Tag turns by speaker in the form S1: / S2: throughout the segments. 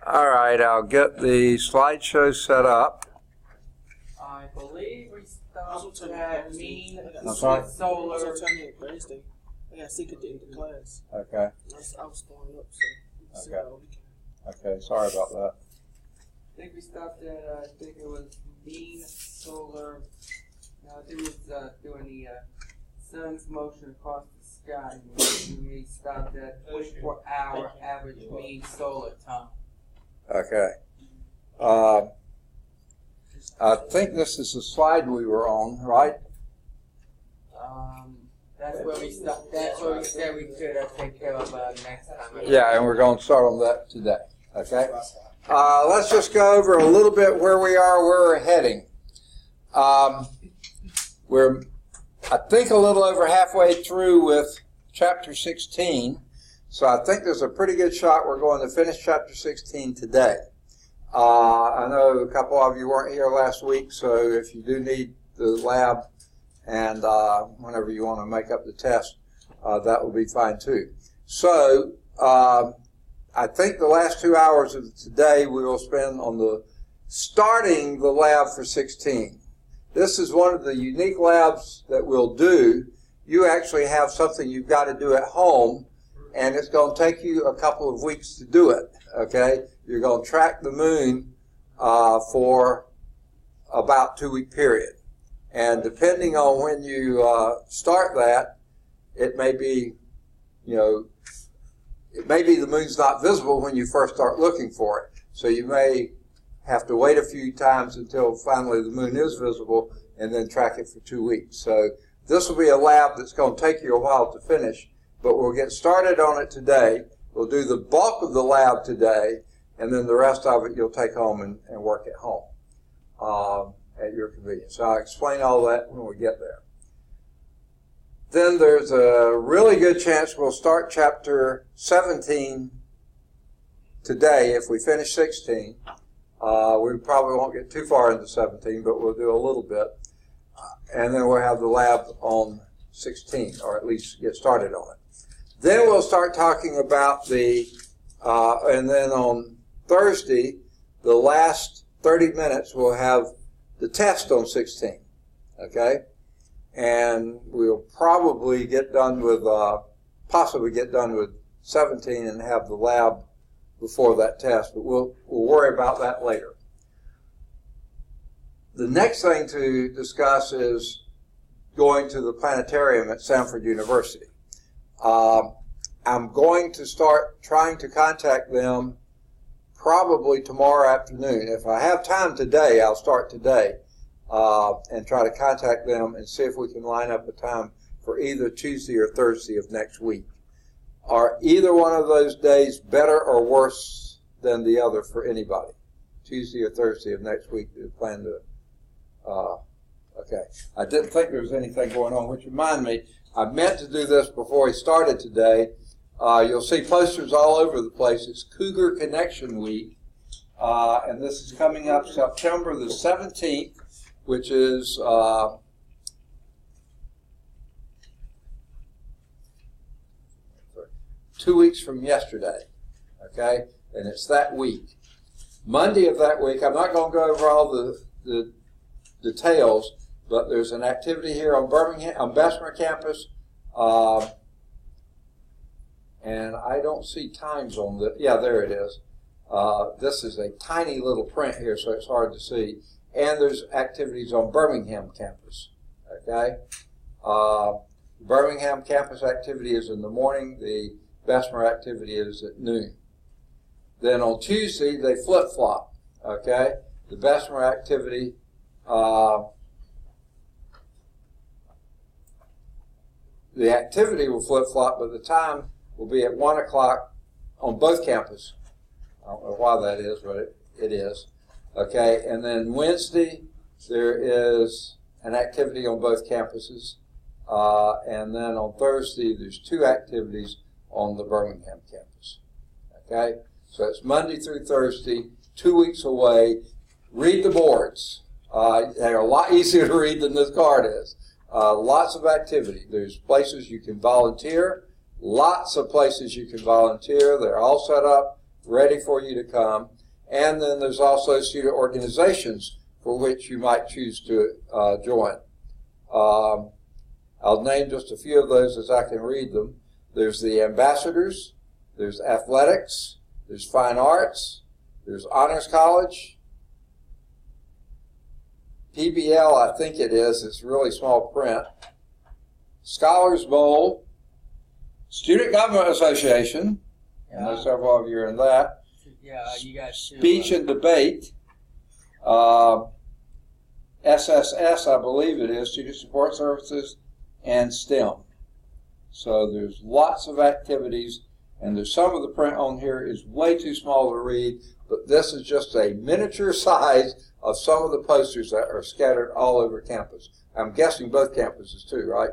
S1: All right, I'll get the slideshow set up.
S2: I believe we stopped at mean
S1: sorry?
S2: solar.
S3: Also tell me on Thursday. I got secret in the class.
S1: Okay.
S3: I was going up, so
S1: Okay. Okay, sorry about that.
S2: I think we stopped at, I think it was mean solar. I think it was doing the sun's motion across the sky. We stopped at 24-hour average mean solar time.
S1: Okay. I think this is the slide we were on, right?
S2: That's where we stopped. That's where we said we could take care of next time.
S1: Yeah, and we're going to start on that today. Okay. Let's just go over a little bit where we are, where we're heading. We're, I think, a little over halfway through with chapter 16. So I think there's a pretty good shot we're going to finish chapter 16 today. I know a couple of you weren't here last week, so if you do need the lab and whenever you want to make up the test, that will be fine too. So I think the last 2 hours of today we will spend on starting the lab for 16. This is one of the unique labs that we'll do. You actually have something you've got to do at home, and it's going to take you a couple of weeks to do it, okay? You're going to track the moon for about 2-week period. And depending on when you start that, it may be, it may be the moon's not visible when you first start looking for it. So you may have to wait a few times until finally the moon is visible and then track it for 2 weeks. So this will be a lab that's going to take you a while to finish, but we'll get started on it today. We'll do the bulk of the lab today, and then the rest of it you'll take home and work at home at your convenience. So I'll explain all that when we get there. Then there's a really good chance we'll start chapter 17 today if we finish 16. We probably won't get too far into 17, but we'll do a little bit. And then we'll have the lab on 16, or at least get started on it. Then we'll start talking about and then on Thursday, the last 30 minutes, we'll have the test on 16, okay? And we'll probably get done with, possibly get done with 17 and have the lab before that test, but we'll worry about that later. The next thing to discuss is going to the planetarium at Samford University. I'm going to start trying to contact them probably tomorrow afternoon. If I have time today, I'll start today and try to contact them and see if we can line up a time for either Tuesday or Thursday of next week. Are either one of those days better or worse than the other for anybody? Tuesday or Thursday of next week we plan to. Okay. I didn't think there was anything going on, which reminded me, I meant to do this before we started today. You'll see posters all over the place. It's Cougar Connection Week, and this is coming up September the 17th, which is 2 weeks from yesterday, okay? And it's that week. Monday of that week, I'm not going to go over all the details, but there's an activity here on Bessemer campus, and I don't see times on the, yeah, there it is. This is a tiny little print here, so it's hard to see. And there's activities on Birmingham campus, okay? Birmingham campus activity is in the morning. The Bessemer activity is at noon. Then on Tuesday, they flip-flop, okay? The Bessemer activity, the activity will flip-flop, but the time will be at 1 o'clock on both campuses. I don't know why that is, but it is. Okay, and then Wednesday, there is an activity on both campuses. And then on Thursday, there's 2 activities on the Birmingham campus. Okay, so it's Monday through Thursday, 2 weeks away. Read the boards. They're a lot easier to read than this card is. Lots of activity. There's places you can volunteer. Lots of places you can volunteer. They're all set up ready for you to come. And then there's also student organizations for which you might choose to join. I'll name just a few of those as I can read them. There's the ambassadors, there's athletics, there's fine arts, there's honors college, PBL, I think it is, it's really small print, Scholars Bowl, Student Government Association, I know several of you are in that,
S2: you guys should.
S1: Speech and Debate, SSS, I believe it is, Student Support Services, and STEM. So there's lots of activities, and there's some of the print on here is way too small to read, but this is just a miniature size of some of the posters that are scattered all over campus. I'm guessing both campuses too, right?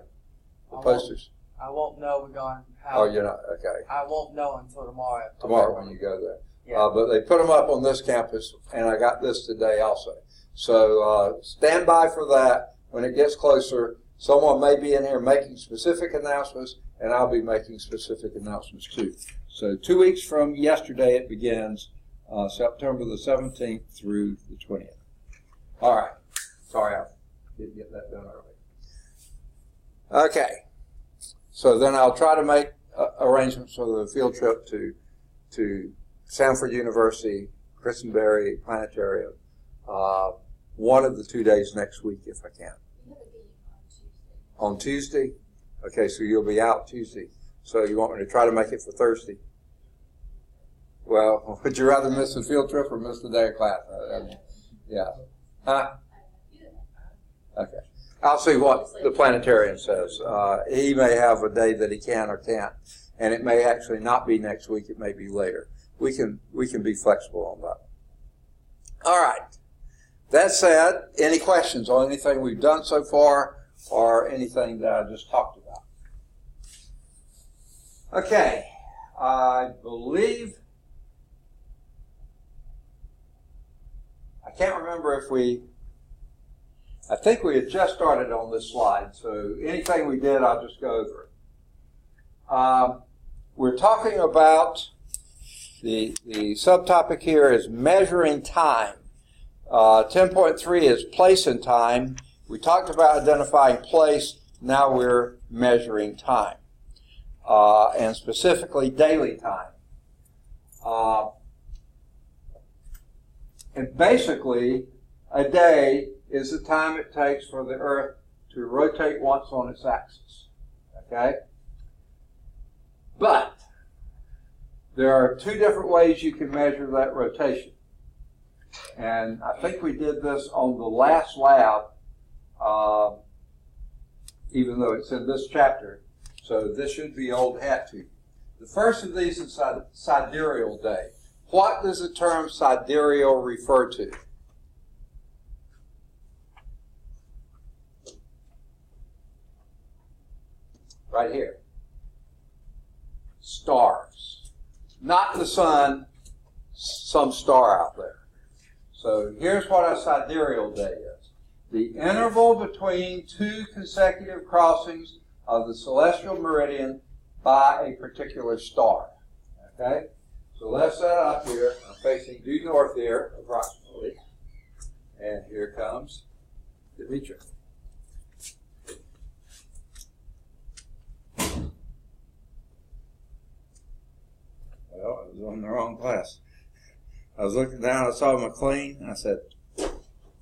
S1: The posters.
S2: I won't know we're going.
S1: Oh, you're not? Okay.
S2: I won't know until tomorrow.
S1: Tomorrow when you go there.
S2: Yeah.
S1: But they put them up on this campus, and I got this today also. So stand by for that. When it gets closer, someone may be in here making specific announcements, and I'll be making specific announcements too. So 2 weeks from yesterday it begins, September the 17th through the 20th. All right. Sorry, I didn't get that done early. Okay. So then I'll try to make arrangements for the field trip to Sanford University, Christenberry Planetarium, one of the 2 days next week if I can. On Tuesday? Okay, so you'll be out Tuesday. So you want me to try to make it for Thursday? Well, would you rather miss the field trip or miss the day of class? Yeah. Huh? Okay. I'll see what the planetarium says. He may have a day that he can or can't, and it may actually not be next week. It may be later. We can be flexible on that. All right. That said, any questions on anything we've done so far or anything that I just talked about? Okay. I believe, I can't remember if I think we had just started on this slide, so anything we did, I'll just go over it. We're talking about, the subtopic here is measuring time. 10.3 is place and time. We talked about identifying place, now we're measuring time, and specifically daily time. And basically, a day is the time it takes for the Earth to rotate once on its axis. Okay? But there are two different ways you can measure that rotation. And I think we did this on the last lab, even though it's in this chapter. So this should be old hat to you. The first of these is sidereal day. What does the term sidereal refer to? Right here. Stars. Not the sun, some star out there. So here's what a sidereal day is. The interval between two consecutive crossings of the celestial meridian by a particular star. Okay? So let's set up here. I'm facing due north here, approximately. And here comes Demetra. Well, I was on the wrong class. I was looking down, I saw McLean, and I said,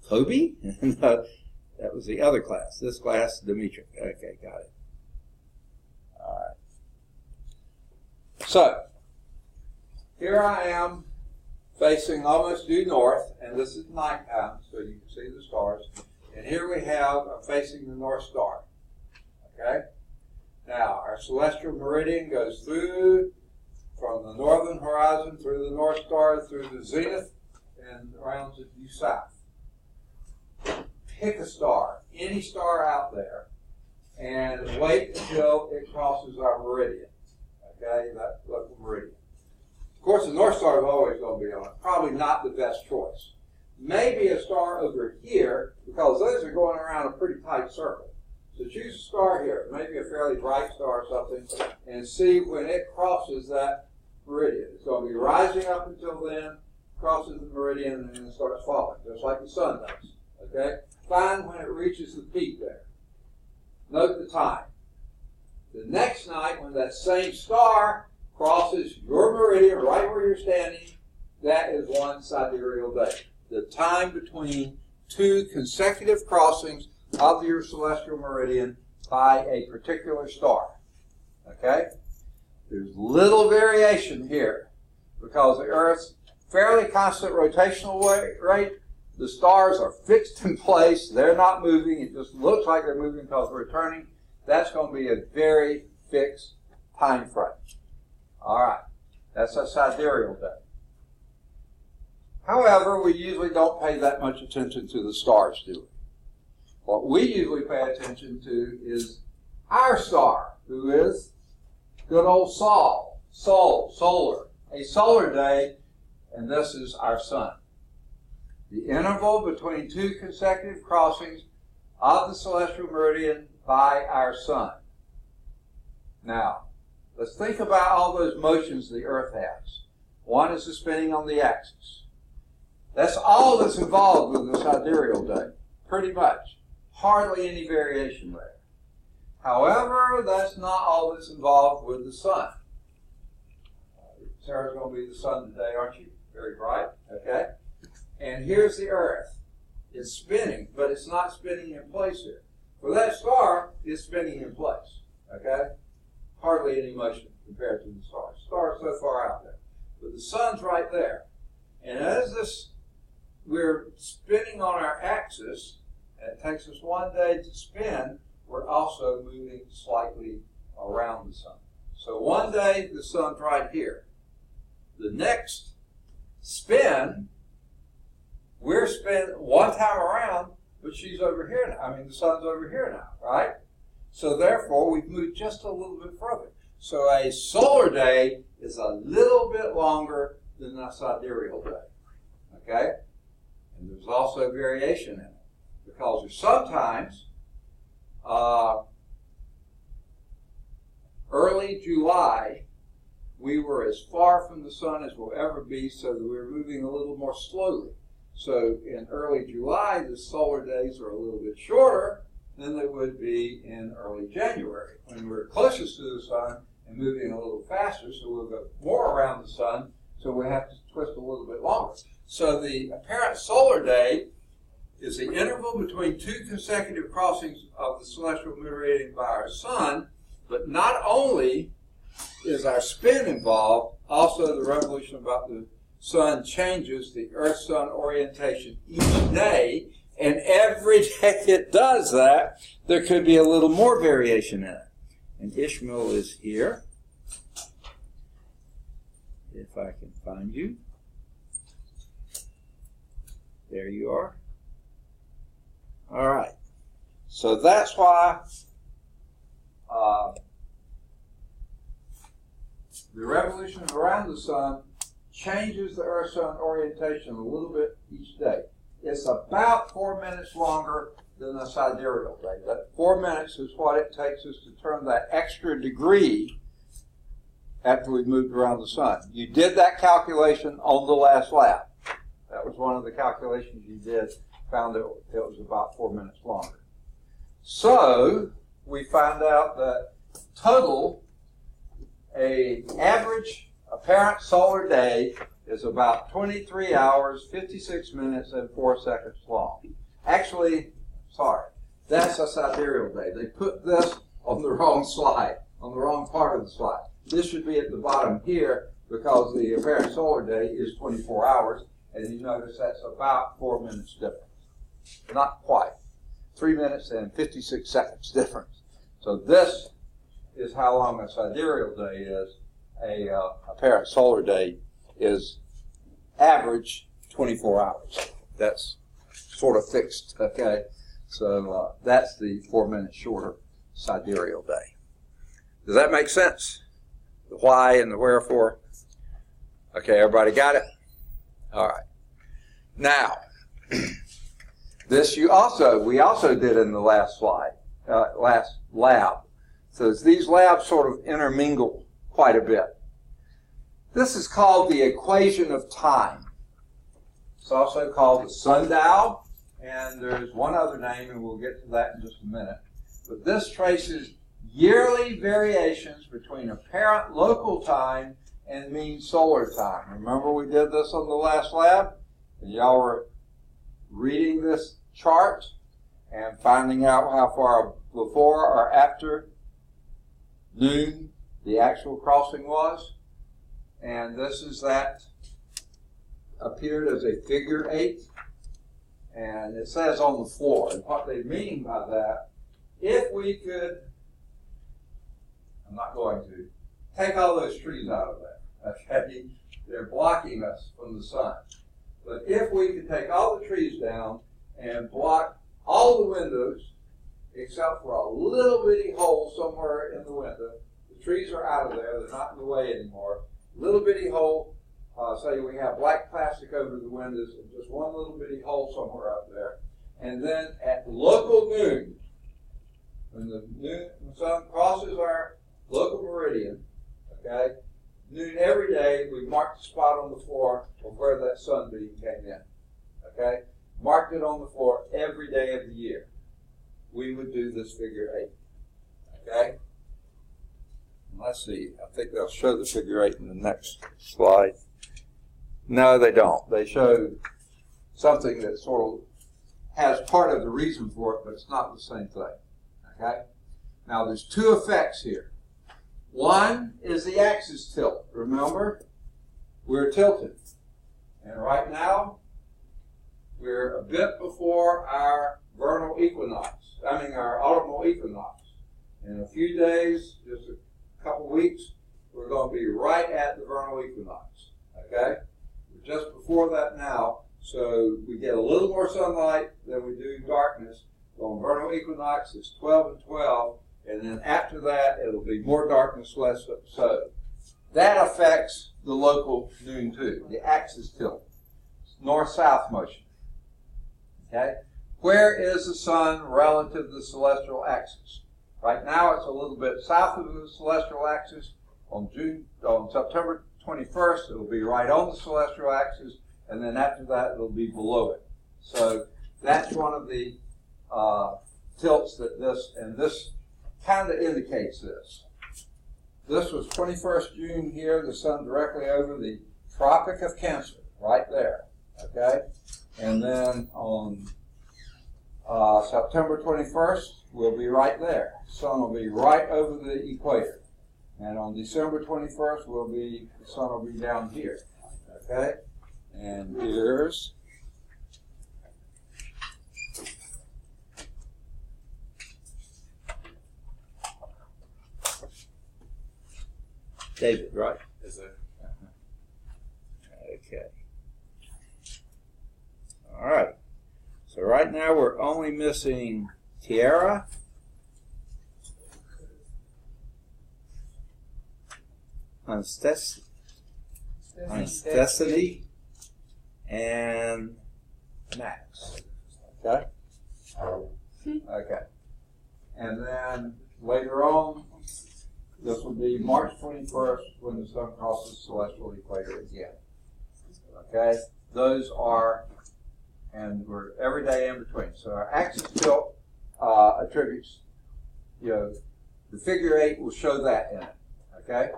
S1: Kobe? That was the other class. This class, Demetra. Okay, got it. All right. So, here I am facing almost due north, and this is nighttime, so you can see the stars. And here we have, I'm facing the North Star. Okay? Now, our celestial meridian goes through from the northern horizon through the North Star, through the zenith, and around to due south. Pick a star, any star out there, and wait until it crosses our meridian. Okay, that local meridian. Of course, the North Star is always going to be on it. Probably not the best choice. Maybe a star over here, because those are going around a pretty tight circle. So choose a star here, maybe a fairly bright star or something, and see when it crosses that meridian. It's going to be rising up until then, crosses the meridian, and then it starts falling, just like the sun does. Okay? Find when it reaches the peak there. Note the time. The next night, when that same star crosses your meridian right where you're standing, that is one sidereal day. The time between two consecutive crossings of your celestial meridian by a particular star. Okay? There's little variation here because the Earth's fairly constant rotational rate, the stars are fixed in place. They're not moving. It just looks like they're moving because we're turning. That's going to be a very fixed time frame. All right. That's a sidereal day. However, we usually don't pay that much attention to the stars, do we? What we usually pay attention to is our star, who is good old Sol, solar. A solar day, and this is our sun. The interval between two consecutive crossings of the celestial meridian by our sun. Now, let's think about all those motions the Earth has. One is the spinning on the axis. That's all that's involved with the sidereal day, pretty much. Hardly any variation there. However, that's not all that's involved with the sun. Sarah's going to be the sun today, aren't you? Very bright, okay? And here's the Earth. It's spinning, but it's not spinning in place here. For that star, it's spinning in place, okay? Hardly any motion compared to the star. The star is so far out there. But the sun's right there. And as we're spinning on our axis, and it takes us one day to spin, we're also moving slightly around the sun. So one day, the sun's right here. The next spin, we're spinning one time around, but she's over here now. I mean, the sun's over here now, right? So therefore, we've moved just a little bit further. So a solar day is a little bit longer than a sidereal day, okay? And there's also variation in it, because there's sometimes early July, we were as far from the sun as we'll ever be, so that we were moving a little more slowly. So in early July, the solar days are a little bit shorter than they would be in early January, when we're closest to the sun and moving a little faster, so we'll go more around the sun, so we have to twist a little bit longer. So the apparent solar day is the interval between two consecutive crossings of the celestial meridian by our sun, but not only is our spin involved, also the revolution about the sun changes the Earth-Sun orientation each day, and every day it does that, there could be a little more variation in it. And Ishmael is here. If I can find you. There you are. All right. So that's why the revolution around the sun changes the Earth-Sun orientation a little bit each day. It's about 4 minutes longer than a sidereal day. That 4 minutes is what it takes us to turn that extra degree after we've moved around the sun. You did that calculation on the last lap. That was one of the calculations you did, found it was about 4 minutes longer. So we find out that total, an average apparent solar day is about 23 hours, 56 minutes, and 4 seconds long. Actually, sorry, that's a sidereal day. They put this on the wrong slide, on the wrong part of the slide. This should be at the bottom here because the apparent solar day is 24 hours, and you notice that's about 4 minutes difference. Not quite. 3 minutes and 56 seconds difference. So this is how long a sidereal day is. A apparent solar day is average 24 hours. That's sort of fixed, okay? So that's the 4 minutes shorter sidereal day. Does that make sense? The why and the wherefore? Okay, everybody got it? All right. Now, this we also did in the last slide, last lab. So these labs sort of intermingle quite a bit. This is called the equation of time. It's also called the sundial, and there's one other name, and we'll get to that in just a minute. But this traces yearly variations between apparent local time and mean solar time. Remember we did this on the last lab? And y'all were reading this chart and finding out how far before or after noon the actual crossing was. And this is that appeared as a figure 8. And it says on the floor. And what they mean by that, if we could, I'm not going to, take all those trees out of there. Okay? They're blocking us from the sun. But if we could take all the trees down and block all the windows, except for a little bitty hole somewhere in the window, the trees are out of there, they're not in the way anymore, little bitty hole, say we have black plastic over the windows and just one little bitty hole somewhere up there, and then at local noon, when the sun crosses our local meridian, okay, noon every day, we mark the spot on the floor of where that sunbeam came in. Okay? Marked it on the floor every day of the year. We would do this figure 8. Okay? And let's see. I think they'll show the figure 8 in the next slide. No, they don't. They show something that sort of has part of the reason for it, but it's not the same thing. Okay? Now, there's two effects here. One is the axis tilt. Remember, we're tilted. And right now, we're a bit before our vernal equinox, our autumnal equinox. In a few days, just a couple weeks, we're going to be right at the vernal equinox. Okay? We're just before that now, so we get a little more sunlight than we do darkness. On vernal equinox, it's 12 and 12. And then after that, it'll be more darkness, less so. That affects the local noon too, the axis tilt, north-south motion. Okay? Where is the sun relative to the celestial axis? Right now, it's a little bit south of the celestial axis. On September 21st, it'll be right on the celestial axis, and then after that, it'll be below it. So that's one of the tilts that this kind of indicates this. This was 21st June here, the sun directly over the Tropic of Cancer, right there, okay? And then on September 21st, we'll be right there. The sun will be right over the equator. And on December 21st, the sun will be down here, okay? And here's David, right?
S4: Is there?
S1: Okay. All right. So right now we're only missing Tierra, Unstecity, and Max. Okay? Okay. And then later on, this will be March 21st when the sun crosses the celestial equator again. Okay? Those are, and we're every day in between. So our axis tilt attributes, the figure 8 will show that in it. Okay?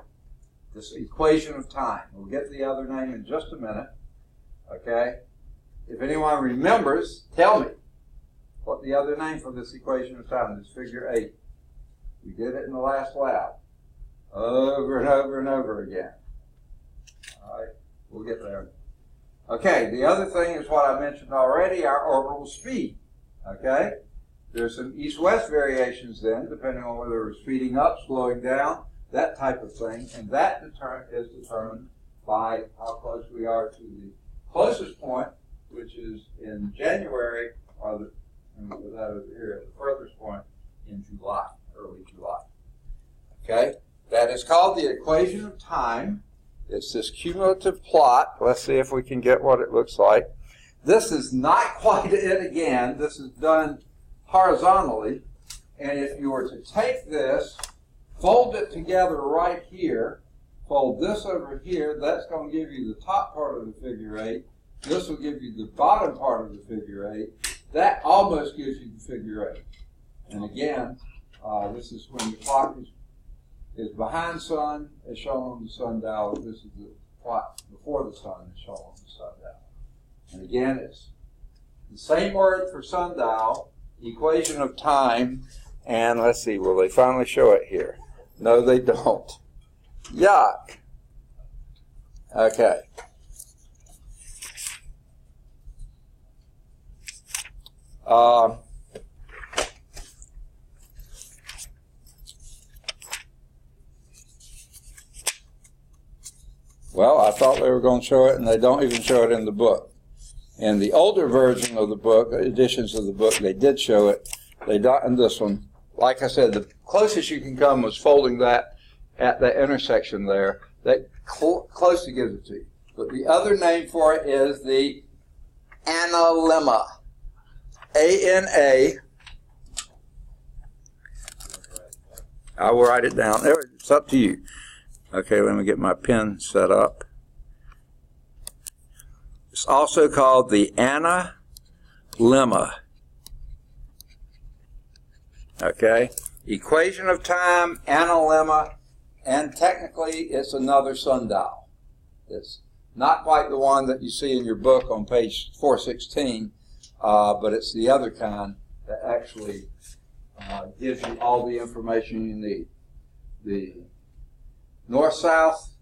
S1: This equation of time. We'll get the other name in just a minute. Okay? If anyone remembers, tell me what the other name for this equation of time is, figure 8. We did it in the last lab. Over and over and over again. All right, we'll get there. Okay, the other thing is what I mentioned already, our orbital speed. Okay? There's some east-west variations then, depending on whether we're speeding up, slowing down, that type of thing. And that is determined by how close we are to the closest point, which is in January, or that over here, the furthest point in July, early July. Okay? That is called the equation of time. It's this cumulative plot. Let's see if we can get what it looks like. This is not quite it again. This is done horizontally. And if you were to take this, fold it together right here, fold this over here, that's going to give you the top part of the figure 8. This will give you the bottom part of the figure 8. That almost gives you the figure 8. And again, this is when the clock is behind sun, as shown on the sundial. This is the clock before the sun, as shown on the sundial. And again, it's the same word for sundial, equation of time, and let's see, will they finally show it here? No, they don't. Yuck. Okay. Well, I thought they were going to show it, and they don't even show it in the book. In the older version of the book, editions of the book, they did show it. They don't in this one. Like I said, the closest you can come was folding that at the intersection there. That closely gives it to you. But the other name for it is the analemma. A-N-A. I will write it down. It's up to you. Okay, let me get my pen set up. It's also called the analemma. Okay, equation of time, analemma, and technically it's another sundial. It's not quite the one that you see in your book on page 416, but it's the other kind that actually gives you all the information you need. The north-south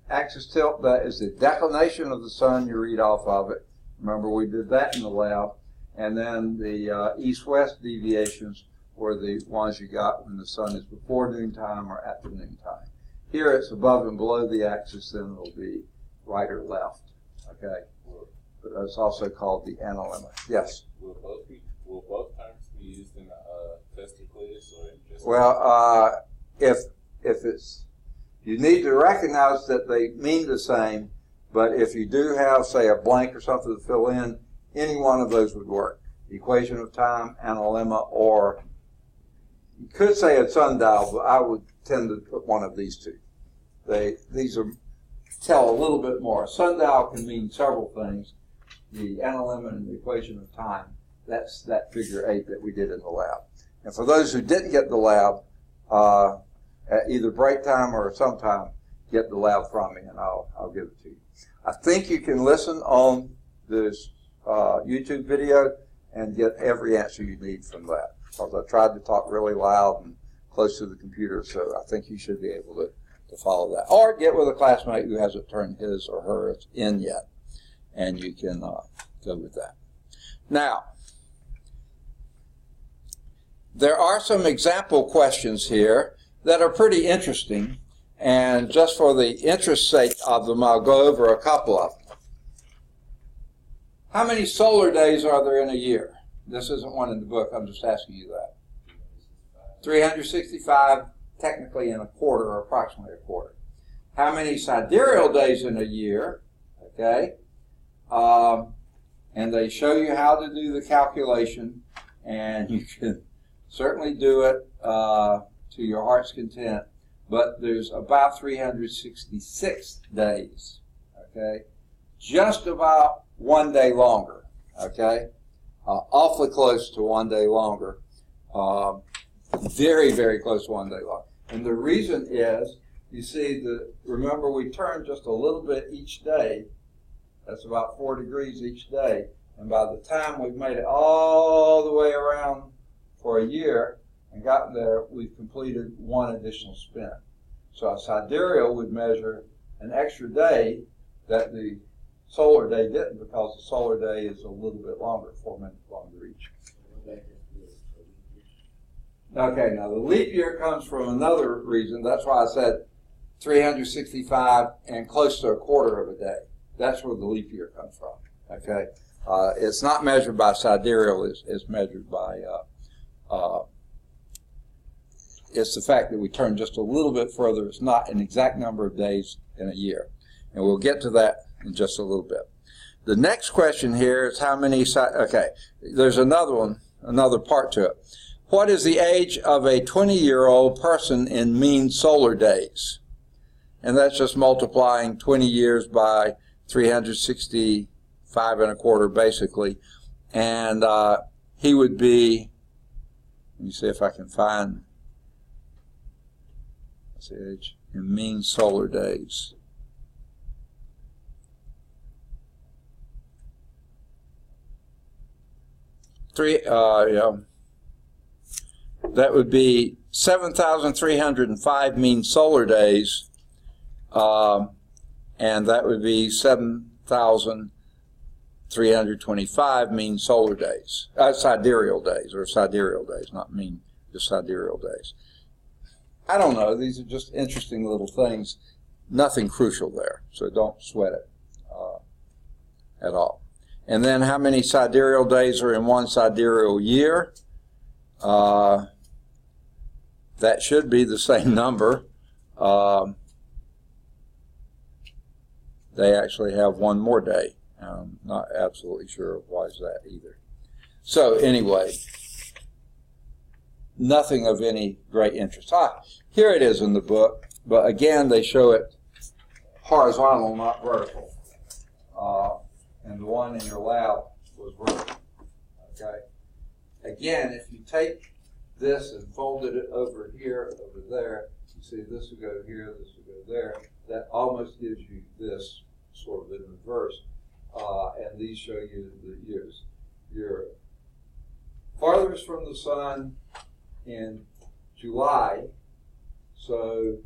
S1: axis tilt, that is the declination of the sun, you read off of it. Remember, we did that in the lab. And then the east-west deviations were the ones you got when the sun is before noontime or after noontime. Here it's above and below the axis, then it'll be right or left. Okay? But it's also called the analemma. Yes?
S4: Will both terms be used in a test quiz or just...
S1: Well, if it's... You need to recognize that they mean the same, but if you do have, say, a blank or something to fill in, any one of those would work. Equation of time, analemma, or you could say a sundial, but I would tend to put one of these two. These tell a little bit more. Sundial can mean several things. The analemma and the equation of time, that's that figure 8 that we did in the lab. And for those who didn't get the lab, at either break time or sometime, get the lab from me and I'll give it to you. I think you can listen on this YouTube video and get every answer you need from that. Because I tried to talk really loud and close to the computer, so I think you should be able to follow that. Or get with a classmate who hasn't turned his or hers in yet, and you can go with that. Now, there are some example questions here that are pretty interesting, and just for the interest's sake of them, I'll go over a couple of them. How many solar days are there in a year? This isn't one in the book, I'm just asking you that. 365, technically in a quarter, or approximately a quarter. How many sidereal days in a year? Okay. And they show you how to do the calculation, and you can certainly do it to your heart's content, but there's about 366 days, okay? Just about 1 day longer, okay? Awfully close to 1 day longer. Very, very close to 1 day longer. And the reason is, you see, remember we turn just a little bit each day. That's about 4 degrees each day. And by the time we've made it all the way around for a year and gotten there, we've completed one additional spin. So a sidereal would measure an extra day that the solar day didn't, because the solar day is a little bit longer, 4 minutes longer each. Okay, now the leap year comes from another reason. That's why I said 365 and close to a quarter of a day. That's where the leap year comes from. Okay, it's not measured by sidereal. It's measured by it's the fact that we turn just a little bit further. It's not an exact number of days in a year, and we'll get to that in just a little bit. The next question here is how many. Okay, there's another one, another part to it. What is the age of a 20-year-old person in mean solar days? and that's just multiplying 20 years by 365 and a quarter, basically. And he would be, let me see if I can find, let's see, age in mean solar days. That would be 7,305 mean solar days, and that would be 7,325 mean solar days, sidereal days, not mean, just sidereal days. I don't know, these are just interesting little things, nothing crucial there, so don't sweat it at all. And then how many sidereal days are in one sidereal year? That should be the same number. They actually have one more day. I'm not absolutely sure why is that either. So anyway, nothing of any great interest. Here it is in the book, but again they show it horizontal, not vertical. And the one in your lab was vertical. Okay. Again, if you take this and folded it over here, over there, you see this will go here, this will go there. That almost gives you this sort of in reverse. And these show you the years. You're farthest from the sun in July, so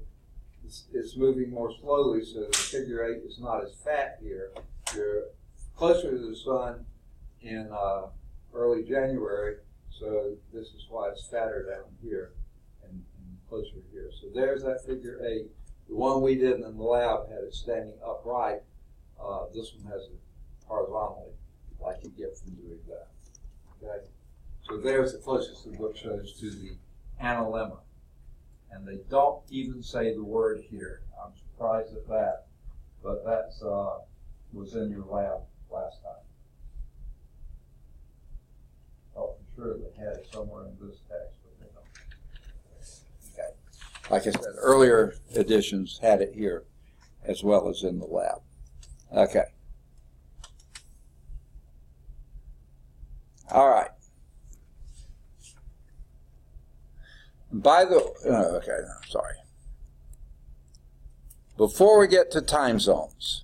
S1: it's moving more slowly, so the figure 8 is not as fat here. You're closer to the sun in early January, so this is why it's fatter down here and closer here. So there's that figure 8. The one we did in the lab had it standing upright. This one has it horizontally, like you get from doing that. Okay, so there's the closest the book shows to the analemma, and they don't even say the word here. I'm surprised at that, but that's was in your lab last time. Oh, I'm sure they had it somewhere in this text, but they don't. Okay, like I said, earlier editions had it here as well as in the lab. Okay. All right. Sorry. Before we get to time zones,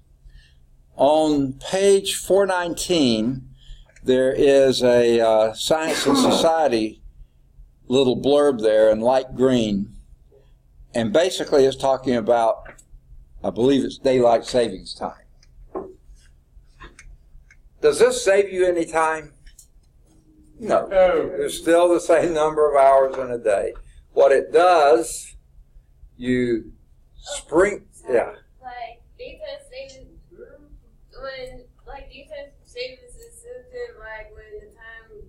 S1: on page 419, there is a Science and Society little blurb there in light green, and basically it's talking about, I believe it's daylight savings time. Does this save you any time? No. It's still the same number of hours in a day. What it does, you spring, yeah.
S5: Like daytime savings, daytime savings is something like when the time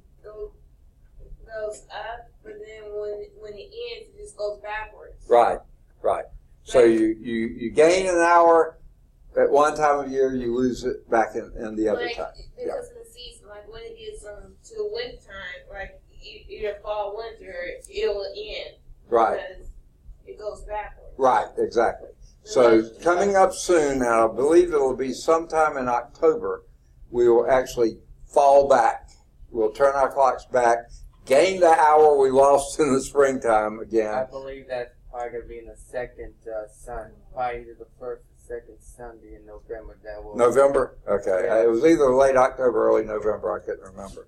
S5: goes up, but then when it ends, it just goes backwards.
S1: Right. So you gain an hour at one time of year, you lose it back in the other time.
S5: Because of the season, like when it gets to the winter time, like either fall, winter, it will end.
S1: Right.
S5: Because it goes backwards.
S1: Right, exactly. So coming up soon, now I believe it'll be sometime in October, we will actually fall back. We'll turn our clocks back, gain the hour we lost in the springtime again.
S2: I believe that's probably going to be in the second probably either the first or second Sunday in November. That will
S1: November? Okay.
S2: Yeah.
S1: It was either late October, early November. I couldn't remember.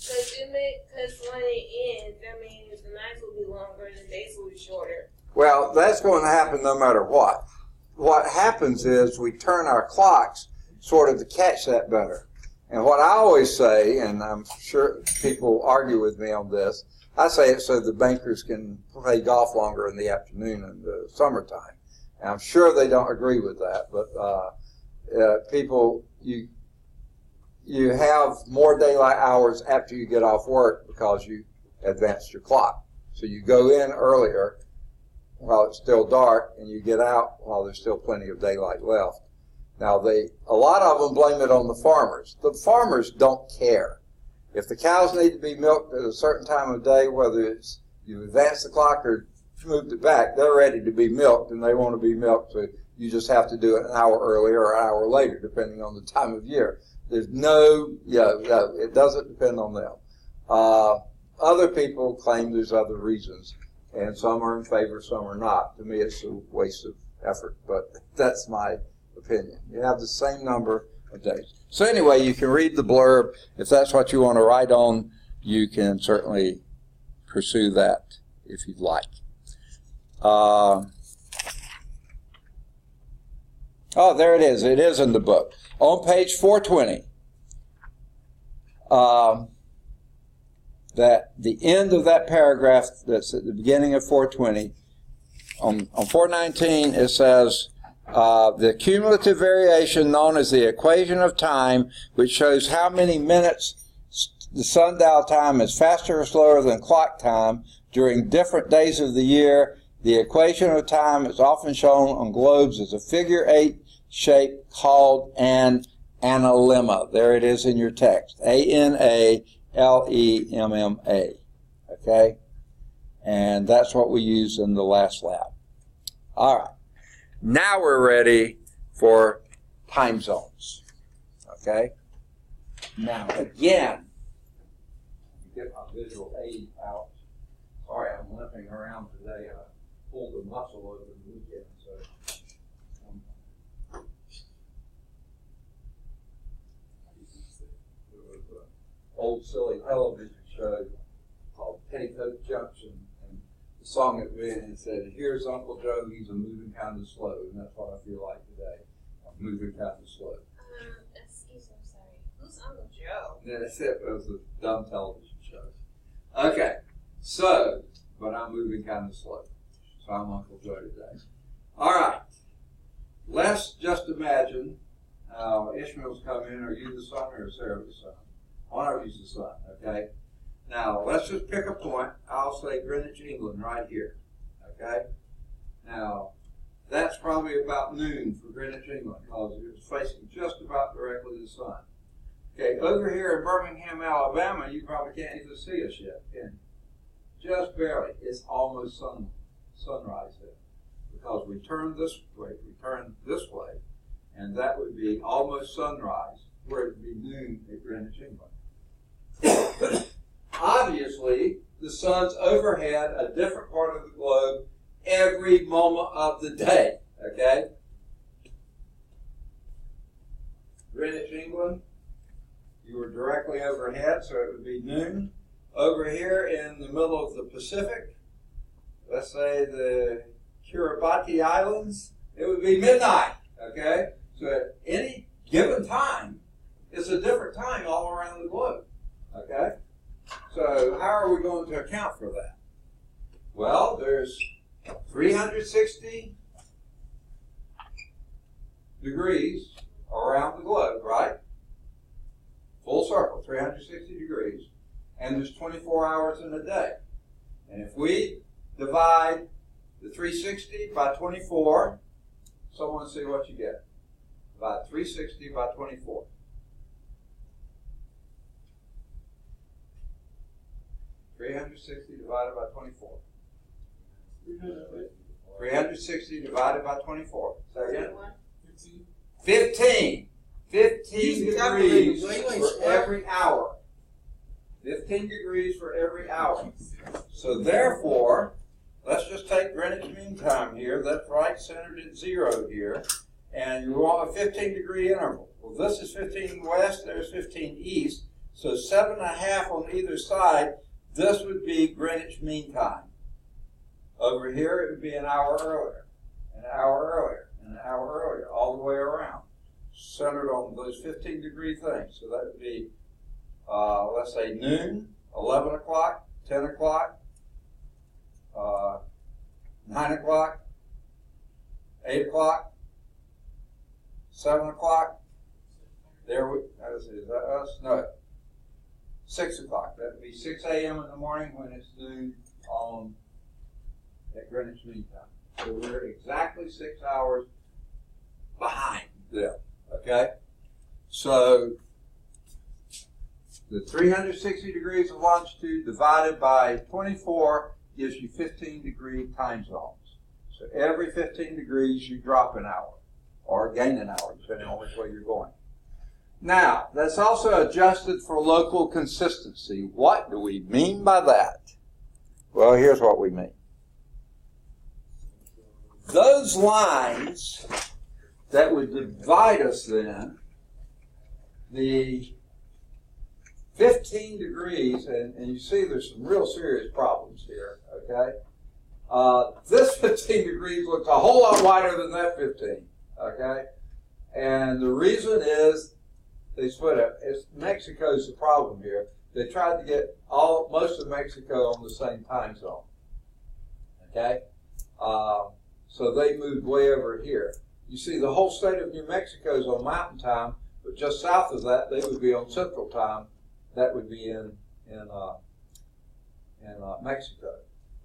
S5: Because when it ends, that means the nights will be longer and the days will be shorter.
S1: Well, that's going to happen no matter what. What happens is we turn our clocks sort of to catch that better. And what I always say, and I'm sure people argue with me on this, I say it so the bankers can play golf longer in the afternoon in the summertime. And I'm sure they don't agree with that, but people, you have more daylight hours after you get off work because you advanced your clock. So you go in earlier while it's still dark, and you get out while there's still plenty of daylight left. Now, a lot of them blame it on the farmers. The farmers don't care. If the cows need to be milked at a certain time of day, whether it's you advance the clock or moved it back, they're ready to be milked, and they want to be milked, so you just have to do it an hour earlier or an hour later, depending on the time of year. There's no, it doesn't depend on them. Other people claim there's other reasons, and some are in favor, some are not. To me, it's a waste of effort, but that's my opinion. You have the same number of days. So anyway, you can read the blurb. If that's what you want to write on, you can certainly pursue that if you'd like. Oh, there it is. It is in the book. On page 420, that the end of that paragraph that's at the beginning of 420, on 419 it says, the cumulative variation known as the equation of time, which shows how many minutes the sundial time is faster or slower than clock time during different days of the year. The equation of time is often shown on globes as a figure 8 shape called an analemma. There it is in your text. ANALEMMA. Okay? And that's what we used in the last lab. All right. Now we're ready for time zones. Okay? Now, again, get my visual aid out. Sorry, I'm limping around today. I pulled a muscle over the weekend, so. There was an old silly television show called Petticoat Junction, and the song it ran said, "Here's Uncle Joe, he's a moving kind of slow," and that's what I feel like today. I'm moving kind of slow.
S5: Excuse me, I'm sorry. Who's Uncle Joe?
S1: Yeah, that's it. It was a dumb television show. Okay, so, but I'm moving kind of slow. So I'm Uncle Joe today. All right. Let's just imagine Ishmael's come in. Are you the son or Sarah the son? One of you's the son, okay? Now, let's just pick a point. I'll say Greenwich, England, right here, okay? Now, that's probably about noon for Greenwich, England, because it's facing just about directly to the sun. Okay, over here in Birmingham, Alabama, you probably can't even see us yet, can you? Just barely. It's almost sunrise there. Because we turn this way, and that would be almost sunrise, where it would be noon at Greenwich, England. Obviously, the sun's overhead a different part of the globe every moment of the day, okay? Greenwich, England, you were directly overhead, so it would be noon. Over here in the middle of the Pacific, let's say the Kiribati Islands, it would be midnight, okay? So at any given time, it's a different time all around the globe, okay? So how are we going to account for that? Well, there's 360 degrees around the globe, right? Full circle, 360 degrees. And there's 24 hours in a day. And if we divide the 360 by 24, someone see what you get. Divide 360 by 24. 360 divided by 24. 360 divided by 24. Say again? 15. 15 degrees for every hour. 15 degrees for every hour. So therefore, let's just take Greenwich Mean Time here. That's right centered at 0 here. And you want a 15 degree interval. Well, this is 15 west, there's 15 east. So 7.5 on either side. This would be Greenwich Mean Time. Over here, it would be an hour earlier, an hour earlier, and an hour earlier, all the way around, centered on those 15 degree things. So that would be, let's say noon, 11 o'clock, 10 o'clock, 9 o'clock, 8 o'clock, 7 o'clock. There we, is that us? No. 6 o'clock. That would be 6 a.m. in the morning when it's noon on at Greenwich Mean Time. So we're exactly 6 hours behind them. Okay? So the 360 degrees of longitude divided by 24 gives you 15-degree time zones. So every 15 degrees you drop an hour or gain an hour, depending on which way you're going. Now, that's also adjusted for local consistency. What do we mean by that? Well, here's what we mean. Those lines that would divide us then, the 15 degrees, and you see there's some real serious problems here, okay? This 15 degrees looks a whole lot wider than that 15, okay? And the reason is they split it. Mexico's the problem here. They tried to get most of Mexico on the same time zone, okay? So they moved way over here. You see, the whole state of New Mexico is on Mountain Time, but just south of that, they would be on Central Time. That would be in Mexico.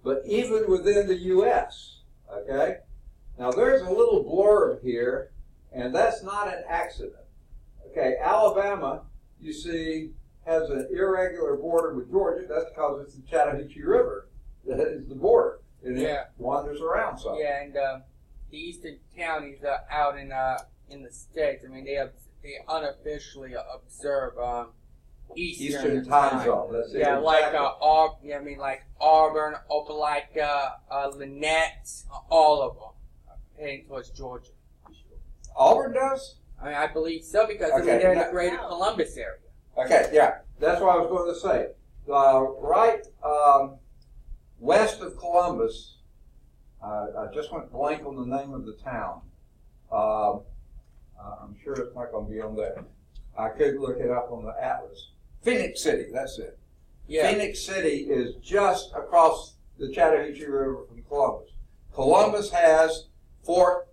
S1: But even within the U.S., okay? Now, there's a little blurb here, and that's not an accident. Okay, Alabama, you see, has an irregular border with Georgia. That's because it's the Chattahoochee River that is the border. And it wanders around some.
S2: Yeah, and the eastern counties out in the states, I mean, they unofficially observe Eastern
S1: time zone. That's it.
S2: Yeah,
S1: exactly.
S2: like Auburn, Opelika, Lynette, all of them heading towards Georgia.
S1: Auburn does?
S2: I mean, I believe so because they're in the greater Columbus area.
S1: Okay, yeah, that's what I was going to say. Right west of Columbus, I just went blank on the name of the town. I'm sure it's not going to be on there. I could look it up on the atlas. Phoenix City, that's it. Yeah. Phoenix City is just across the Chattahoochee River from Columbus. Columbus has Fort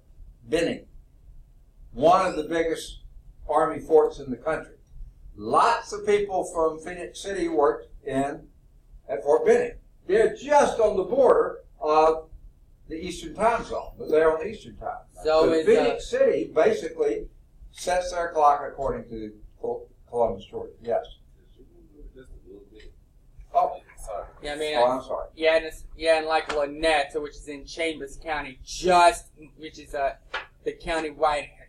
S1: Benning, one of the biggest Army forts in the country. Lots of people from Phoenix City worked at Fort Benning. They're just on the border of the Eastern time zone, but they're on the Eastern time. So Phoenix City basically sets their clock according to Columbus, Georgia. Yes.
S4: Just a little bit.
S1: Oh,
S4: sorry.
S2: Yeah, I mean,
S1: I'm sorry.
S2: Yeah, and like Lynette, which is in Chambers County, which is the county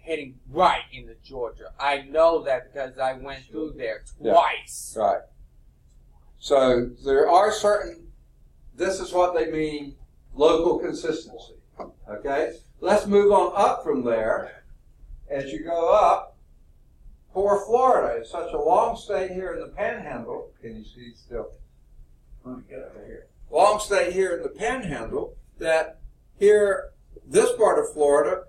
S2: heading right into Georgia. I know that because I went through there twice.
S1: Yeah. Right. So there are certain. This is what they mean, local consistency. Okay. Let's move on up from there. As you go up, poor Florida is such a long state here in the Panhandle. Can you see still? Let me get over here. Long state here in the Panhandle that here, this part of Florida,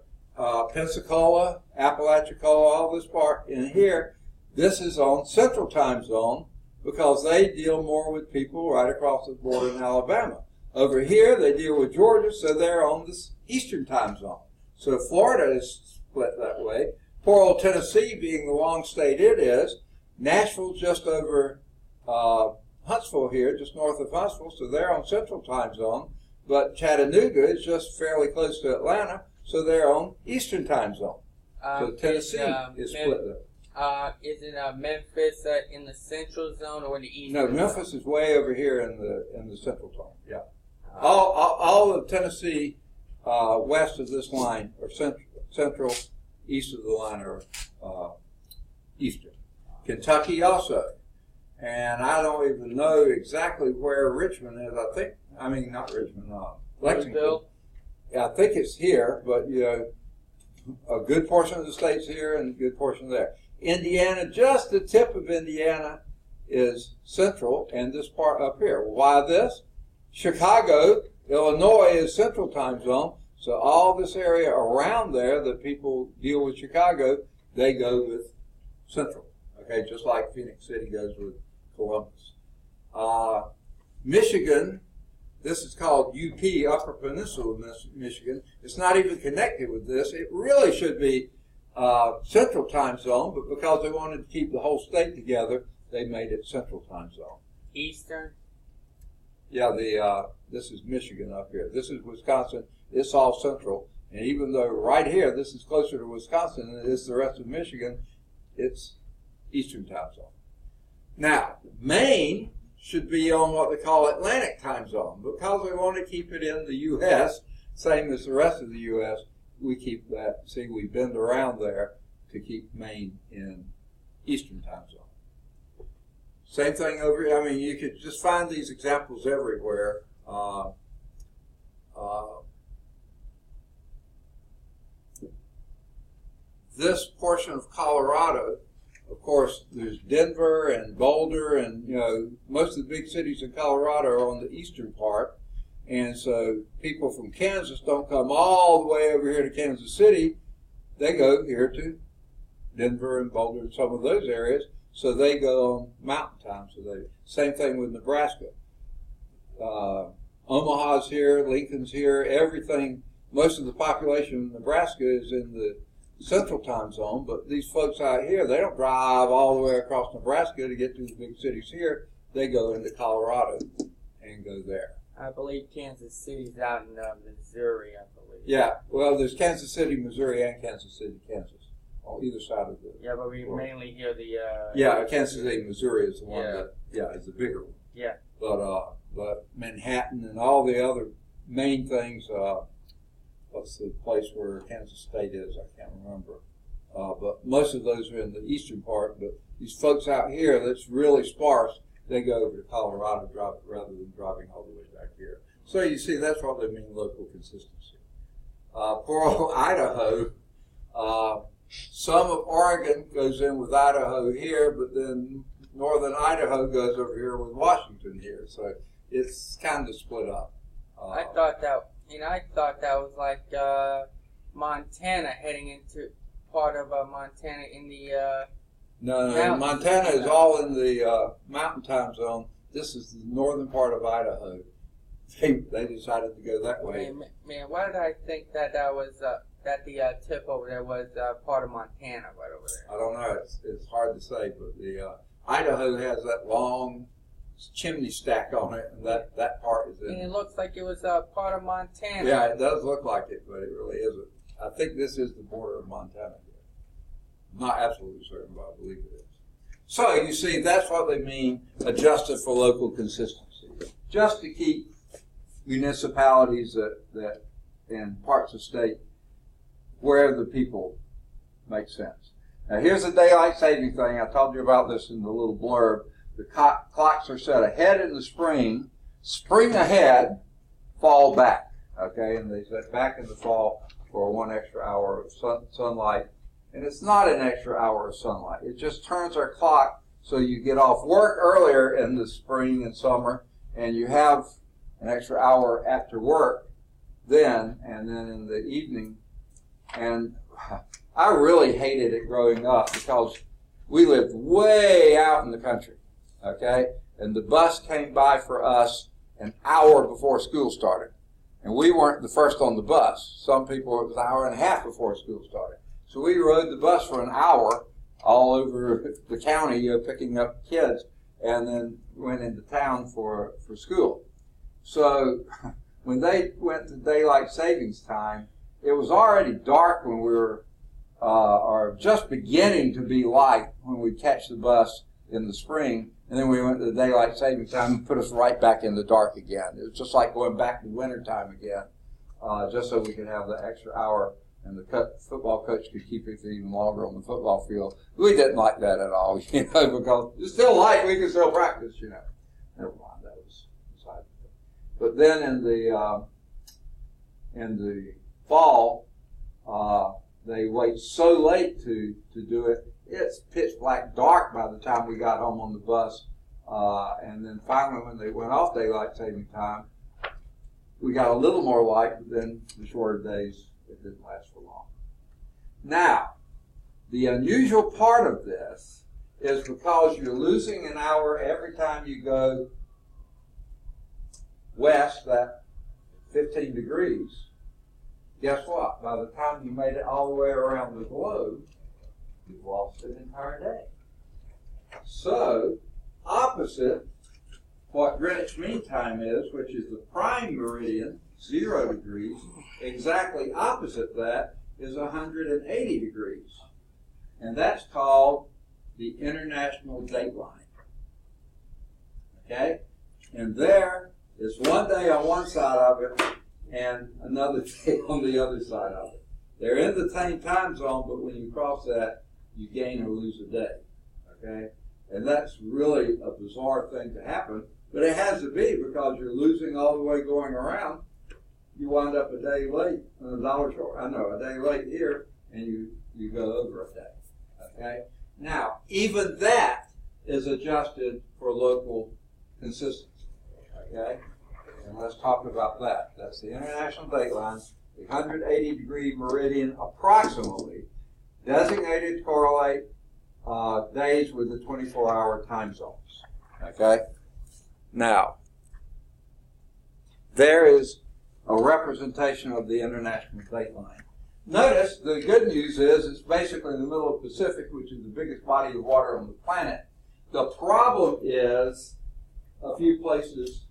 S1: Pensacola, Apalachicola, all this part in here, this is on Central Time Zone because they deal more with people right across the border in Alabama. Over here, they deal with Georgia, so they're on this Eastern Time Zone. So Florida is split that way. Poor old Tennessee being the long state it is. Nashville's just over Huntsville here, just north of Huntsville, so they're on Central Time Zone. But Chattanooga is just fairly close to Atlanta, so they're on Eastern Time Zone. So Tennessee is split there.
S2: Is it Memphis in the Central Zone or in the Eastern?
S1: No, Memphis is way over here in the Central Zone. Yeah, all of Tennessee west of this line are central, east of the line are eastern. Kentucky also, and I don't even know exactly where Richmond is. Not Richmond, Lexington. Yeah, I think it's here, but a good portion of the state's here and a good portion there. Indiana, just the tip of Indiana is central, and this part up here. Why this? Chicago, Illinois is Central Time Zone, so all this area around there that people deal with Chicago, they go with Central. Okay, just like Phoenix City goes with Columbus. Michigan, this is called UP, Upper Peninsula Michigan. It's not even connected with this. It really should be Central Time Zone, but because they wanted to keep the whole state together, they made it Central Time Zone.
S2: Eastern?
S1: Yeah, this is Michigan up here. This is Wisconsin. It's all central. And even though right here, this is closer to Wisconsin than it is the rest of Michigan, it's Eastern Time Zone. Now, Maine should be on what they call Atlantic time zone. Because we want to keep it in the U.S., same as the rest of the U.S., we keep that. See, we bend around there to keep Maine in Eastern time zone. Same thing over here. I mean, you could just find these examples everywhere. This portion of Colorado, of course, there's Denver and Boulder, and most of the big cities in Colorado are on the eastern part, and so people from Kansas don't come all the way over here to Kansas City. They go here to Denver and Boulder and some of those areas, so they go on mountain time. Same thing with Nebraska. Omaha's here, Lincoln's here, everything. Most of the population of Nebraska is in the central time zone, but these folks out here, they don't drive all the way across Nebraska to get to the big cities here. They go into Colorado and go there.
S2: I believe Kansas City's out in Missouri, I believe.
S1: Yeah, well, there's Kansas City, Missouri, and Kansas City, Kansas, on either side of the...
S2: Yeah, but we mainly hear the...
S1: yeah, Kansas City, Missouri is the one is the bigger one.
S2: Yeah.
S1: But Manhattan and all the other main things, what's the place where Kansas State is? I can't remember. But most of those are in the eastern part. But these folks out here that's really sparse, they go over to Colorado rather than driving all the way back here. So you see, that's what they mean local consistency. Poor old Idaho. Some of Oregon goes in with Idaho here, but then northern Idaho goes over here with Washington here. So it's kind of split up.
S2: I thought that was like Montana heading into part of Montana in the
S1: No, Montana is all in the mountain time zone. This is the northern part of Idaho. They decided to go that way.
S2: Man, why did I think that was that the tip over there was part of Montana right over there?
S1: I don't know. It's hard to say, but the Idaho has that long chimney stack on it, and that part is in.
S2: And it looks like it was part of Montana.
S1: Yeah, it does look like it, but it really isn't. I think this is the border of Montana. I'm not absolutely certain, but I believe it is. So you see, that's what they mean, adjusted for local consistency, just to keep municipalities that and parts of state where the people make sense. Now here's the daylight saving thing. I told you about this in the little blurb. The clocks are set ahead in the spring ahead, fall back. Okay, and they set back in the fall for 1 extra hour of sunlight. And it's not an extra hour of sunlight. It just turns our clock so you get off work earlier in the spring and summer, and you have an extra hour after work then, and then in the evening. And I really hated it growing up because we lived way out in the country, okay? And the bus came by for us an hour before school started. And we weren't the first on the bus. Some people, it was an hour and a half before school started. So we rode the bus for an hour all over the county, picking up kids, and then went into town for school. So when they went to daylight savings time, it was already dark when we were, or just beginning to be light when we catch the bus in the spring, and then we went to the daylight savings time and put us right back in the dark again. It was just like going back to winter time again, just so we could have the extra hour. And the football coach could keep it even longer on the football field. We didn't like that at all, because it's still light. We can still practice, Never mind, that was beside the point. But then in the fall, they wait so late to do it. It's pitch black dark by the time we got home on the bus. And then finally, when they went off daylight saving time, we got a little more light, but then the shorter days, it didn't last for long. Now, the unusual part of this is because you're losing an hour every time you go west, that 15 degrees, guess what? By the time you made it all the way around the globe, you've lost an entire day. So, opposite what Greenwich Mean Time is, which is the prime meridian, 0 degrees, exactly opposite that is 180 degrees. And that's called the International Dateline. Okay? And there is one day on one side of it and another day on the other side of it. They're in the same time zone, but when you cross that, you gain or lose a day. Okay? And that's really a bizarre thing to happen, but it has to be because you're losing all the way going around. You wind up a day late, a dollar short. I know, a day late here, and you go over a day. Okay? Now, even that is adjusted for local consistency. Okay? And let's talk about that. That's the international dateline, the 180-degree meridian approximately, designated to correlate days with the 24-hour time zones. Okay? Now, there is a representation of the international dateline. Notice the good news is it's basically in the middle of the Pacific, which is the biggest body of water on the planet. The problem is a few places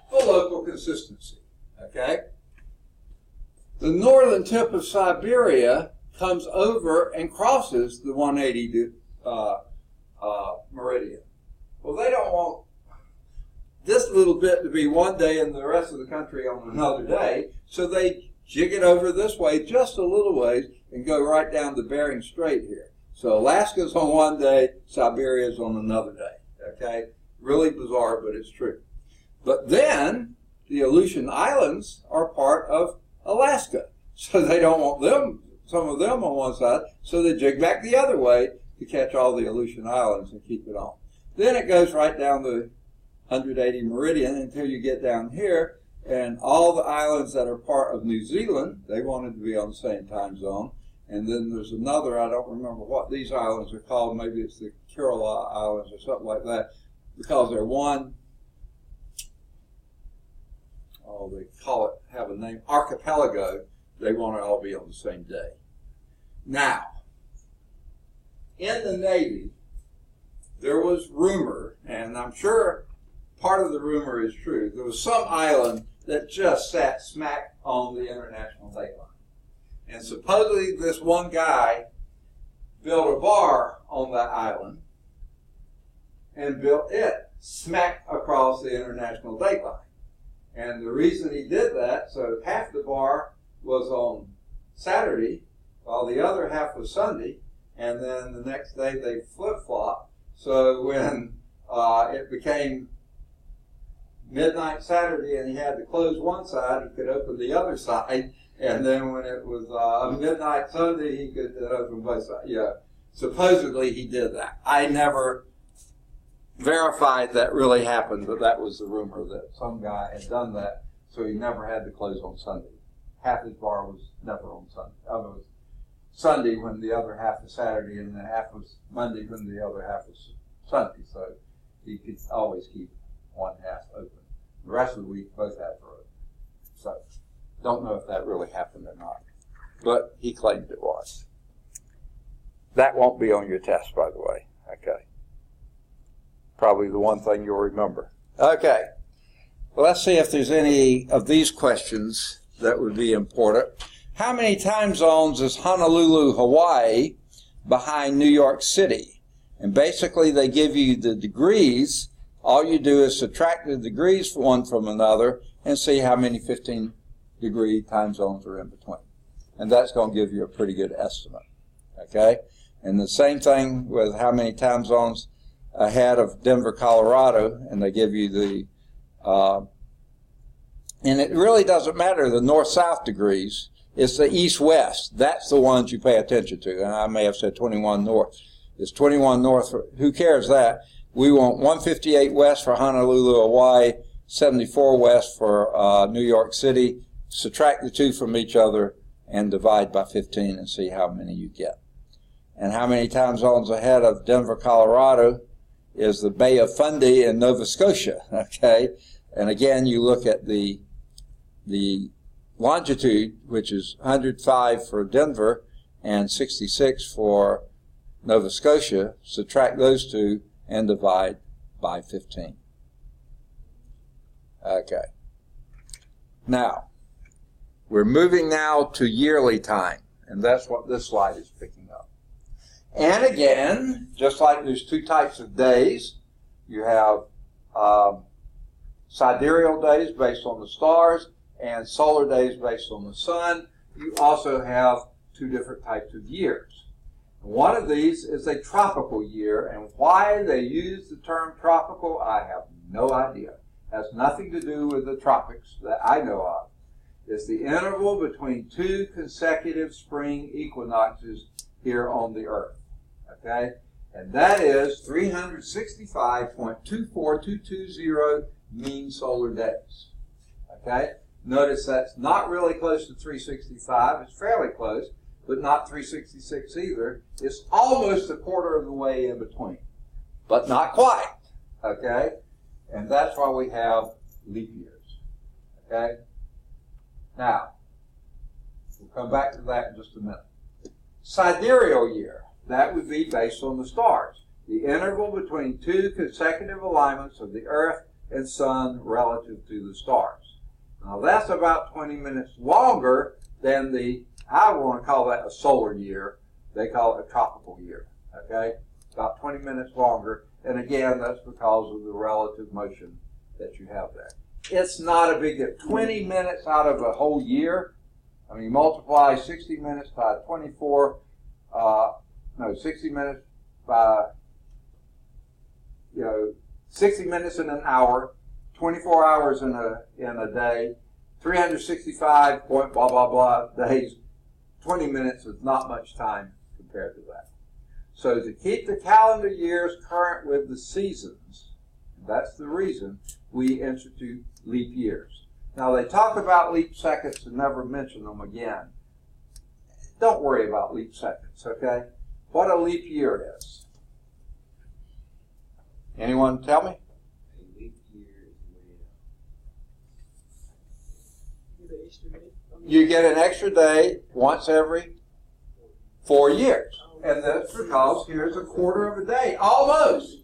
S1: for local consistency. Okay? The northern tip of Siberia comes over and crosses the 180 meridian. Well, they don't want this little bit to be one day and the rest of the country on another day, so they jig it over this way just a little ways and go right down to Bering Strait here. So Alaska's on one day, Siberia's on another day. Okay? Really bizarre, but it's true. But then the Aleutian Islands are part of Alaska, so they don't want them, some of them on one side, so they jig back the other way to catch all the Aleutian Islands and keep it on. Then it goes right down the 180 meridian until you get down here, and all the islands that are part of New Zealand, they wanted to be on the same time zone. And then there's another, I don't remember what these islands are called, maybe it's the Kerala Islands or something like that, because they're one, they call it, have a name, archipelago. They want to all be on the same day. Now, in the Navy, there was rumor, and I'm sure part of the rumor is true, there was some island that just sat smack on the international dateline. And supposedly this one guy built a bar on that island and built it smack across the international dateline. And the reason he did that, so half the bar was on Saturday, while the other half was Sunday, and then the next day they flip-flopped. So when it became midnight Saturday and he had to close one side, he could open the other side. And then when it was midnight Sunday, he could open both sides. Yeah, supposedly he did that. I never verified that really happened, but that was the rumor that some guy had done that, so he never had to close on Sunday. Half his bar was never on Sunday. It was Sunday when the other half was Saturday, and the half was Monday when the other half was Sunday. So he could always keep one half open. The rest of the week, both halves were open. So don't know if that really happened or not, but he claimed it was. That won't be on your test, by the way. Okay. Probably the one thing you'll remember. Okay. Well, let's see if there's any of these questions that would be important. How many time zones is Honolulu, Hawaii, behind New York City? And basically they give you the degrees. All you do is subtract the degrees one from another and see how many 15-degree time zones are in between. And that's going to give you a pretty good estimate. Okay? And the same thing with how many time zones ahead of Denver, Colorado, and they give you the, and it really doesn't matter the north-south degrees. It's the east-west. That's the ones you pay attention to. And I may have said 21 north. It's 21 north. Who cares that? We want 158 west for Honolulu, Hawaii, 74 west for New York City. Subtract the two from each other and divide by 15 and see how many you get. And how many time zones ahead of Denver, Colorado is the Bay of Fundy in Nova Scotia, okay? And again, you look at the longitude, which is 105 for Denver and 66 for Nova Scotia, subtract those two and divide by 15. Okay. Now, we're moving now to yearly time, and that's what this slide is picking up. And again, just like there's two types of days, you have sidereal days based on the stars and solar days based on the sun. You also have two different types of years. One of these is a tropical year, and why they use the term tropical, I have no idea. It has nothing to do with the tropics that I know of. It's the interval between two consecutive spring equinoxes here on the Earth. Okay? And that is 365.24220 mean solar days. Okay? Notice that's not really close to 365. It's fairly close, but not 366 either. It's almost a quarter of the way in between, but not quite. Okay? And that's why we have leap years. Okay? Now, we'll come back to that in just a minute. Sidereal year, that would be based on the stars. The interval between two consecutive alignments of the Earth and Sun relative to the stars. Now that's about 20 minutes longer than I want to call that a solar year. They call it a tropical year. Okay? About 20 minutes longer. And again, that's because of the relative motion that you have there. It's not a big deal. 20 minutes out of a whole year. I mean, multiply 60 minutes by 60 minutes by, 60 minutes in an hour, 24 hours in a day, 365 point blah, blah, blah days. 20 minutes is not much time compared to that. So to keep the calendar years current with the seasons, that's the reason we institute leap years. Now they talk about leap seconds and never mention them again. Don't worry about leap seconds, okay? What a leap year is. Anyone tell me?
S6: A leap year is
S1: You get an extra day once every 4 years. And that's because here's a quarter of a day, almost.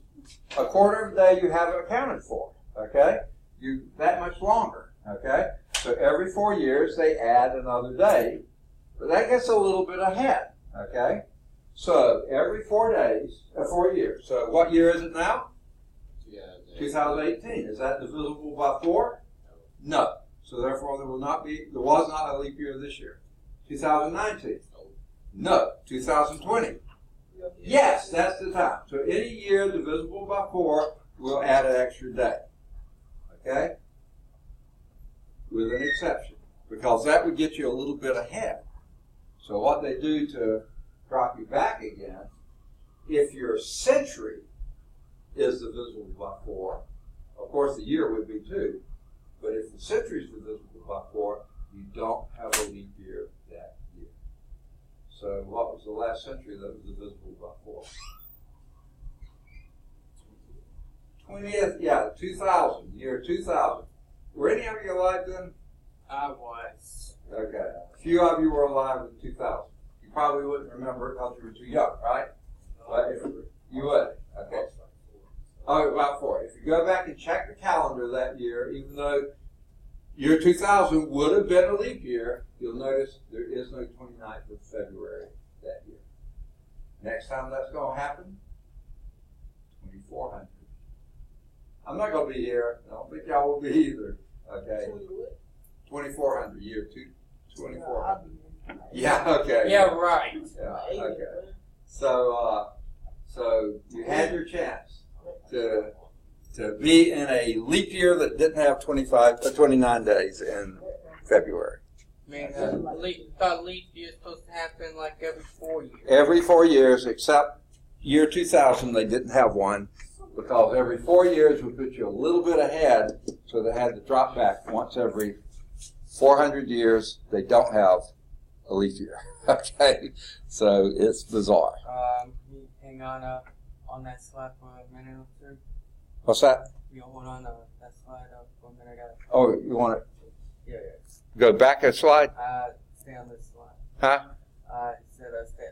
S1: A quarter of a day you haven't accounted for, okay? That much longer, okay? So every 4 years they add another day, but that gets a little bit ahead, okay? So every 4 years. So what year is it now? 2018. Is that divisible by 4? No. So therefore there was not a leap year this year. 2019. No. 2020. Yes, that's the time. So any year divisible by 4 will add an extra day. Okay? With an exception. Because that would get you a little bit ahead. So what they do to drop you back again, if your century is divisible by 4, of course the year would be 2, but if the century is divisible by 4, you don't have a leap year that year. So what was the last century that was divisible by 4? 20th, 2000, year 2000. Were any of you alive then?
S2: I was.
S1: Okay. A few of you were alive in 2000. You probably wouldn't remember it because you were too young, right? But if you would. Okay. Oh, about 4. If you go back and check the calendar that year, even though year 2000 would have been a leap year, you'll notice there is no 29th of February that year. Next time that's going to happen, 2400. I'm not going to be here. I don't think y'all will be either. Okay? 2400, year 2400. Yeah, okay.
S2: Yeah, right.
S1: Yeah, okay. So you had your chance to be in a leap year that didn't have 29 days in February.
S2: Man, thought leap year is supposed to happen like every 4 years.
S1: Every 4 years, except year 2000, they didn't have one because every 4 years would put you a little bit ahead, so they had to drop back once every 400 years. They don't have a leap year. Okay, so it's bizarre.
S2: Can you hang on that slide for a minute or two?
S1: What's that?
S2: You hold on that slide for a minute.
S1: Oh, you want to
S2: Yeah.
S1: go back a slide?
S2: Stay on this slide.
S1: Huh?
S2: Said stay.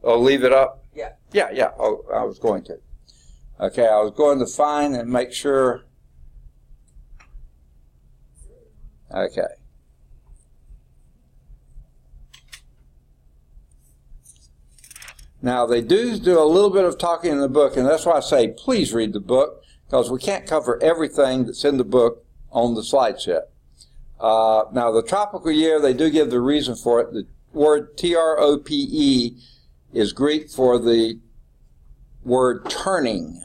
S1: Oh, leave it up?
S2: Yeah.
S1: Yeah. Oh, I was going to. Okay, I was going to find and make sure. Okay. Now, they do a little bit of talking in the book, and that's why I say please read the book, because we can't cover everything that's in the book on the slide set. Now, the tropical year, they do give the reason for it. The word trope is Greek for the word turning.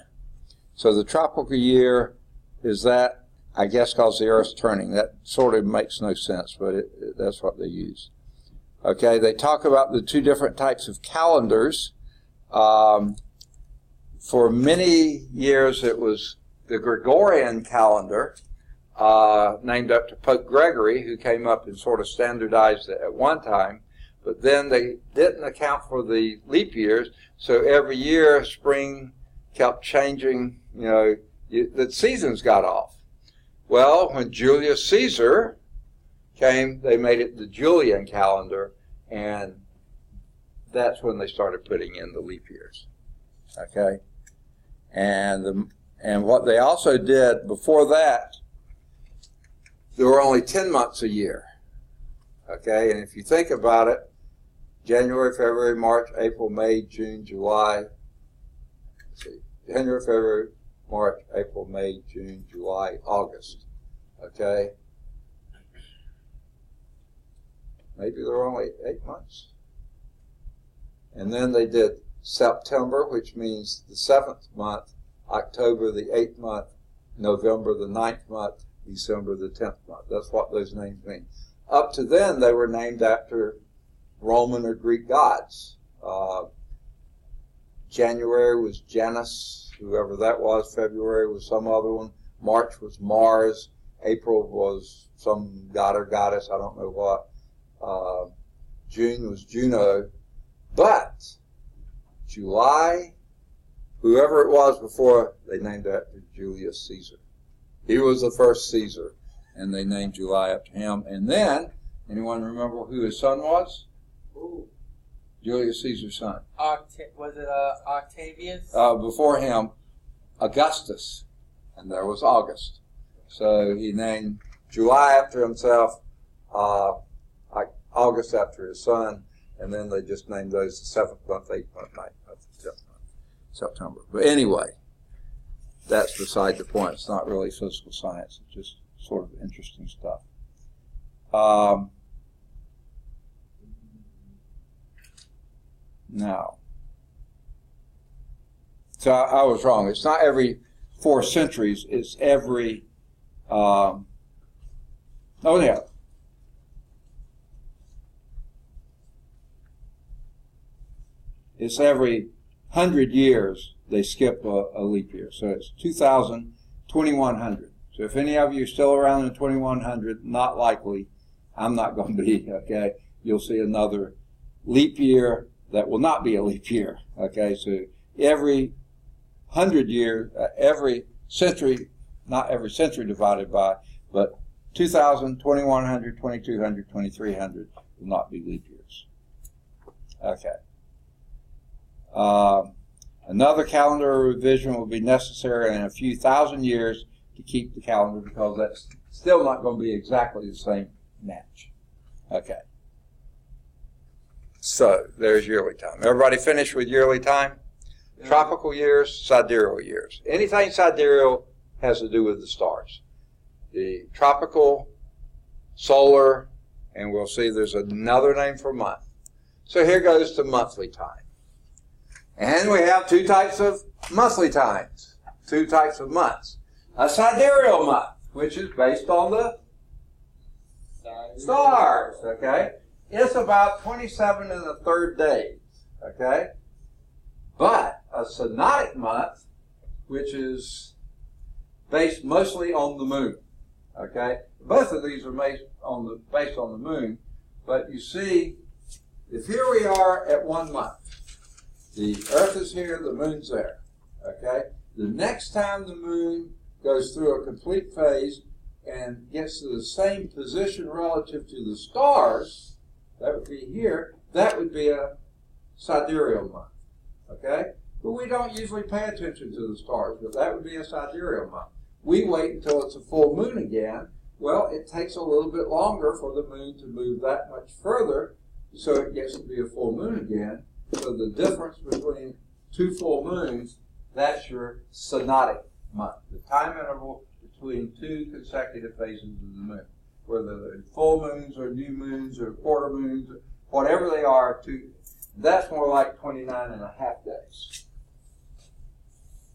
S1: So the tropical year is that, I guess, because the Earth's turning. That sort of makes no sense, but that's what they use. Okay, they talk about the two different types of calendars. For many years, it was the Gregorian calendar, named after Pope Gregory, who came up and sort of standardized it at one time. But then they didn't account for the leap years, so every year spring kept changing, the seasons got off. Well, when Julius Caesar came, they made it the Julian calendar, and that's when they started putting in the leap years. Okay? And what they also did before that, there were only 10 months a year. Okay? And if you think about it, January, February, March, April, May, June, July. Let's see. January, February, March, April, May, June, July, August. Okay? Maybe there were only 8 months. And then they did September, which means the 7th month, October the 8th month, November the 9th month, December the 10th month. That's what those names mean. Up to then, they were named after Roman or Greek gods. January was Janus, whoever that was. February was some other one. March was Mars. April was some god or goddess, I don't know what. June was Juno. But July, whoever it was before, they named it after Julius Caesar. He was the first Caesar, and they named July after him. And then, anyone remember who his son was?
S2: Ooh.
S1: Julius Caesar's son.
S2: Was it Octavius?
S1: Before him, Augustus, and there was August. So he named July after himself, August after his son, and then they just named those the 7th month, 8th month, 9th month, 10th month, September. But anyway, that's beside the point. It's not really physical science. It's just sort of interesting stuff. Now, so I was wrong. It's not every 4 centuries. It's every, it's every 100 years they skip a leap year. So it's 2100. So if any of you are still around in 2100, not likely, I'm not going to be, okay? You'll see another leap year that will not be a leap year, okay? So every 100 years, every century, not every century divided by, but 2000, 2100, 2200, 2300 will not be leap years. Okay. Another calendar revision will be necessary in a few thousand years to keep the calendar, because that's still not going to be exactly the same match. Okay. So there's yearly time. Everybody finished with yearly time? Yeah. Tropical years, sidereal years. Anything sidereal has to do with the stars. The tropical, solar, and we'll see there's another name for month. So here goes to monthly time. And we have 2 types of monthly times, 2 types of months. A sidereal month, which is based on the stars, okay? It's about 27 1/3 days, okay? But a synodic month, which is based mostly on the moon, okay? Both of these are based on the moon, but you see, if here we are at 1 month, the Earth is here, the moon's there, okay? The next time the moon goes through a complete phase and gets to the same position relative to the stars, that would be here, that would be a sidereal month, okay? But we don't usually pay attention to the stars, but that would be a sidereal month. We wait until it's a full moon again. Well, it takes a little bit longer for the moon to move that much further, so it gets to be a full moon again. So the difference between 2 full moons, that's your synodic month, the time interval between two consecutive phases of the moon, whether they're full moons or new moons or quarter moons, or whatever they are, that's more like 29 and a half days.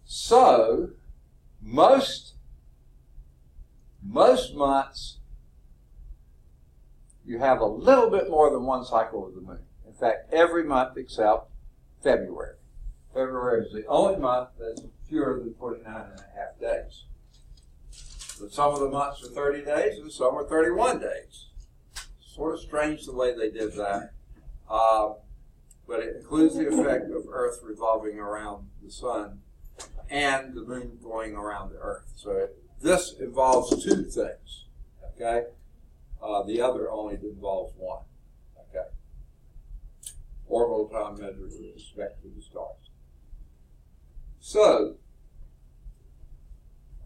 S1: So, most months, you have a little bit more than one cycle of the moon. In fact, every month except February. February is the only month that's fewer than 29 and a half days. But some of the months are 30 days and some are 31 days. Sort of strange the way they did that. But it includes the effect of Earth revolving around the sun and the moon going around the Earth. So this involves two things, okay? The other only involves one, okay? Orbital time measured with respect to the stars. So,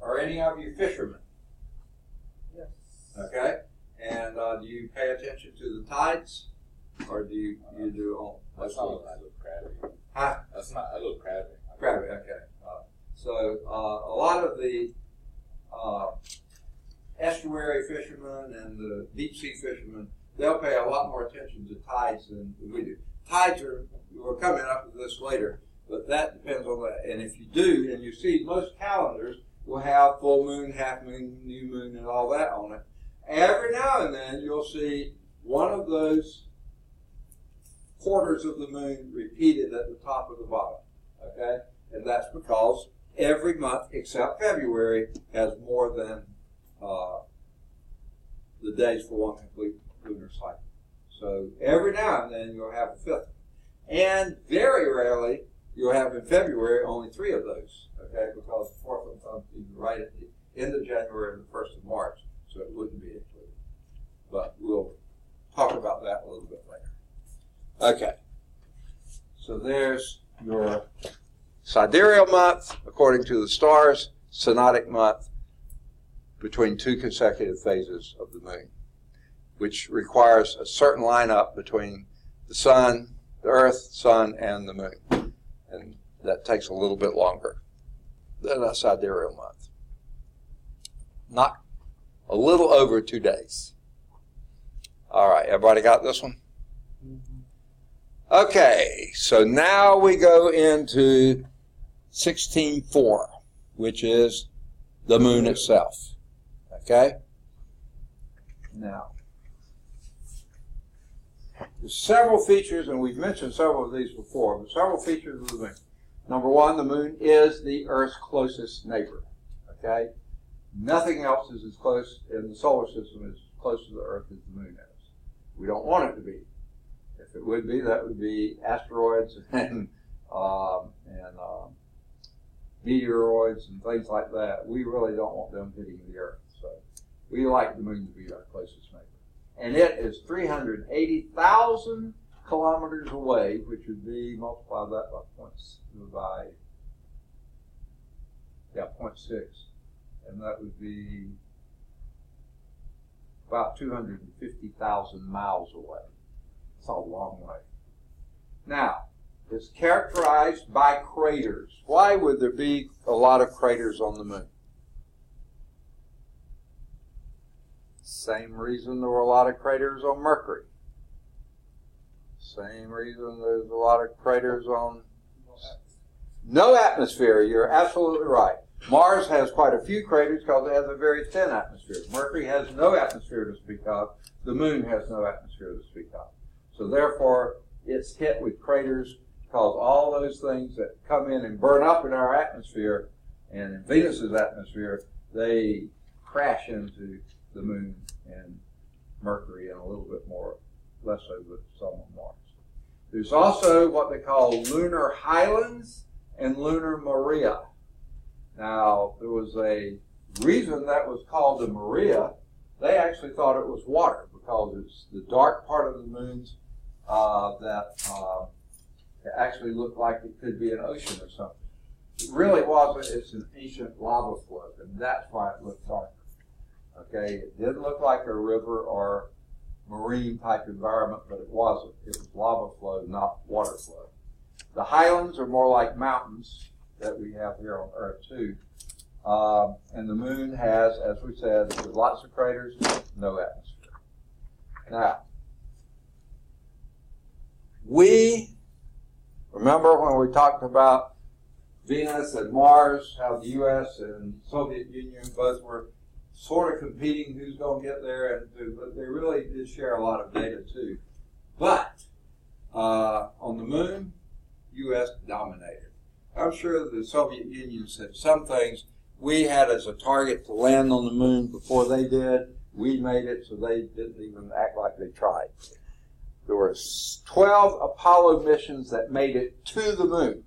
S1: are any of you fishermen?
S2: Yes.
S1: Okay? And do you pay attention to the tides? Or do you do all?
S4: That's not a little crabby.
S1: Huh?
S4: That's not a little crabby.
S1: Crabby, okay. So a lot of the estuary fishermen and the deep sea fishermen, they'll pay a lot more attention to tides than we do. Tides we're coming up with this later, but that depends on that. And if you do, and you see most calendars will have full moon, half moon, new moon, and all that on it. Every now and then you'll see one of those quarters of the moon repeated at the top of the bottom, okay? And that's because every month except February has more than the days for one complete lunar cycle. So every now and then you'll have a fifth. And very rarely you'll have in February only 3 of those, okay? Because the fourth one comes right at the end of January and the 1st of March, so it wouldn't be included. But we'll talk about that a little bit later. Okay, so there's your sidereal month, according to the stars, synodic month, between 2 consecutive phases of the moon, which requires a certain lineup between the sun, the earth, sun, and the moon. And that takes a little bit longer than a sidereal month. Not a little over 2 days. All right, everybody got this one? Okay, so now we go into 16.4, which is the moon itself. Okay? Now, there's several features, and we've mentioned several of these before, but several features of the moon. Number one, the moon is the Earth's closest neighbor. Okay? Nothing else is as close in the solar system as close to the Earth as the moon is. We don't want it to be. If it would be, that would be asteroids and meteoroids and things like that. We really don't want them hitting the Earth. So we like the moon to be our closest neighbor. And it is 380,000 kilometers away, which would be, multiply that by 0.6. And that would be about 250,000 miles away. It's a long way. Now, it's characterized by craters. Why would there be a lot of craters on the moon? Same reason there were a lot of craters on Mercury. Same reason there's a lot of craters on... No atmosphere. You're absolutely right. Mars has quite a few craters because it has a very thin atmosphere. Mercury has no atmosphere to speak of. The moon has no atmosphere to speak of. So therefore, it's hit with craters because all those things that come in and burn up in our atmosphere and in Venus's atmosphere, they crash into the moon and Mercury and a little bit more, less so with some on Mars. There's also what they call lunar highlands and lunar maria. Now, there was a reason that was called the maria. They actually thought it was water because it's the dark part of the moons that it actually looked like it could be an ocean or something. It really wasn't. It's an ancient lava flow, and that's why it looked darker. Okay, it didn't look like a river or marine type environment, but it wasn't. It was lava flow, not water flow. The highlands are more like mountains that we have here on Earth too. And the moon has, as we said, lots of craters, no atmosphere. Now, we remember when we talked about Venus and Mars, how the U.S. and Soviet Union both were sort of competing who's going to get there, but they really did share a lot of data too. But on the moon, U.S. dominated. I'm sure the Soviet Union said some things. We had as a target to land on the moon before they did. We made it, so they didn't even act like they tried. There were 12 Apollo missions that made it to the moon.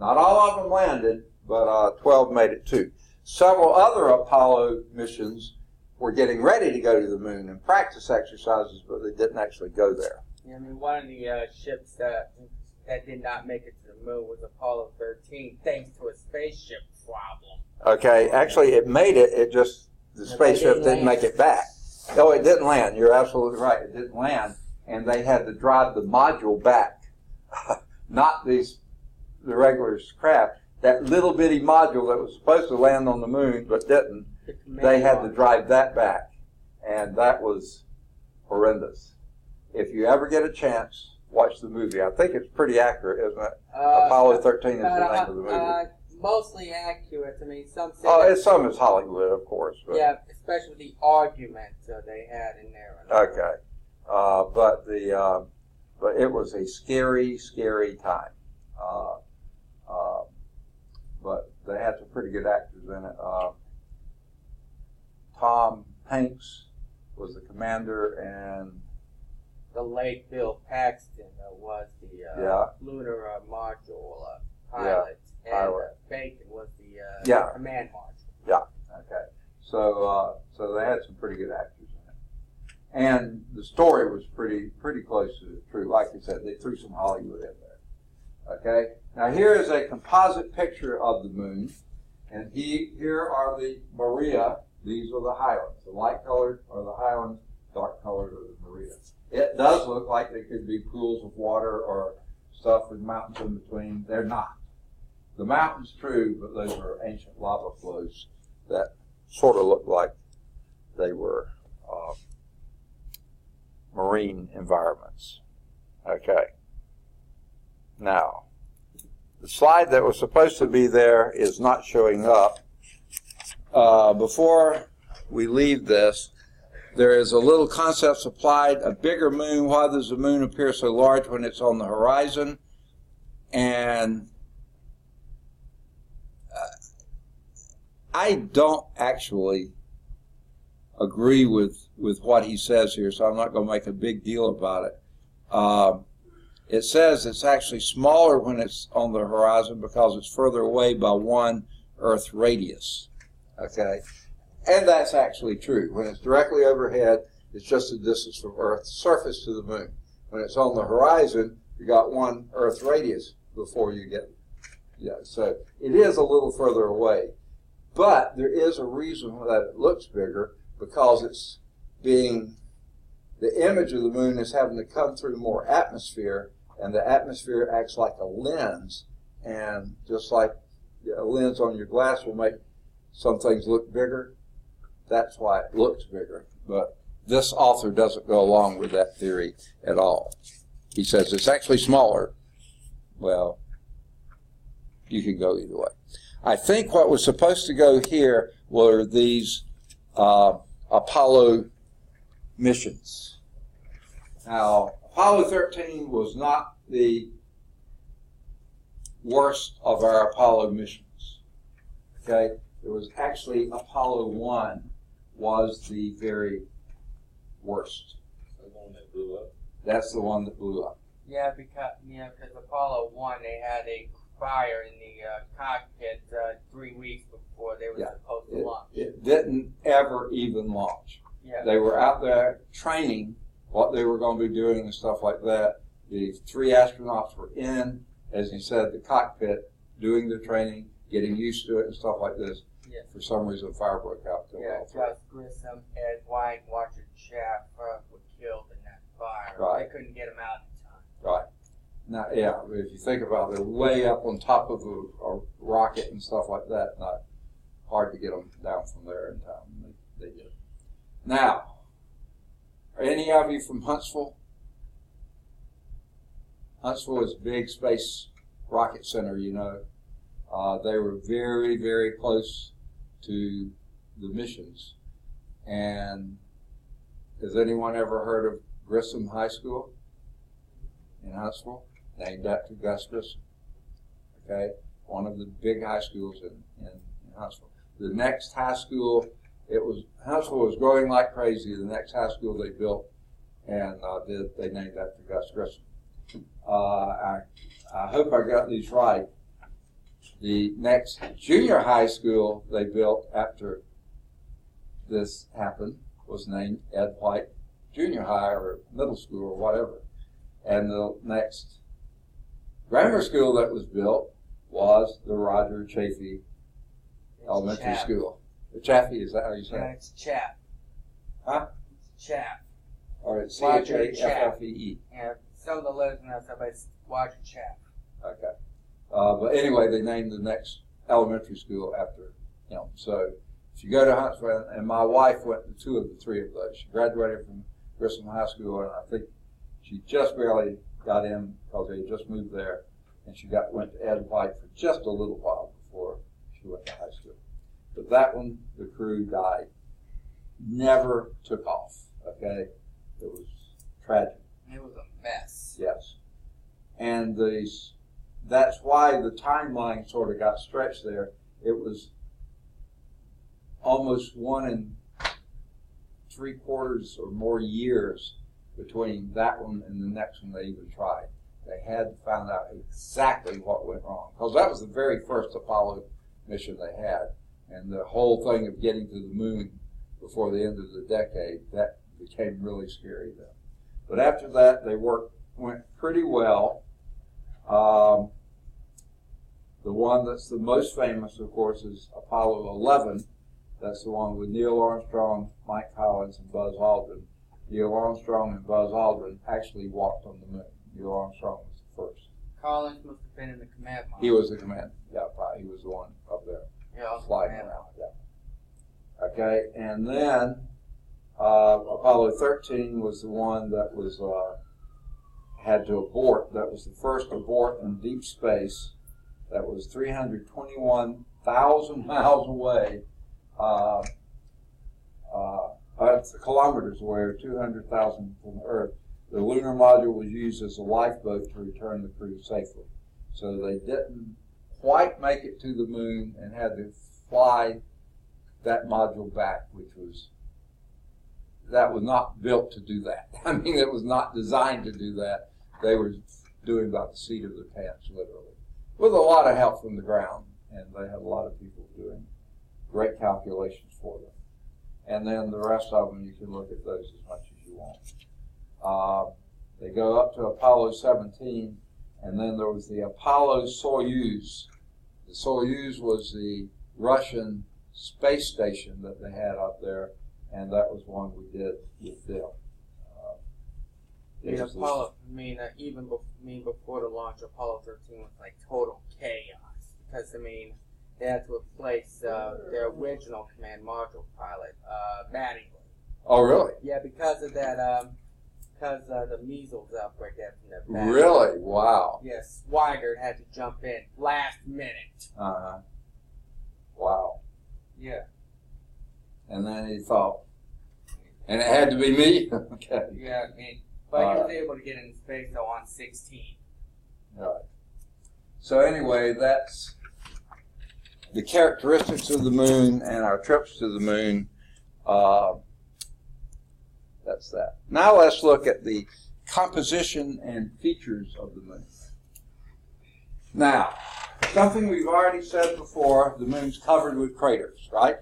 S1: Not all of them landed, but 12 made it too. Several other Apollo missions were getting ready to go to the moon and practice exercises, but they didn't actually go there.
S2: Yeah, I mean, one of the ships that did not make it to the moon was Apollo 13, thanks to a spaceship problem.
S1: Okay, actually it made it, the spaceship didn't make it back. Oh, it didn't land. You're absolutely right. It didn't land, and they had to drive the module back. Not the regular craft. That little bitty module that was supposed to land on the moon but didn't, they had to drive that back, and that was horrendous. If you ever get a chance, watch the movie. I think it's pretty accurate, isn't it? Apollo 13 is the name of the movie.
S2: Mostly accurate. I mean, some say
S1: some is Hollywood, of course. But.
S2: Yeah, especially the argument they had in there.
S1: Okay, but it was a scary, scary time. But they had some pretty good actors in it. Tom Hanks was the commander, and
S2: the late Bill Paxton was the lunar module pilot. And Bacon was the command module.
S1: Yeah. Okay. So they had some pretty good actors in it, and the story was pretty close to the truth. Like I said, they threw some Hollywood in there. Okay. Now here is a composite picture of the moon, and here are the Maria. These are the highlands. The light colored are the highlands, dark colored are the Maria. It does look like they could be pools of water or stuff with mountains in between. They're not. The mountains, true, but those are ancient lava flows that sort of look like they were marine environments. Okay. Now, the slide that was supposed to be there is not showing up. Before we leave this, there is a little concept supplied, a bigger moon. Why does the moon appear so large when it's on the horizon? And I don't actually agree with what he says here, so I'm not going to make a big deal about it. It says it's actually smaller when it's on the horizon because it's further away by 1 Earth radius. Okay? And that's actually true. When it's directly overhead, it's just the distance from Earth's surface to the moon. When it's on the horizon, you got 1 Earth radius before you get, so it is a little further away. But there is a reason that it looks bigger, because it's the image of the moon is having to come through more atmosphere, and the atmosphere acts like a lens, and just like a lens on your glass will make some things look bigger, that's why it looks bigger. But this author doesn't go along with that theory at all. He says it's actually smaller. Well, you can go either way. I think what was supposed to go here were these Apollo missions. Now, Apollo 13 was not the worst of our Apollo missions. Okay? It was actually Apollo 1 was the very worst.
S4: The one that blew up?
S1: That's the one that blew up.
S2: Yeah, because Apollo 1, they had a fire in the cockpit 3 weeks before they were supposed to launch.
S1: It didn't ever even launch.
S2: Yeah.
S1: They were out there training what they were going to be doing and stuff like that. The 3 astronauts were in, as he said, the cockpit, doing the training, getting used to it and stuff like this.
S2: Yeah.
S1: For some reason, fire broke out.
S2: Gus Grissom, Ed White, Roger Chaff were killed in that fire.
S1: Right.
S2: They couldn't get them out in time.
S1: Right. Now, if you think about it, they're way up on top of a rocket and stuff like that, not hard to get them down from there in time. They did. Now, are any of you from Huntsville? Huntsville is a big space rocket center, you know. They were very, very close to the missions. And has anyone ever heard of Grissom High School in Huntsville? Named after Gus Grissom. Okay? One of the big high schools in Huntsville. The next high school, Huntsville was growing like crazy. The next high school they built, and they named after Gus Grissom. I hope I got these right. The next junior high school they built after this happened was named Ed White Junior High or Middle School or whatever. And the next grammar school that was built was the Roger Chaffee Elementary School. The Chaffee, is that how you say it?
S2: Yeah, it's Chap.
S1: Huh?
S2: It's Chap.
S1: Or it's
S2: Roger
S1: Chaffee.
S2: Yeah, some of the letters and that stuff, but it's Roger Chap.
S1: Okay. But anyway, they named the next elementary school after him. So if you go to Huntsville, and my wife went to 2 of the 3 of those. She graduated from Grissom High School, and I think she just barely got in because they just moved there. And she went to Ed White for just a little while before she went to high school. But that one, the crew died. Never took off. Okay? It was tragic.
S2: It was a mess.
S1: Yes. And that's why the timeline sort of got stretched there. It was almost 1 3/4 or more years between that one and the next one they even tried. They had to find out exactly what went wrong. Because that was the very first Apollo mission they had. And the whole thing of getting to the moon before the end of the decade, that became really scary then. But after that, they went pretty well. The one that's the most famous, of course, is Apollo 11. That's the one with Neil Armstrong, Mike Collins, and Buzz Aldrin. Neil Armstrong and Buzz Aldrin actually walked on the moon. Neil Armstrong was the first.
S2: Collins must have been in the command module.
S1: He was the command. Yeah, probably. He was the one up there flying around. Yeah. Okay, and then Apollo 13 was the one that was had to abort. That was the first abort in deep space. That was 321,000 miles away. Kilometers away, or 200,000 from Earth. The lunar module was used as a lifeboat to return the crew safely. So they didn't quite make it to the moon and had to fly that module back, that was not built to do that. I mean, it was not designed to do that. They were doing about the seat of their pants, literally, with a lot of help from the ground, and they had a lot of people doing great calculations for them. And then the rest of them, you can look at those as much as you want. They go up to Apollo 17, and then there was the Apollo Soyuz. The Soyuz was the Russian space station that they had up there, and that was one we did with them.
S2: Even before the launch, Apollo 13 was like total chaos because they had to replace their original command module pilot, Mattingly.
S1: Oh, really?
S2: Yeah, because of that, the measles outbreak happened.
S1: Really? Wow.
S2: Yes, Weigert had to jump in last minute.
S1: Wow.
S2: Yeah.
S1: And then he thought, and it had to be me? Okay.
S2: Yeah, but he was able to get into space, though, on 16.
S1: Right. So anyway, that's the characteristics of the moon and our trips to the moon. That's that. Now let's look at the composition and features of the moon. Now, something we've already said before, the moon's covered with craters, right?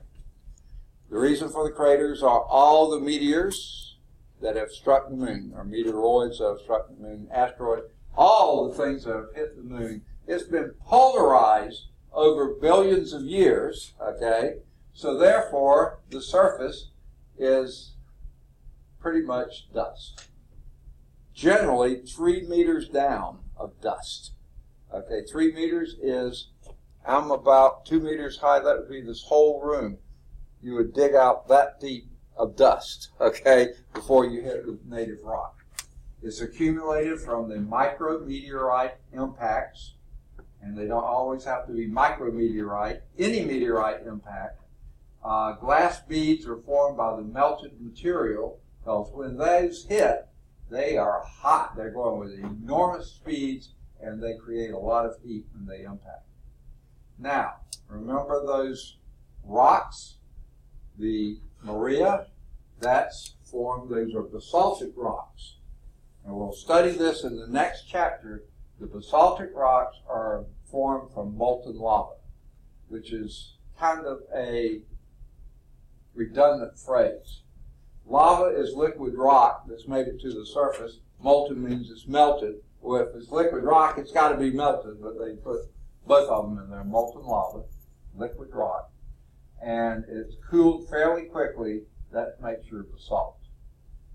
S1: The reason for the craters are all the meteors that have struck the moon, or meteoroids that have struck the moon, asteroids, all the things that have hit the moon. It's been polarized over billions of years, okay? So therefore, the surface is pretty much dust. Generally, 3 meters down of dust. Okay, 3 meters is I'm about 2 meters high. That would be this whole room. You would dig out that deep of dust, okay, before you hit the native rock. It's accumulated from the micrometeorite impacts, and they don't always have to be micrometeorite, any meteorite impact. Glass beads are formed by the melted material, because when those hit, they are hot. They're going with enormous speeds, and they create a lot of heat when they impact. Now, remember those rocks? The Maria, that's formed, those are basaltic rocks. And we'll study this in the next chapter. The basaltic rocks are formed from molten lava, which is kind of a redundant phrase. Lava is liquid rock that's made it to the surface. Molten means it's melted. Well, if it's liquid rock, it's got to be melted, but they put both of them in there. Molten lava, liquid rock, and it's cooled fairly quickly. That makes your basalt.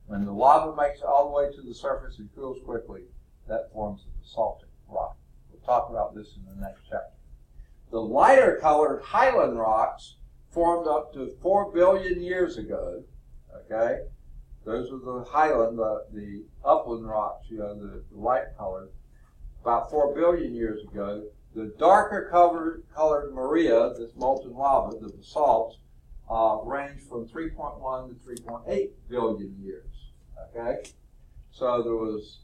S1: When the lava makes it all the way to the surface and cools quickly, that forms the basaltic rock. We'll talk about this in the next chapter. The lighter colored highland rocks formed up to 4 billion years ago. Okay, those are the highland, the upland rocks, the light colored, about 4 billion years ago. The darker colored Maria, this molten lava, the basalts, range from 3.1 to 3.8 billion years. Okay, so there was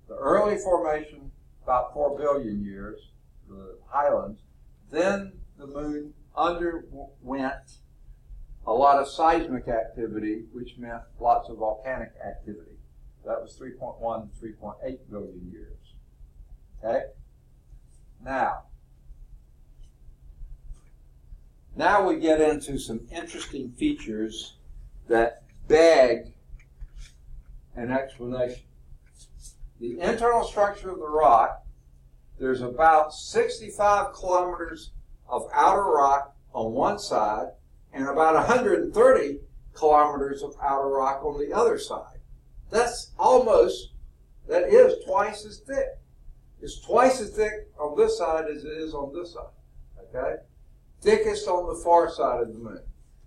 S1: the early formation about 4 billion years, the highlands. Then the moon underwent a lot of seismic activity, which meant lots of volcanic activity. That was 3.1 to 3.8 billion years. Okay? Now we get into some interesting features that beg an explanation. The internal structure of the rock, there's about 65 kilometers of outer rock on one side and about 130 kilometers of outer rock on the other side. That is twice as thick. It's twice as thick on this side as it is on this side. Okay? Thickest on the far side of the moon.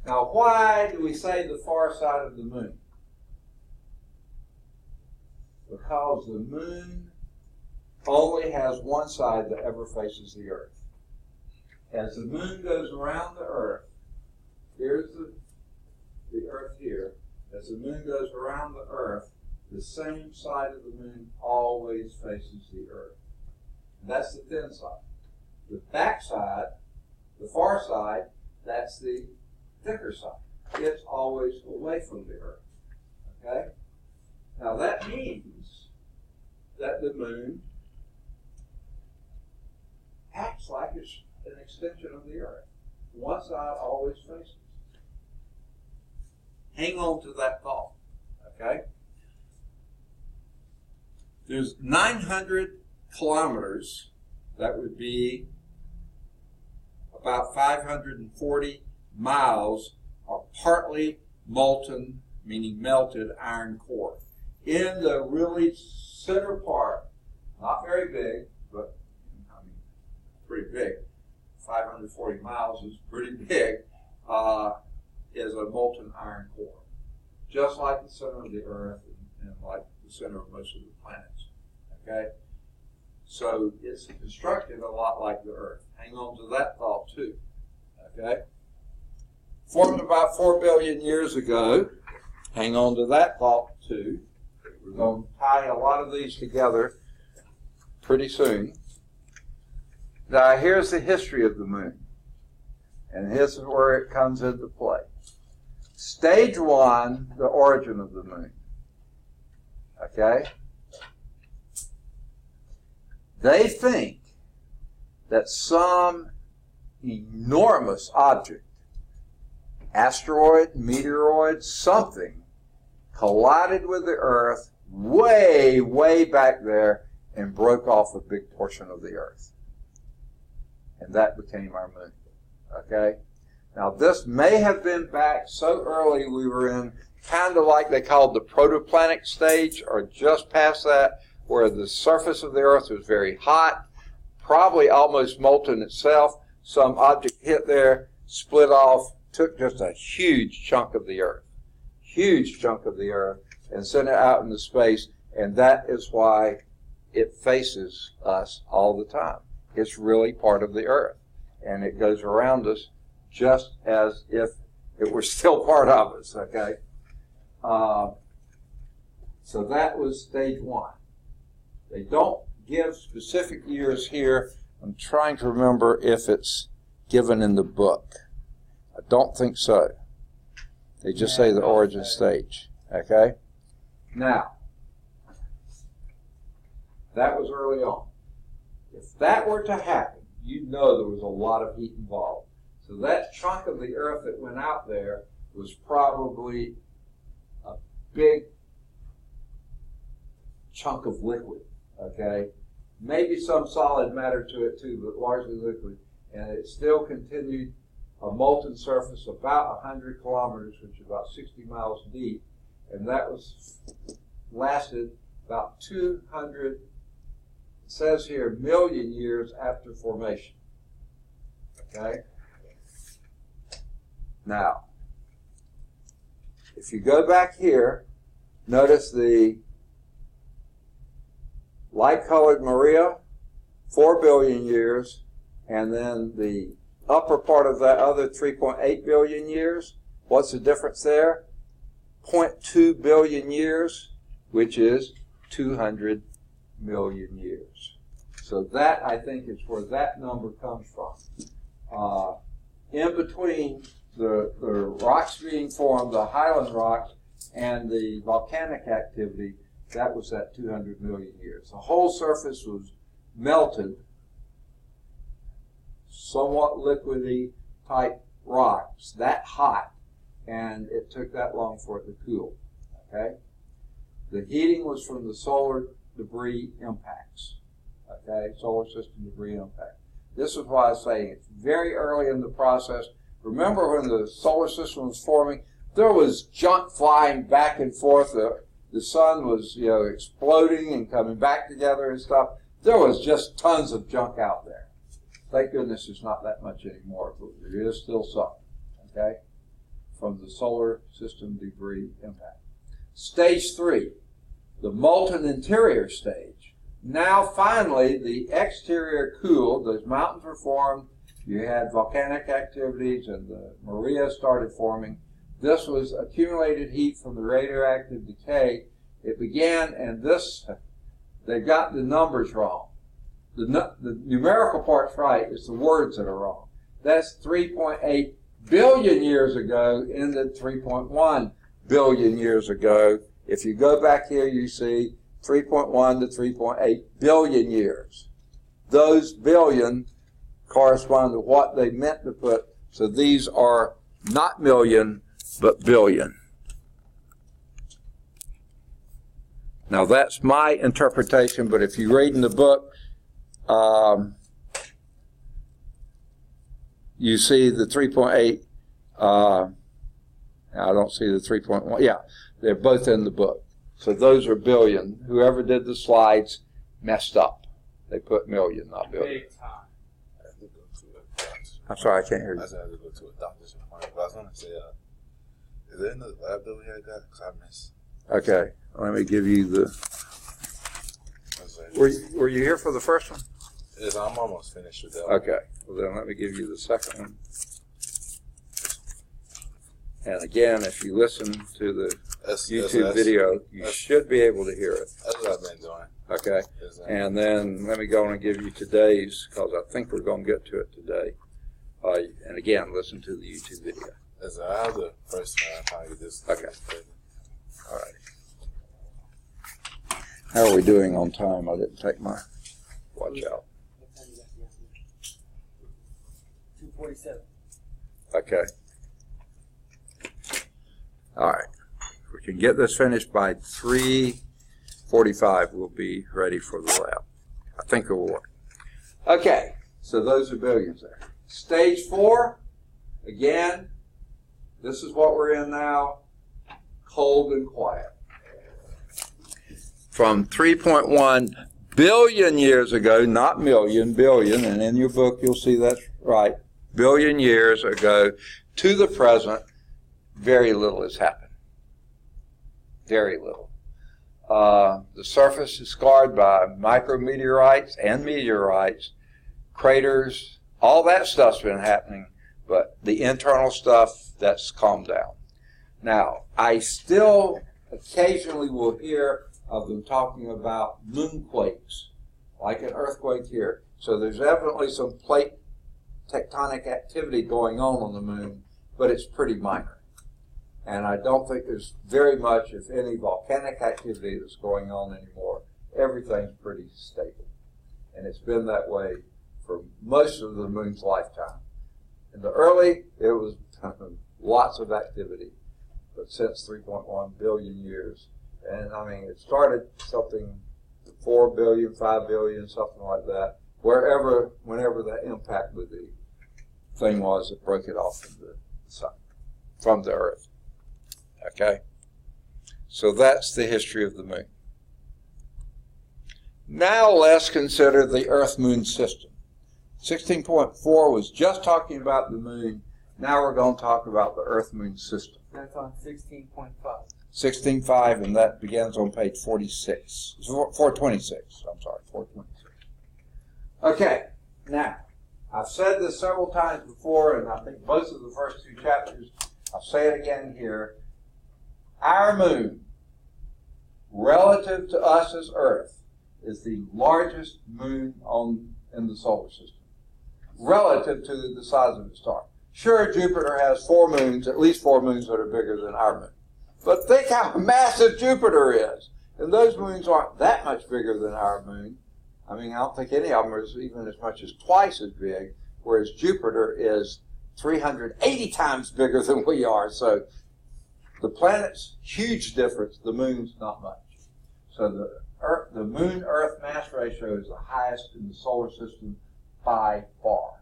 S1: Now, why do we say the far side of the moon? Because the moon only has one side that ever faces the earth. As the moon goes around the earth, here's the earth here. As the moon goes around the earth, the same side of the moon always faces the earth. And that's the thin side. The back side, the far side, that's the thicker side. It's always away from the earth. Okay? Now that means that the moon acts like it's an extension of the earth. One side always faces. Hang on to that thought. Okay? There's 900 kilometers. That would be about 540 miles of partly molten, meaning melted, iron core. In the really center part, not very big, but pretty big, 540 miles is pretty big, is a molten iron core. Just like the center of the earth and like the center of most of the planets. Okay? So it's constructed a lot like the earth. Hang on to that thought too. Okay? Formed about 4 billion years ago. Hang on to that thought too. We're going to tie a lot of these together pretty soon. Now here's the history of the moon. And this is where it comes into play. Stage one, the origin of the moon. Okay? They think that some enormous object, asteroid, meteoroid, something, collided with the earth way, way back there and broke off a big portion of the earth. And that became our moon. Okay? Now this may have been back so early we were in kind of like they called the protoplanetary stage, or just past that, where the surface of the earth was very hot, probably almost molten itself, some object hit there, split off, took just a huge chunk of the Earth, and sent it out into space, and that is why it faces us all the time. It's really part of the Earth, and it goes around us just as if it were still part of us, okay? So that was stage one. They don't give specific years here. I'm trying to remember if it's given in the book. I don't think so. They just say the origin stage, okay? Now, that was early on. If that were to happen, you'd know there was a lot of heat involved. So that chunk of the Earth that went out there was probably a big chunk of liquid, okay? Maybe some solid matter to it too, but largely liquid. And it still continued a molten surface about 100 kilometers, which is about 60 miles deep. And that lasted about 200, it says here, million years after formation. Okay? Now, if you go back here, notice the light-colored Maria, 4 billion years, and then the upper part of that other 3.8 billion years. What's the difference there? 0.2 billion years, which is 200 million years. So that, I think, is where that number comes from. In between the rocks being formed, the highland rocks, and the volcanic activity, that was that 200 million years. The whole surface was melted, somewhat liquidy type rocks, that hot, and it took that long for it to cool. Okay? The heating was from the solar debris impacts. Okay? Solar system debris impact. This is why I was saying it's very early in the process. Remember when the solar system was forming, there was junk flying back and forth. The sun was, exploding and coming back together and stuff. There was just tons of junk out there. Thank goodness there's not that much anymore, but there is still some, okay, from the solar system debris impact. Stage 3, the molten interior stage. Now finally the exterior cooled, those mountains were formed, you had volcanic activities and the Maria started forming. This was accumulated heat from the radioactive decay. It began, and they got the numbers wrong. The numerical part's right, it's the words that are wrong. That's 3.8 billion years ago, ended 3.1 billion years ago. If you go back here, you see 3.1 to 3.8 billion years. Those billion correspond to what they meant to put, so these are not million, but billion. Now that's my interpretation, but if you read in the book, you see the 3.8, I don't see the 3.1, yeah, they're both in the book. So those are billion. Whoever did the slides messed up. They put million, not billion. I'm sorry, I can't hear you.
S7: I said I had to go to a doctor's appointment, but I was going to say, is there another lab that we had got? Because I missed.
S1: Okay, let me give you the... Were you here for the first one?
S7: Yes, I'm almost finished with that.
S1: Okay, well then let me give you the second one. And again, if you listen to the YouTube video, you should be able to hear it.
S7: That's what I've been doing.
S1: Okay, and then let me go on and give you today's, because I think we're going to get to it today. And again, listen to the YouTube video.
S7: Yes, I have the first one. I'll tell you this.
S1: Okay. All right. How are we doing on time? I didn't take my watch out.
S2: 2:47.
S1: Okay. All right. If we can get this finished by 3:45, we'll be ready for the lab. I think it will work. Okay. So those are billions there. Stage 4, again, this is what we're in now, cold and quiet. From 3.1 billion years ago, not million, billion, and in your book you'll see that's right, billion years ago to the present, very little has happened. Very little. The surface is scarred by micrometeorites and meteorites, craters, all that stuff's been happening, but the internal stuff, that's calmed down. Now, I still occasionally will hear of them talking about moonquakes, like an earthquake here. So there's evidently some plate tectonic activity going on the moon, but it's pretty minor. And I don't think there's very much, if any, volcanic activity that's going on anymore. Everything's pretty stable. And it's been that way for most of the moon's lifetime. In the early, it was lots of activity, but since 3.1 billion years. And I mean, it started something 4 billion, 5 billion, something like that, whenever that impact with the thing was that broke it off from the sun, from the earth. Okay? So that's the history of the moon. Now let's consider the Earth-Moon system. 16.4 was just talking about the moon. Now we're going to talk about the Earth-Moon system.
S2: That's on 16.5.
S1: 16.5, and that begins on page 46. 426, I'm sorry, 426. Okay, now, I've said this several times before, and I think most of the first two chapters, I'll say it again here. Our moon, relative to us as Earth, is the largest moon in the solar system, relative to the size of its star. Sure, Jupiter has 4 moons, at least 4 moons that are bigger than our moon. But think how massive Jupiter is. And those moons aren't that much bigger than our moon. I mean, I don't think any of them is even as much as twice as big, whereas Jupiter is 380 times bigger than we are. So the planet's huge difference, the moon's not much. So the moon-Earth mass ratio is the highest in the solar system by far.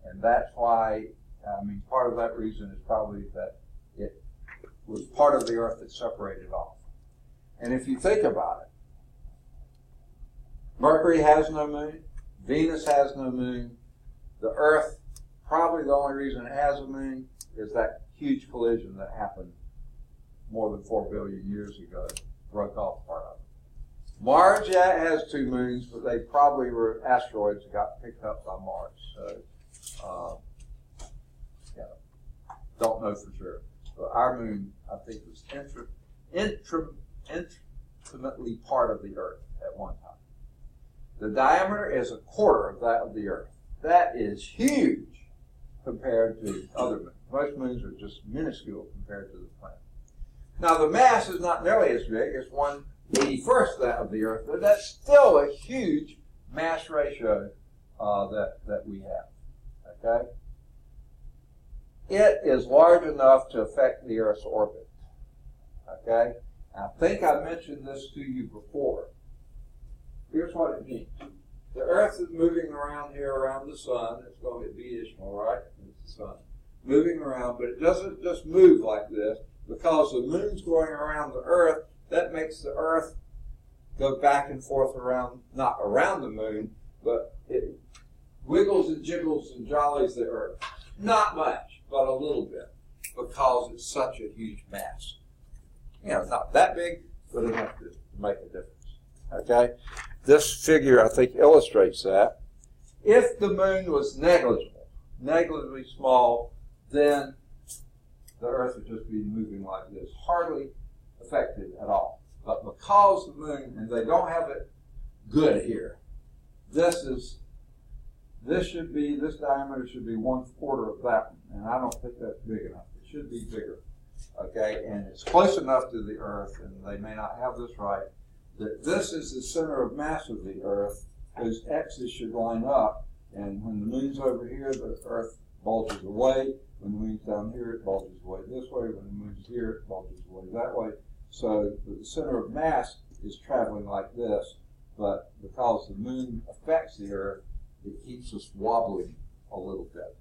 S1: And that's why, I mean, part of that reason is probably that it was part of the Earth that separated off. And if you think about it, Mercury has no moon, Venus has no moon, the Earth, probably the only reason it has a moon is that huge collision that happened more than 4 billion years ago, broke off part of it. Mars, yeah, has 2 moons, but they probably were asteroids that got picked up by Mars. So, yeah, don't know for sure. But our moon, I think, was intimately part of the Earth at one time. The diameter is a quarter of that of the Earth. That is huge compared to other moons. Most moons are just minuscule compared to the planet. Now, the mass is not nearly as big as 1/81st that of the Earth, but that's still a huge mass ratio that we have. Okay? It is large enough to affect the Earth's orbit. Okay? I think I mentioned this to you before. Here's what it means. The Earth is moving around here around the sun. It's going to be Ishmael, right? It's the sun. Moving around, but it doesn't just move like this because the moon's going around the Earth. That makes the Earth go back and forth around, not around the moon, but it wiggles and jiggles and jollies the Earth. Not much, but a little bit, because it's such a huge mass. You know, not that big, but enough to make a difference. Okay? This figure, I think, illustrates that. If the moon was negligibly small, then the Earth would just be moving like this, hardly affected at all. But because the moon, and they don't have it good here, this diameter should be 1/4 of that one, and I don't think that's big enough. It should be bigger. Okay, and it's close enough to the Earth, and they may not have this right, that this is the center of mass of the Earth. Those X's should line up, and when the moon's over here, the Earth bulges away. When the moon's down here, it bulges away this way. When the moon's here, it bulges away that way. So the center of mass is traveling like this, but because the moon affects the Earth, it keeps us wobbling a little bit.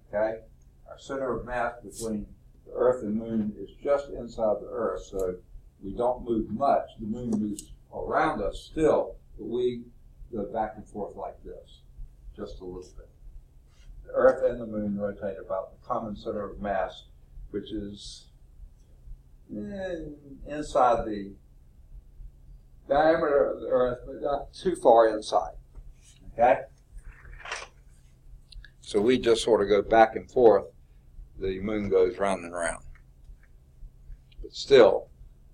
S1: Okay? Our center of mass between the Earth and moon is just inside the Earth, so we don't move much. The moon moves around us still, but we go back and forth like this, just a little bit. the Earth and the Moon rotate about the common center of mass, which is inside the diameter of the Earth, but not too far inside. Okay? So we just sort of go back and forth. The Moon goes round and round. But still,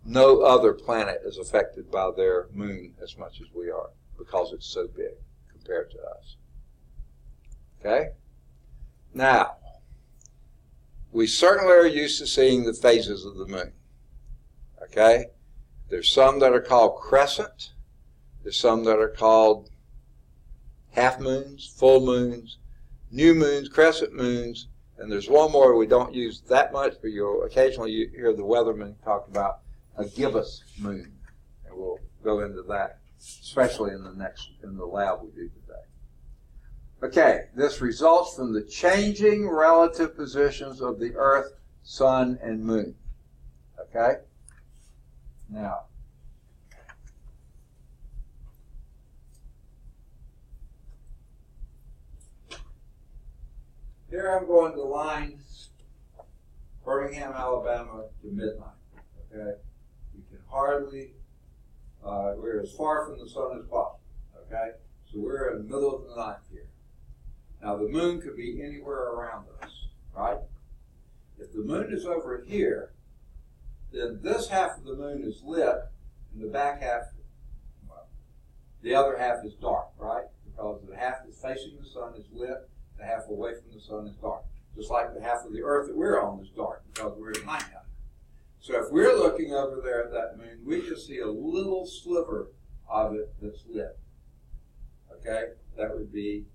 S1: no other planet is affected by their moon as much as we are because it's so big compared to us. Okay? Now, we certainly are used to seeing the phases of the moon. Okay? There's some that are called crescent. There's some that are called half moons, full moons, new moons, crescent moons, and there's one more we don't use that much, but you'll occasionally hear the weathermen talk about a gibbous moon, and we'll go into that, especially in the lab we do today. Okay, this results from the changing relative positions of the Earth, Sun, and Moon. Okay? Now, here I'm going to line Birmingham, Alabama to midnight. Okay? You can hardly, we're as far from the sun as possible. Okay? So we're in the middle of the night here. Now the moon could be anywhere around us, right? If the moon is over here, then this half of the moon is lit, and the back half, well, the other half is dark, right? Because the half that's facing the sun is lit, the half away from the sun is dark. Just like the half of the Earth that we're on is dark because we're at nighttime. So if we're looking over there at that moon, we just see a little sliver of it that's lit. Okay? That would be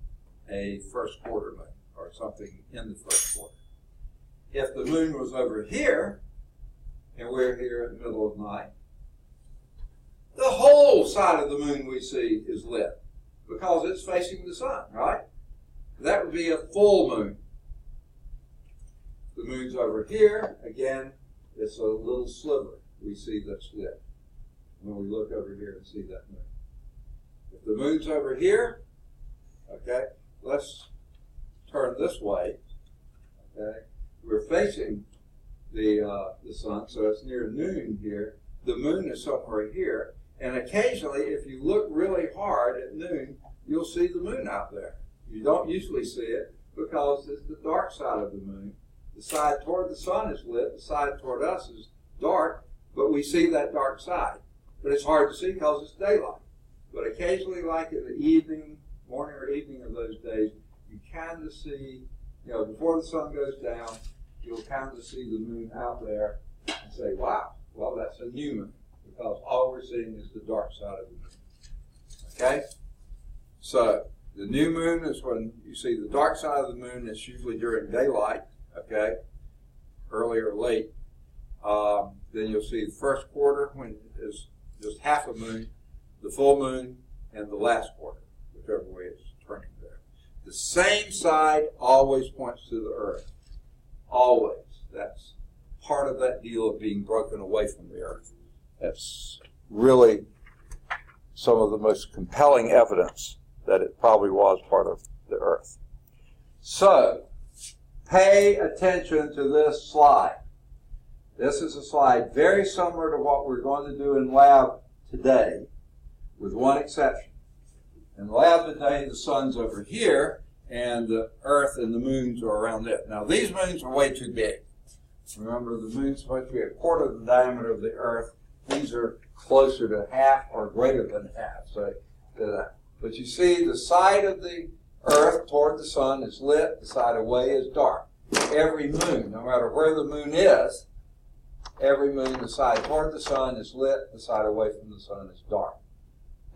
S1: a first quarter moon or something in the first quarter. If the moon was over here, and we're here in the middle of night, the whole side of the moon we see is lit because it's facing the sun, right? That would be a full moon. The moon's over here, again, it's a little sliver we see that's lit when we look over here and see that moon. If the moon's over here, okay, let's turn this way, okay? We're facing the sun, so it's near noon here. The moon is somewhere here, and occasionally, if you look really hard at noon, you'll see the moon out there. You don't usually see it because it's the dark side of the moon. The side toward the sun is lit, the side toward us is dark, but we see that dark side. But it's hard to see because it's daylight. But occasionally, like in the evening, morning or evening of those days, you kind of see, before the sun goes down, you'll kind of see the moon out there and say, wow, well, that's a new moon, because all we're seeing is the dark side of the moon. Okay? So, the new moon is when you see the dark side of the moon. It's usually during daylight, okay, early or late. Then you'll see the first quarter when it's just half a moon, the full moon, and the last quarter, whichever way it's turning there. The same side always points to the Earth. Always. That's part of that deal of being broken away from the Earth. That's really some of the most compelling evidence that it probably was part of the Earth. So, pay attention to this slide. This is a slide very similar to what we're going to do in lab today, with one exception. In the lab today, the sun's over here, and the Earth and the moons are around it. Now, these moons are way too big. Remember, the moon's supposed to be a quarter of the diameter of the Earth. These are closer to half or greater than half. But you see, the side of the Earth toward the sun is lit. The side away is dark. Every moon, no matter where the moon is, every moon, the side toward the sun is lit. The side away from the sun is dark.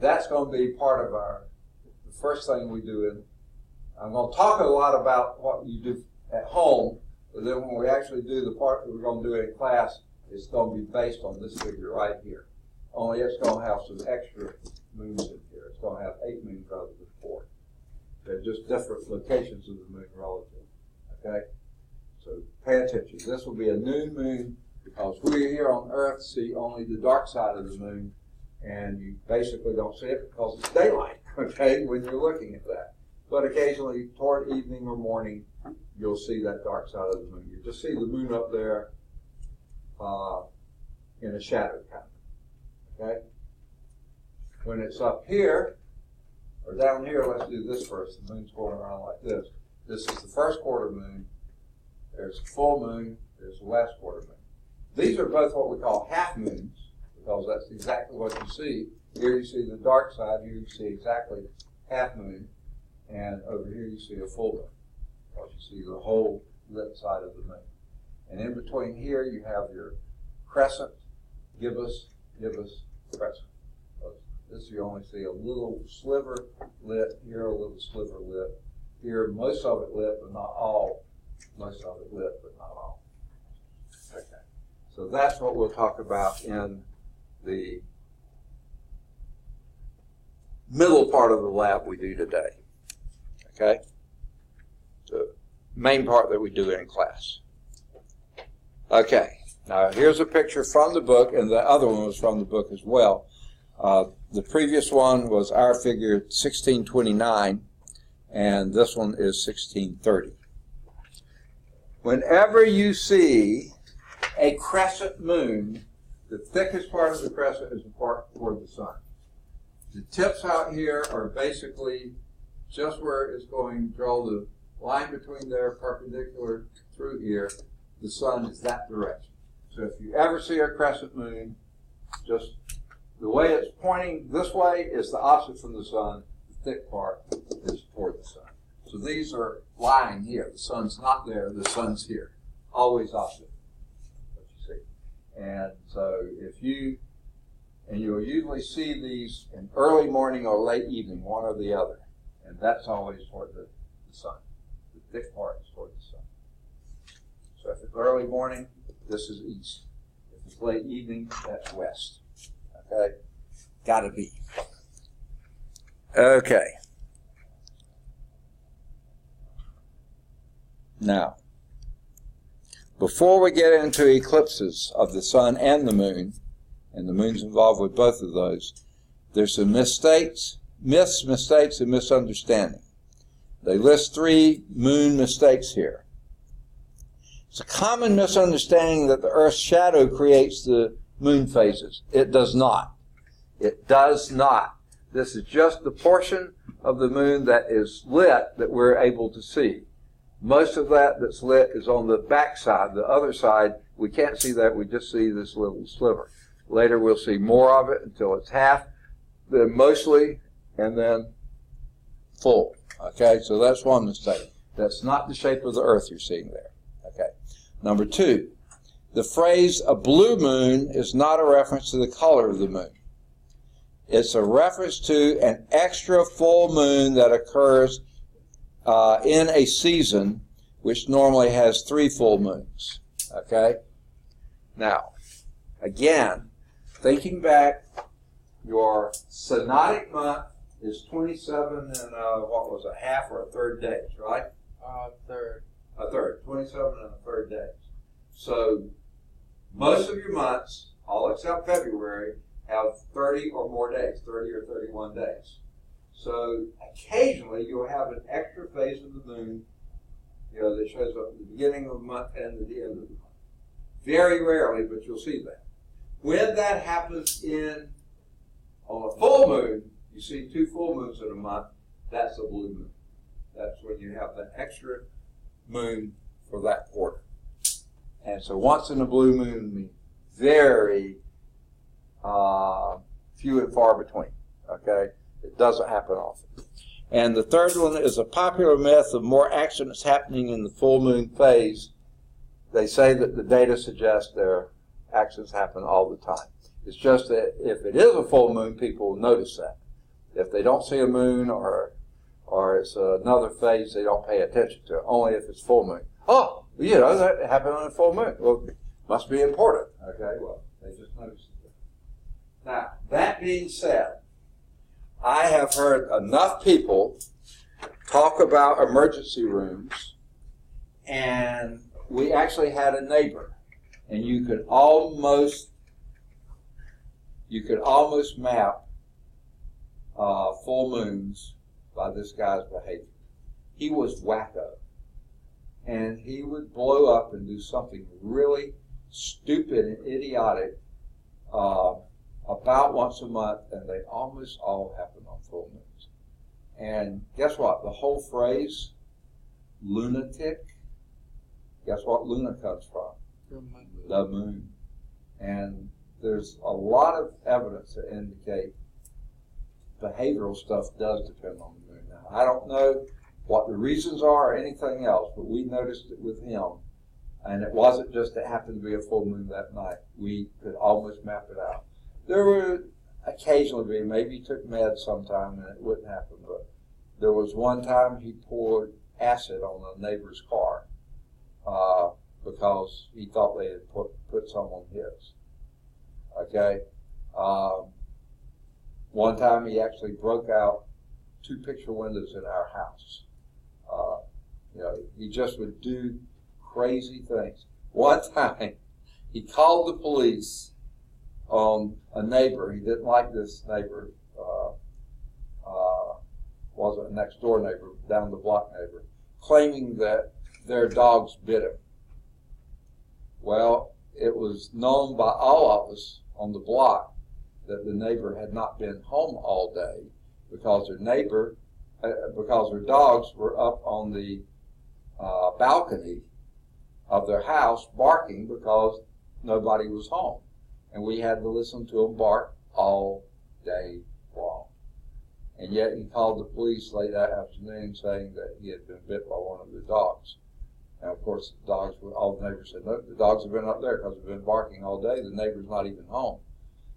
S1: That's going to be part of the first thing we do. I'm going to talk a lot about what you do at home, but then when we actually do the part that we're going to do in class, it's going to be based on this figure right here. Only it's going to have some extra moons in here. It's going to have 8 moons rather than 4. They're just different locations of the moon relative. Okay? So pay attention. This will be a noon moon because we here on Earth see only the dark side of the moon, and you basically don't see it because it's daylight, okay, when you're looking at that. but occasionally toward evening or morning, you'll see that dark side of the moon. You just see the moon up there in a shadow kind of, okay? When it's up here, or down here, let's do this first. The moon's going around like this. This is the first quarter moon. There's the full moon. There's the last quarter moon. These are both what we call half moons, because that's exactly what you see. Here you see the dark side. Here you see exactly half moon. And over here you see a full moon, because you see the whole lit side of the moon. And in between here you have your crescent, gibbous, crescent. This you only see a little sliver lit, here a little sliver lit, here most of it lit but not all, most of it lit but not all. Okay. So that's what we'll talk about in the middle part of the lab we do today. Okay? The main part that we do in class. Okay. Now here's a picture from the book, and the other one was from the book as well. The previous one was our figure 1629, and this one is 1630. Whenever you see a crescent moon, the thickest part of the crescent is the part toward the sun. The tips out here are basically just where it's going to draw the line between there, perpendicular through here. The sun is that direction. So if you ever see a crescent moon, just the way it's pointing this way is the opposite from the sun. The thick part is toward the sun. So these are lying here. The sun's not there. The sun's here. Always opposite. What you see. And so you'll usually see these in early morning or late evening, one or the other. And that's always toward the sun. The thick part is toward the sun. So if it's early morning, this is east. If it's late evening, that's west. Okay? Gotta be. Okay. Now, before we get into eclipses of the sun and the moon's involved with both of those, there's some myths, mistakes, and misunderstanding. They list 3 moon mistakes here. It's a common misunderstanding that the Earth's shadow creates the moon phases. It does not. It does not. This is just the portion of the moon that is lit that we're able to see. Most of that that's lit is on the back side. The other side, we can't see that. We just see this little sliver. Later we'll see more of it until it's half, then mostly, and then full. Okay, so that's one mistake. That's not the shape of the Earth you're seeing there. Okay. Number 2, the phrase a blue moon is not a reference to the color of the moon. It's a reference to an extra full moon that occurs in a season which normally has 3 full moons. Okay? Now, again, thinking back, your synodic month is 27 and what was a half or a third days, right?
S2: Third.
S1: A third, 27 and a third days. So most of your months, all except February, have 30 or more days, 30 or 31 days. So occasionally you'll have an extra phase of the moon, that shows up at the beginning of the month and at the end of the month. Very rarely, but you'll see that. When that happens on a full moon, you see 2 full moons in a month, that's a blue moon. That's when you have the extra moon for that quarter. And so once in a blue moon means very few and far between. Okay? It doesn't happen often. And the third one is a popular myth of more accidents happening in the full moon phase. They say that the data suggests their accidents happen all the time. It's just that if it is a full moon, people will notice that. If they don't see a moon or it's another phase, they don't pay attention to it. Only if it's full moon. Oh, that happened on a full moon. Well, it must be important. Okay, well, they just noticed it. Now, that being said, I have heard enough people talk about emergency rooms, and we actually had a neighbor, and you could almost map full moons by this guy's behavior. he was wacko. And he would blow up and do something really stupid and idiotic about once a month, and they almost all happen on full moons. And guess what? The whole phrase, lunatic, guess what luna comes from? The moon. And there's a lot of evidence to indicate behavioral stuff does depend on the moon. Now, I don't know what the reasons are or anything else, but we noticed it with him. And it wasn't just it happened to be a full moon that night. We could almost map it out. There would occasionally be, maybe he took meds sometime and it wouldn't happen, but there was one time he poured acid on a neighbor's car because he thought they had put some on his. Okay? One time he actually broke out 2 picture windows in our house. He just would do crazy things. One time he called the police on a neighbor. He didn't like this neighbor. Wasn't a next door neighbor, down the block neighbor, claiming that their dogs bit him. Well, it was known by all of us on the block that the neighbor had not been home all day because their dogs were up on the balcony of their house barking because nobody was home. And we had to listen to them bark all day long. And yet he called the police late that afternoon saying that he had been bit by one of the dogs. And of course, all the neighbors said, no, the dogs have been up there because they've been barking all day. The neighbor's not even home.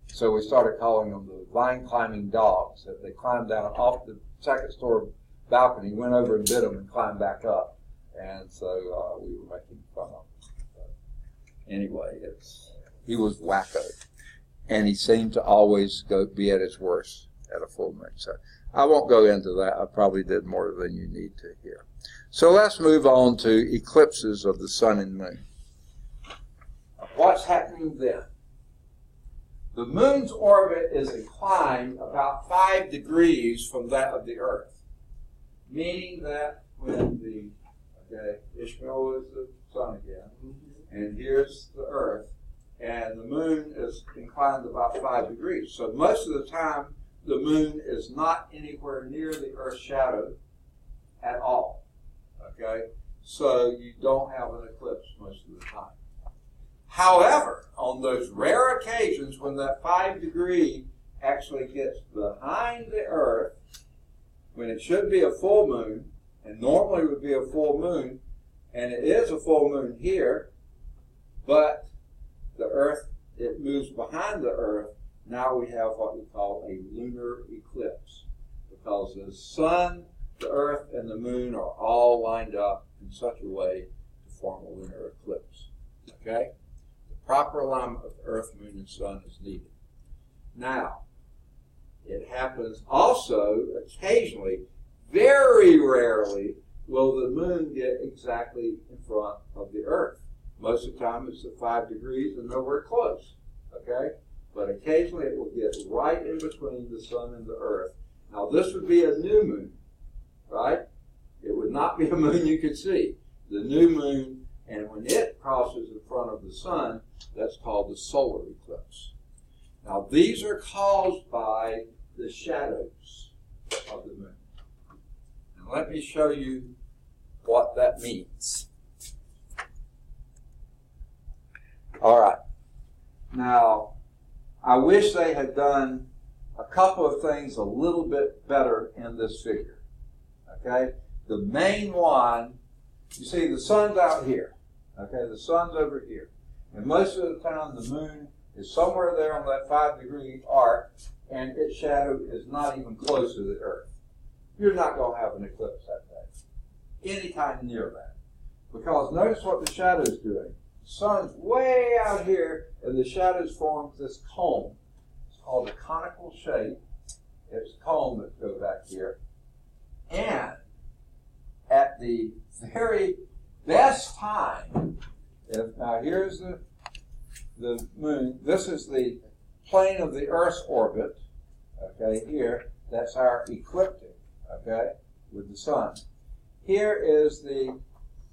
S1: So we started calling them the vine climbing dogs. That they climbed down off the second story balcony, went over and bit them and climbed back up. And so we were making fun of him. But anyway, he was wacko. And he seemed to always be at his worst at a full moon. So I won't go into that. I probably did more than you need to hear. So let's move on to eclipses of the sun and moon. What's happening then? The moon's orbit is inclined about 5 degrees from that of the Earth, meaning that when Ishmael is the sun again, and here's the Earth, and the moon is inclined about 5 degrees. So most of the time, the moon is not anywhere near the Earth's shadow at all. Okay? So you don't have an eclipse most of the time. However, on those rare occasions when that 5 degree actually gets behind the Earth, when it should be a full moon, and normally would be a full moon, and it is a full moon here, but the Earth, it moves behind the Earth, now we have what we call a lunar eclipse, because the sun, the Earth, and the moon are all lined up in such a way to form a lunar eclipse. Okay? The proper alignment of Earth, moon, and sun is needed. Now, it happens also occasionally, very rarely, will the moon get exactly in front of the Earth. Most of the time it's at 5 degrees and nowhere close. Okay? But occasionally it will get right in between the sun and the Earth. Now this would be a new moon, right? It would not be a moon you could see. The new moon, and when it crosses in front of the sun, that's called the solar eclipse. Now these are caused by the shadows of the moon. And let me show you what that means. All right. Now, I wish they had done a couple of things a little bit better in this figure. Okay? The main one, you see the sun's out here. Okay? The sun's over here. And most of the time the moon is somewhere there on that 5 degree arc, and its shadow is not even close to the Earth. You're not going to have an eclipse that day. Anytime near that. Because notice what the shadow's doing. The sun's way out here, and the shadows form this cone. It's called a conical shape. It's a cone that goes back here. And at the very best time, now here's the moon. This is the plane of the Earth's orbit. Okay, here. That's our ecliptic, okay, with the sun. here is the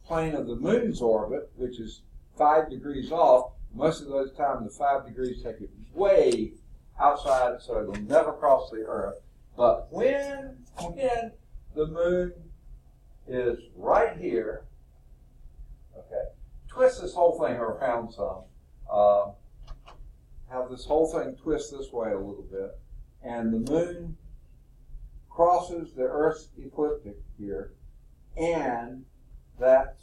S1: plane of the moon's orbit, which is 5 degrees off. Most of those times, the 5 degrees take it way outside, so it'll never cross the Earth. But when the moon is right here, okay, twist this whole thing around some. Have this whole thing twist this way a little bit, and the moon crosses the Earth's ecliptic here, and that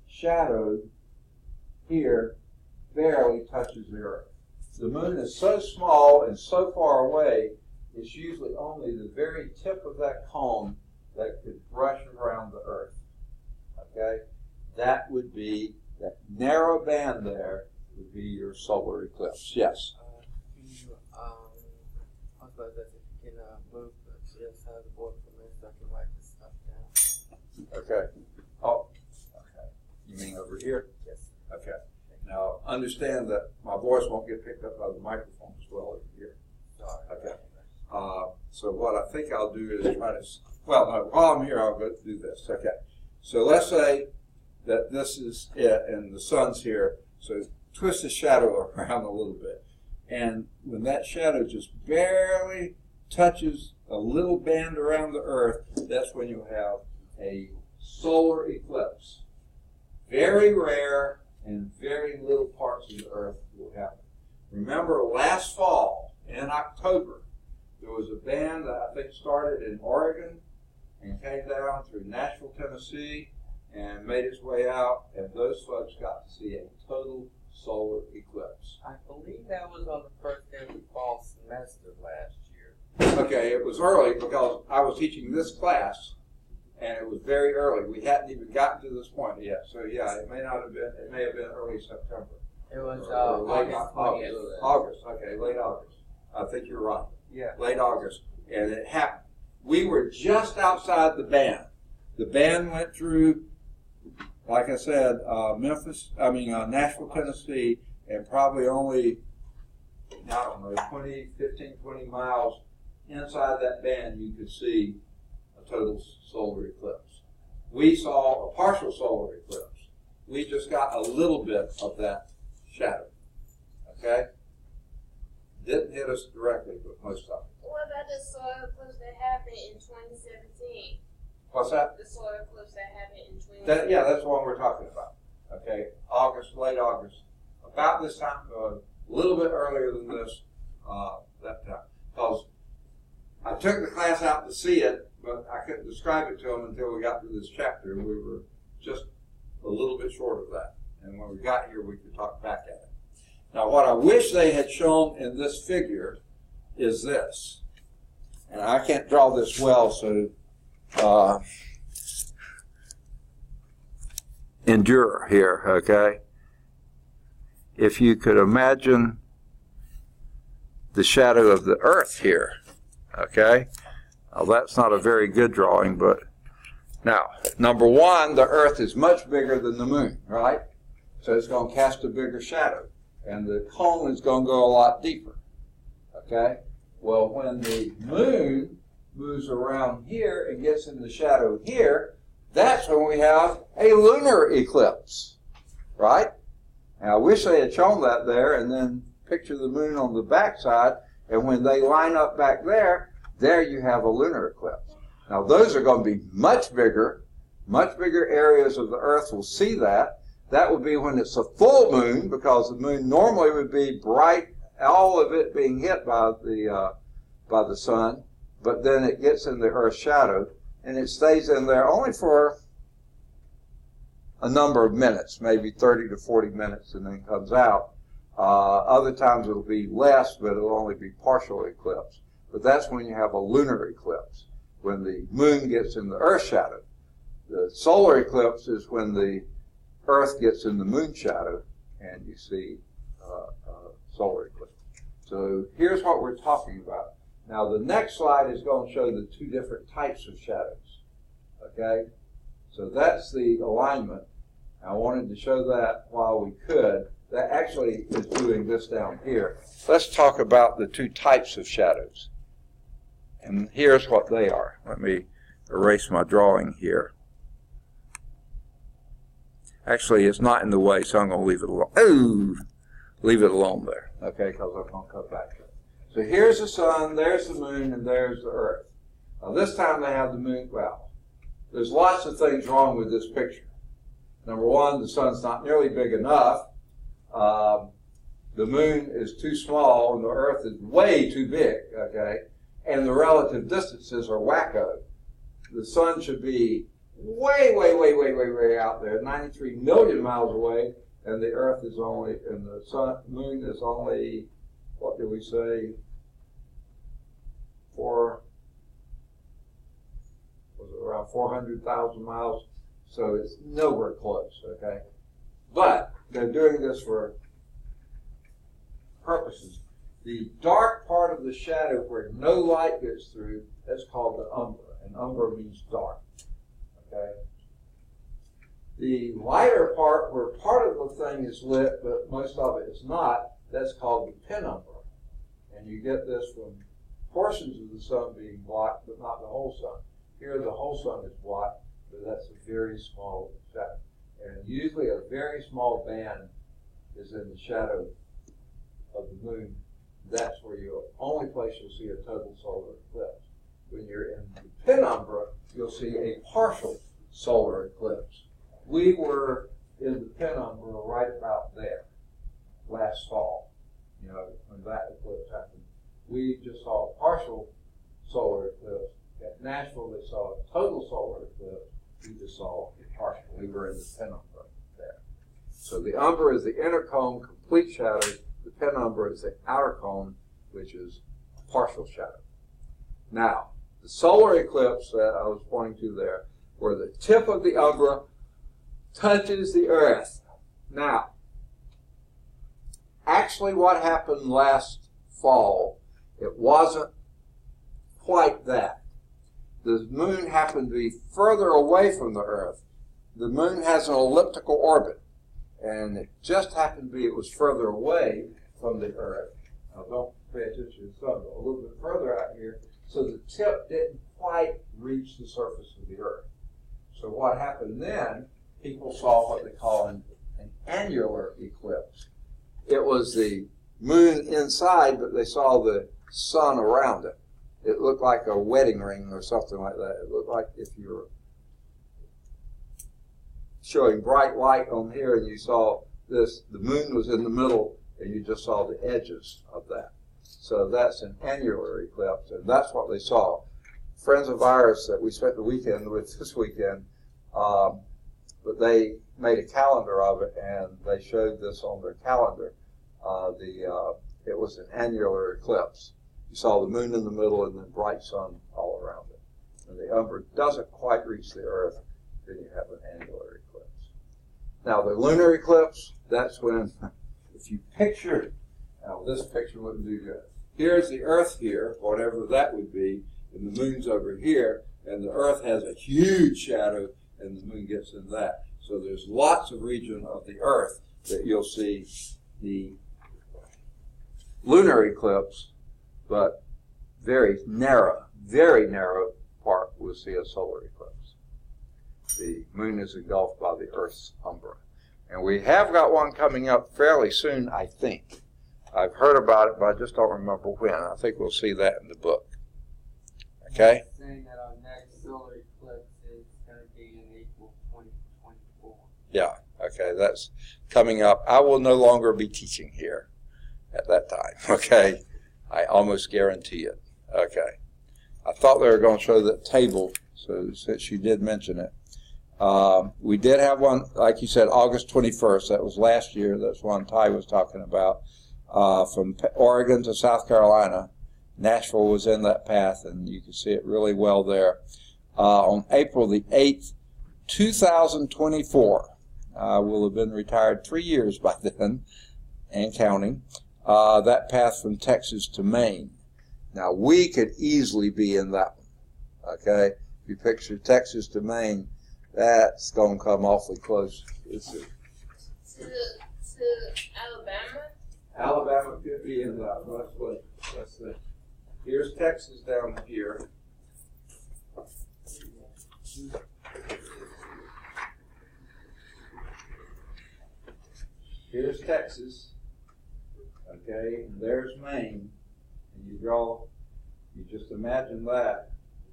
S1: shadow here barely touches the Earth. The moon is so small and so far away, it's usually only the very tip of that cone that could brush around the Earth. Okay? That would be, that narrow band there would be your solar eclipse. Yes?
S2: I was about to say, if you can move to the other side of the board for a minute so I can write this stuff down.
S1: Okay. Oh, okay. You mean over here?
S2: Yes.
S1: Okay. Now, understand that my voice won't get picked up by the microphone as well over here.
S2: Sorry.
S1: Okay. So what I think I'll do is try to, well, no, while I'm here, I'll go do this. Okay. So let's say that this is it, and the sun's here. So twist the shadow around a little bit. And when that shadow just barely touches a little band around the Earth, that's when you have a solar eclipse. Very rare, and very little parts of the Earth will happen. Remember last fall, in October, there was a band that I think started in Oregon and came down through Nashville, Tennessee, and made its way out, and those folks got to see a total solar eclipse.
S2: I believe that was on the first day of the fall semester last year.
S1: Okay, it was early because I was teaching this class, and it was very early. We hadn't even gotten to this point yet. So yeah, it may not have been. It may have been early September.
S2: It was
S1: or late
S2: August 20th.
S1: August. Okay, late August. I think you're right.
S2: Yeah.
S1: Late August, and it happened. We were just outside the band. The band went through, like I said, Nashville, Tennessee, and probably only, I don't know, 15, 20 miles inside that band, you could see a total solar eclipse. We saw a partial solar eclipse. We just got a little bit of that shadow. Okay? Didn't hit us directly, but most of it.
S5: What about the solar eclipse that happened in 2017?
S1: What's that?
S5: The solar eclipse that happened in 2017.
S1: Yeah, that's the one we're talking about. Okay, August, late August, about this time, a little bit earlier than this, that time. Because I took the class out to see it, but I couldn't describe it to them until we got to this chapter, and we were just a little bit short of that. And when we got here, we could talk back at it. Now, what I wish they had shown in this figure is this. And I can't draw this well, so endure here, okay? If you could imagine the shadow of the Earth here, okay? Now, that's not a very good drawing, but now, number one, the Earth is much bigger than the moon, right? So it's going to cast a bigger shadow, and the cone is going to go a lot deeper, okay? Well, when the moon moves around here and gets in the shadow here, that's when we have a lunar eclipse, right? Now, I wish they had shown that there, and then picture the moon on the backside, and when they line up back there, there you have a lunar eclipse. Now, those are going to be much bigger areas of the Earth will see that. That would be when it's a full moon, because the moon normally would be bright, all of it being hit by the sun, but then it gets in the Earth's shadow, and it stays in there only for a number of minutes, maybe 30 to 40 minutes, and then comes out. Other times it'll be less, but it'll only be partial eclipse. But that's when you have a lunar eclipse, when the moon gets in the Earth's shadow. The solar eclipse is when the Earth gets in the moon shadow, and you see solar eclipse. So here's what we're talking about. Now the next slide is going to show the two different types of shadows. Okay? So that's the alignment. I wanted to show that while we could. That actually is doing this down here. Let's talk about the two types of shadows. And here's what they are. Let me erase my drawing here. Actually, it's not in the way, so I'm going to leave it alone. Oh, leave it alone there, okay, because I'm going to come back to it. So here's the sun, there's the moon, and there's the earth. Now this time they have the moon. Well, there's lots of things wrong with this picture. Number one, the sun's not nearly big enough. The moon is too small, and the earth is way too big, okay? And the relative distances are wacko. The sun should be way out there, 93 million miles away, and the earth is only, and the moon is only, what did we say, around 400,000 miles, so it's nowhere close, okay? But they're doing this for purposes. The dark part of the shadow where no light gets through, that's called the umbra, and umbra means dark, okay? The lighter part where part of the thing is lit, but most of it is not, that's called the penumbra, and you get this from portions of the sun being blocked, but not the whole sun. Here the whole sun is blocked, but that's a very small shadow. And usually a very small band is in the shadow of the moon. That's where only place you'll see a total solar eclipse. When you're in the penumbra, you'll see a partial solar eclipse. We were in the penumbra right about there last fall, when that eclipse happened. We just saw a partial solar eclipse. At Nashville, they saw a total solar eclipse. We just saw a partial. We were in the penumbra there. So the umbra is the inner cone, complete shadow. The penumbra is the outer cone, which is partial shadow. Now, the solar eclipse that I was pointing to there, where the tip of the umbra touches the earth. Now, actually what happened last fall, it wasn't quite that. The moon happened to be further away from the earth. The moon has an elliptical orbit, and it just happened to be it was further away from the earth. Now don't pay attention to the sun, but a little bit further out here, so the tip didn't quite reach the surface of the earth. So what happened then, people saw what they call an annular eclipse. It was the moon inside, but they saw the sun around it. It looked like a wedding ring or something like that. It looked like if you were showing bright light on here and you saw this, the moon was in the middle and you just saw the edges of that. So that's an annular eclipse, and that's what they saw. Friends of ours that we spent the weekend with this weekend, but they made a calendar of it and they showed this on their calendar. It was an annular eclipse. You saw the moon in the middle and the bright sun all around it. And the umbra doesn't quite reach the earth, then you have an annular eclipse. Now the lunar eclipse, that's when, if you picture, now this picture wouldn't do good. Here's the earth here, whatever that would be, and the moon's over here, and the earth has a huge shadow, and the moon gets in that. So there's lots of region of the earth that you'll see the lunar eclipse, but very narrow part will see a solar eclipse. The moon is engulfed by the Earth's umbra. And we have got one coming up fairly soon, I think. I've heard about it, but I just don't remember when. I think we'll see that in the book. Okay?
S2: Saying that our next solar eclipse is going to be in April 2024.
S1: Yeah, okay, that's coming up. I will no longer be teaching here at that time, okay? I almost guarantee it. Okay. I thought they were going to show that table, so since you did mention it. We did have one, like you said, August 21st. That was last year. That's one Ty was talking about. From Oregon to South Carolina. Nashville was in that path, and you can see it really well there. On April the 8th, 2024, will have been retired 3 years by then, and counting. That path from Texas to Maine. Now, we could easily be in that one, okay? If you picture Texas to Maine, that's going to come awfully close.
S5: To Alabama?
S1: Alabama could be in that one. Let's see. Here's Texas down here. Texas, okay, and there's Maine, and you just imagine that.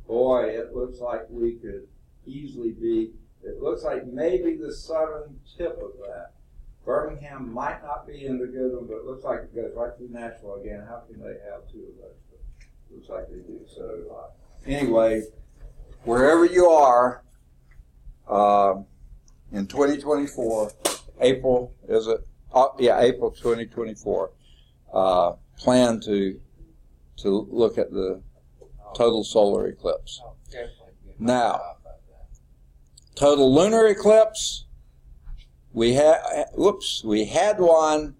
S1: Boy, it looks like we could easily be, it looks like maybe the southern tip of that. Birmingham might not be in the good one, but it looks like it goes right through Nashville again. How can they have two of those? But looks like they do. So anyway, wherever you are, in 2024, April, is it? April 2024. Plan to look at the total solar eclipse. Now, total lunar eclipse. We had one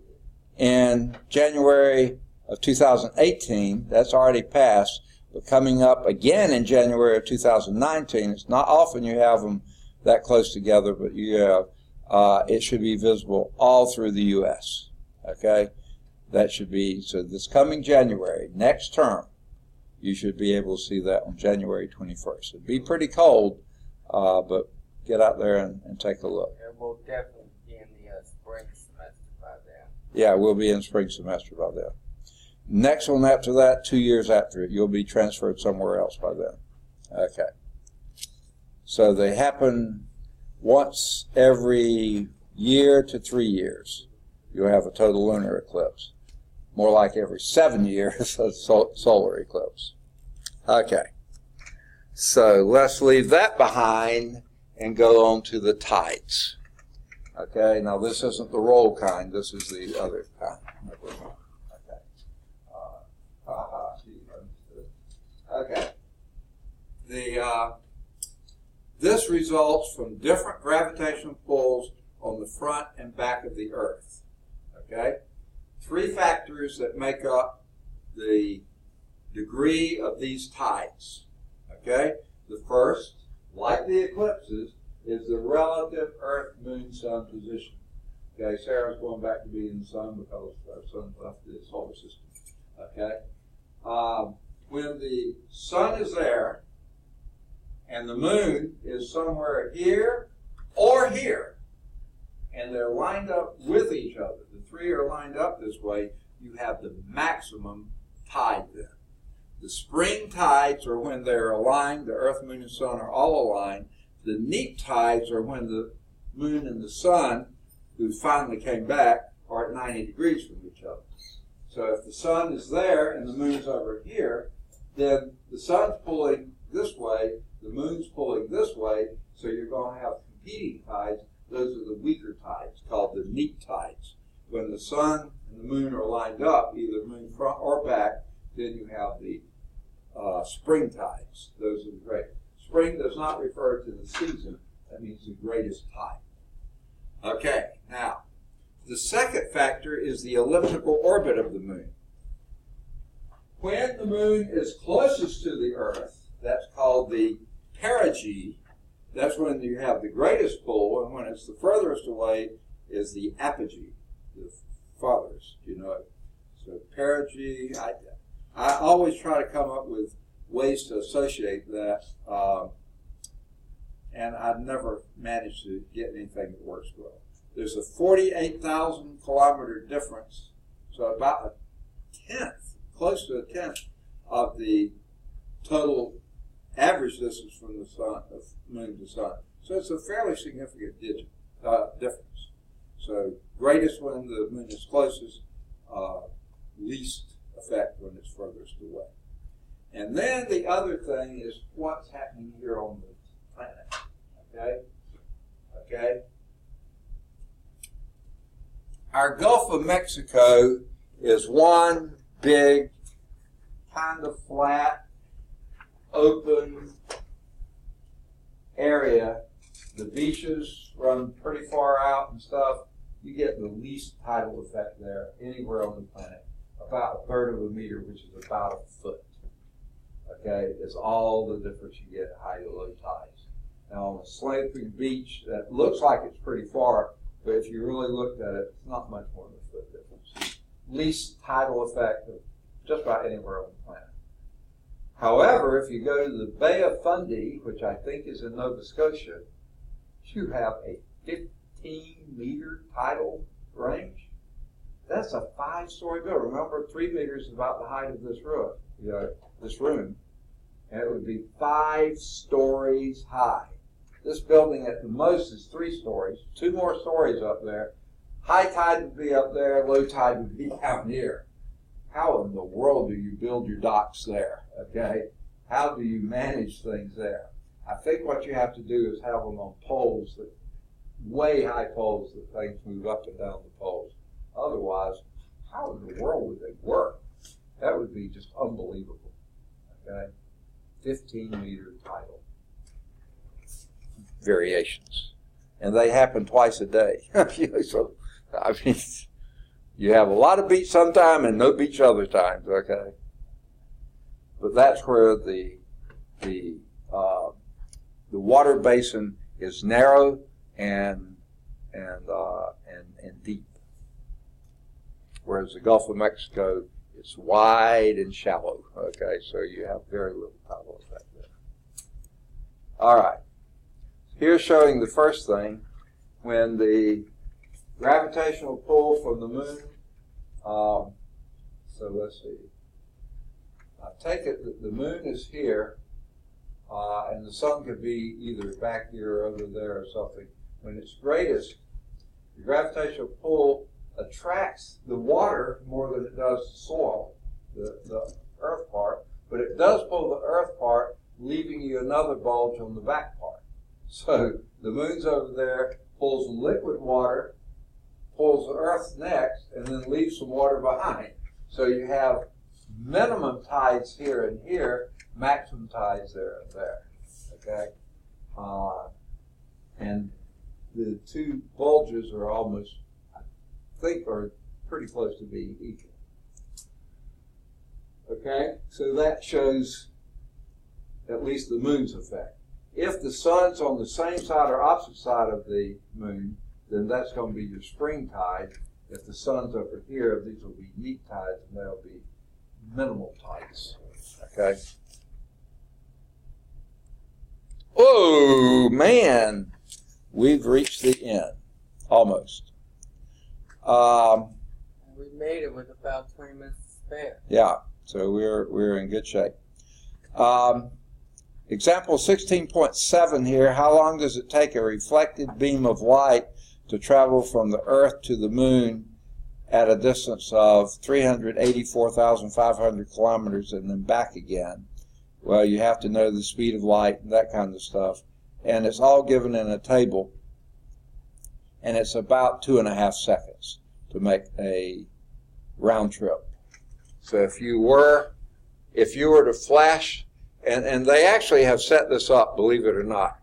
S1: in January of 2018. That's already passed. But coming up again in January of 2019. It's not often you have them that close together, but you have. It should be visible all through the U.S. Okay, that should be so. This coming January, next term, you should be able to see that on January 21st. It'd be pretty cold, but get out there and take a look.
S2: It will definitely be in the spring semester by then.
S1: Yeah, we'll be in spring semester by then. Next one after that, 2 years after it, you'll be transferred somewhere else by then. Okay. So they happen once every year to 3 years. You'll have a total lunar eclipse. More like every 7 years, a solar eclipse. Okay. So let's leave that behind and go on to the tides. Okay, now this isn't the roll kind, this is the other kind. Okay. This results from different gravitational pulls on the front and back of the Earth. Okay? 3 factors that make up the degree of these tides. Okay? The first, like the eclipses, is the relative Earth, Moon, Sun position. Okay, Sarah's going back to being the Sun because our Sun left the solar system. Okay? When the Sun is there and the Moon is somewhere here or here, and they're lined up with each other, the 3 are lined up this way, you have the maximum tide then. The spring tides are when they're aligned, the Earth, Moon, and Sun are all aligned. The neap tides are when the Moon and the Sun, who finally came back, are at 90 degrees from each other. So if the Sun is there and the Moon's over here, then the Sun's pulling this way, the Moon's pulling this way, so you're going to have competing tides. Those are the weaker tides, called the neap tides. When the Sun and the Moon are lined up, either Moon front or back, then you have the spring tides. Those are the great. Spring does not refer to the season. That means the greatest tide. Okay, now, the second factor is the elliptical orbit of the Moon. When the Moon is closest to the Earth, that's called the perigee. That's when you have the greatest pull, and when it's the furthest away is the apogee, the farthest, you know. So perigee, I always try to come up with ways to associate that, and I've never managed to get anything that works well. There's a 48,000 kilometer difference, so about a tenth, close to a tenth of the total average distance from the Sun, of Moon to Sun. So it's a fairly significant difference. So greatest when the Moon is closest, least effect when it's furthest away. And then the other thing is what's happening here on the planet. Okay? Okay? Our Gulf of Mexico is one big, kind of flat, open area. The beaches run pretty far out and stuff. You get the least tidal effect there anywhere on the planet. About 1/3 of a meter, which is about a foot. Okay, is all the difference you get at high to low tides. Now on a sloping beach, that looks like it's pretty far, but if you really looked at it, it's not much more than a foot difference. Least tidal effect of just about anywhere on the planet. However, if you go to the Bay of Fundy, which I think is in Nova Scotia, you have a 15-meter tidal range. that's a 5-story building. Remember, 3 meters is about the height of this roof, this room. And it would be 5 stories high. This building at the most is 3 stories, 2 more stories up there. High tide would be up there, low tide would be down here. How in the world do you build your docks there, okay? How do you manage things there? I think what you have to do is have them on poles, way high poles that things move up and down the poles. Otherwise, how in the world would they work? That would be just unbelievable, okay? 15-meter tidal variations. And they happen twice a day. So, I mean, you have a lot of beach sometime and no beach other times, okay? But that's where the water basin is narrow and deep, whereas the Gulf of Mexico is wide and shallow. Okay, so you have very little tidal effect there. All right, here's showing the first thing when the gravitational pull from the moon. So let's see. I take it that the moon is here, and the sun could be either back here or over there or something. When it's greatest, the gravitational pull attracts the water more than it does the soil, the earth part, but it does pull the earth part, leaving you another bulge on the back part. So the moon's over there, pulls the liquid water, pulls the earth next, and then leaves some water behind. So you have minimum tides here and here, maximum tides there and there. Okay? And the 2 bulges are almost, I think, are pretty close to being equal. Okay? So that shows at least the moon's effect. If the sun's on the same side or opposite side of the moon, then that's going to be your spring tide. If the sun's over here, these will be neap tides, and they'll be minimal tides. Okay? Oh, man! We've reached the end. Almost.
S2: We made it with about 20 minutes to spare.
S1: Yeah, so we're in good shape. Example 16.7 here. How long does it take a reflected beam of light to travel from the Earth to the Moon at a distance of 384,500 kilometers and then back again? Well, you have to know the speed of light and that kind of stuff. And it's all given in a table. And it's about 2.5 seconds to make a round trip. So if you were to flash, and they actually have set this up, believe it or not.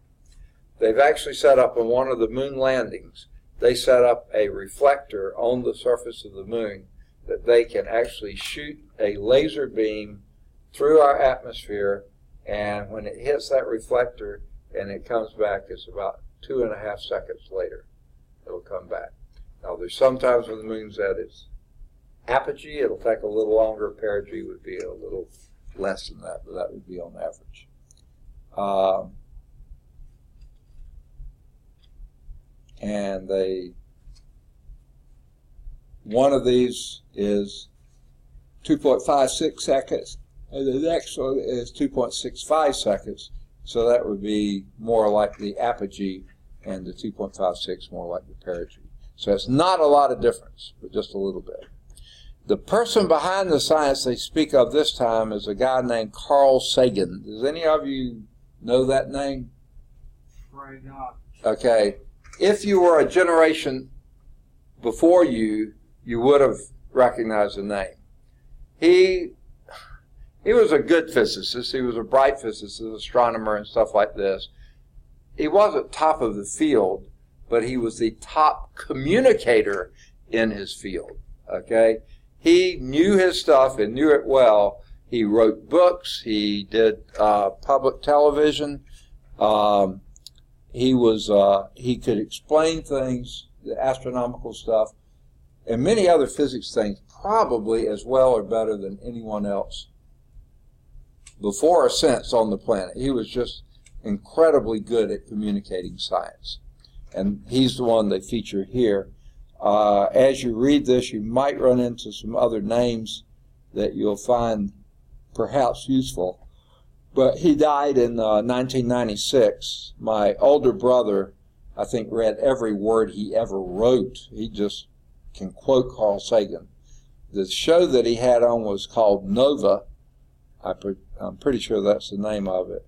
S1: They've actually set up on one of the moon landings, they set up a reflector on the surface of the moon that they can actually shoot a laser beam through our atmosphere, and when it hits that reflector and it comes back, it's about 2.5 seconds later it'll come back. Now there's sometimes when the moon's at its apogee, it'll take a little longer. Perigee would be a little less than that, but that would be on average. And one of these is 2.56 seconds, and the next one is 2.65 seconds. So that would be more like the apogee, and the 2.56 more like the perigee. So it's not a lot of difference, but just a little bit. The person behind the science they speak of this time is a guy named Carl Sagan. Does any of you know that name?
S2: Right now.
S1: Okay. If you were a generation before you would have recognized the name. He was a good physicist. He was a bright physicist, astronomer, and stuff like this. He wasn't top of the field, but he was the top communicator in his field. Okay? He knew his stuff and knew it well. He wrote books. He did public television. He could explain things, the astronomical stuff, and many other physics things, probably as well or better than anyone else before or since on the planet. He was just incredibly good at communicating science. And he's the one they feature here. As you read this, you might run into some other names that you'll find perhaps useful. But he died in 1996. My older brother, I think, read every word he ever wrote. He just can quote Carl Sagan. The show that he had on was called Nova. I'm pretty sure that's the name of it.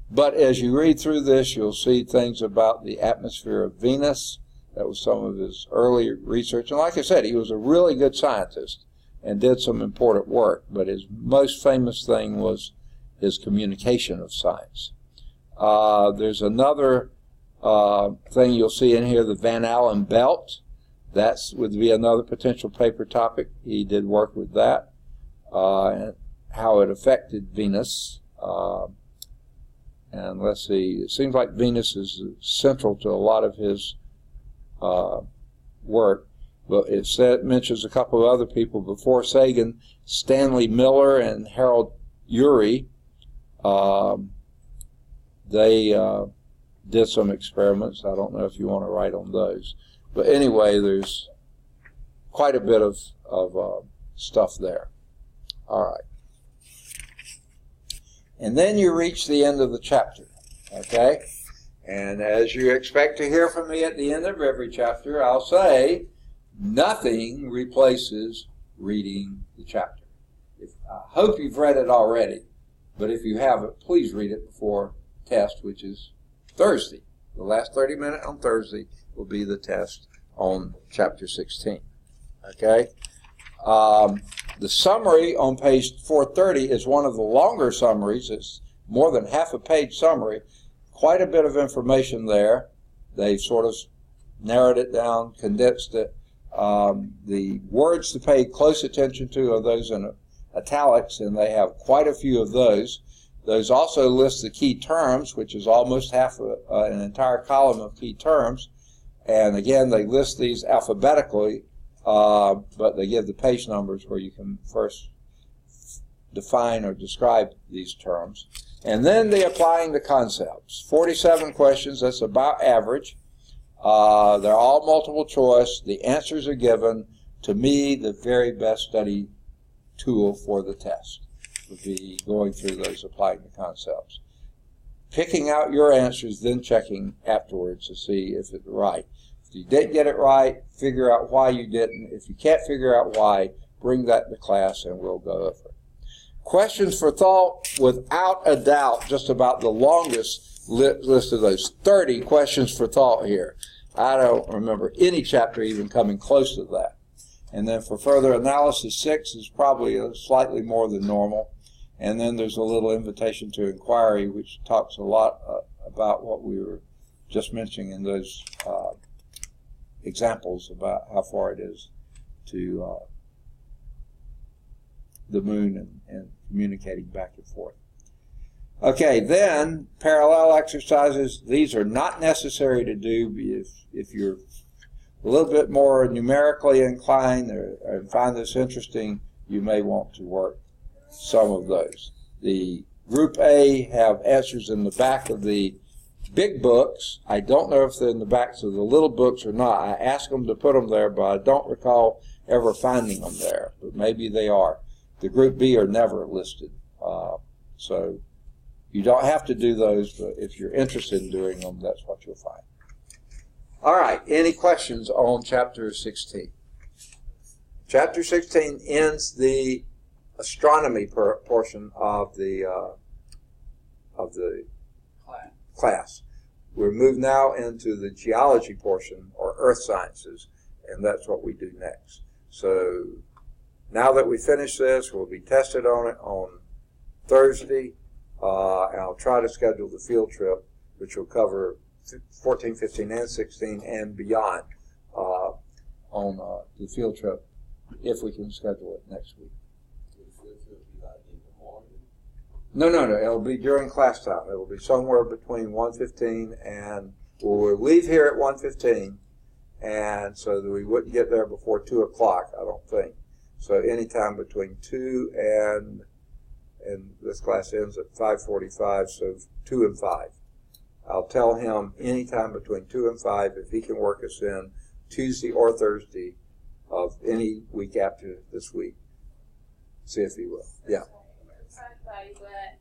S1: But as you read through this, you'll see things about the atmosphere of Venus. That was some of his early research. And like I said, he was a really good scientist and did some important work. But his most famous thing was his communication of science. There's another thing you'll see in here, the Van Allen belt. That would be another potential paper topic. He did work with that, and how it affected Venus. And let's see, it seems like Venus is central to a lot of his work. But it mentions a couple of other people before Sagan, Stanley Miller and Harold Urey. They did some experiments. I don't know if you want to write on those. But anyway, there's quite a bit of stuff there. All right. And then you reach the end of the chapter, okay? And as you expect to hear from me at the end of every chapter, I'll say nothing replaces reading the chapter. I hope you've read it already, but if you haven't, please read it before test, which is Thursday. The last 30 minutes on Thursday will be the test on chapter 16. Okay? The summary on page 430 is one of the longer summaries. It's more than half a page summary. Quite a bit of information there. They sort of narrowed it down, condensed it. The words to pay close attention to are those in italics, and they have quite a few of those. Those also list the key terms, which is almost half an entire column of key terms. And again, they list these alphabetically, but they give the page numbers where you can first define or describe these terms. And then they're applying the concepts. 47 questions, that's about average. They're all multiple choice. The answers are given. To me, the very best study tool for the test would be going through those, applying the concepts. Picking out your answers, then checking afterwards to see if it's right. If you didn't get it right, figure out why you didn't. If you can't figure out why, bring that to class and we'll go over it. Questions for thought, without a doubt, just about the longest list of those. 30 questions for thought here. I don't remember any chapter even coming close to that. And then for further analysis, 6 is probably slightly more than normal. And then there's a little invitation to inquiry, which talks a lot about what we were just mentioning in those examples about how far it is to the moon and communicating back and forth. Okay, then parallel exercises. These are not necessary to do if you're a little bit more numerically inclined or find this interesting. You may want to work some of those. The Group A have answers in the back of the big books. I don't know if they're in the backs of the little books or not. I asked them to put them there, but I don't recall ever finding them there. But maybe they are. The Group B are never listed. So you don't have to do those, but if you're interested in doing them, that's what you'll find. All right, any questions on Chapter 16? Chapter 16 ends the astronomy portion of the class. We're moved now into the geology portion, or earth sciences, and that's what we do next. So now that we finish this, we'll be tested on it on Thursday, and I'll try to schedule the field trip, which will cover 14, 15, and 16 and beyond on the field trip, if we can schedule it next week. No, it'll be during class time. It'll be somewhere between 1:15 and we'll leave here at 1:15, and so that we wouldn't get there before 2 o'clock, I don't think. So anytime between 2 and this class ends at 5:45, so 2 and 5. I'll tell him anytime between 2 and 5 if he can work us in Tuesday or Thursday of any week after this week. See if he will. Yeah.
S5: Sorry, but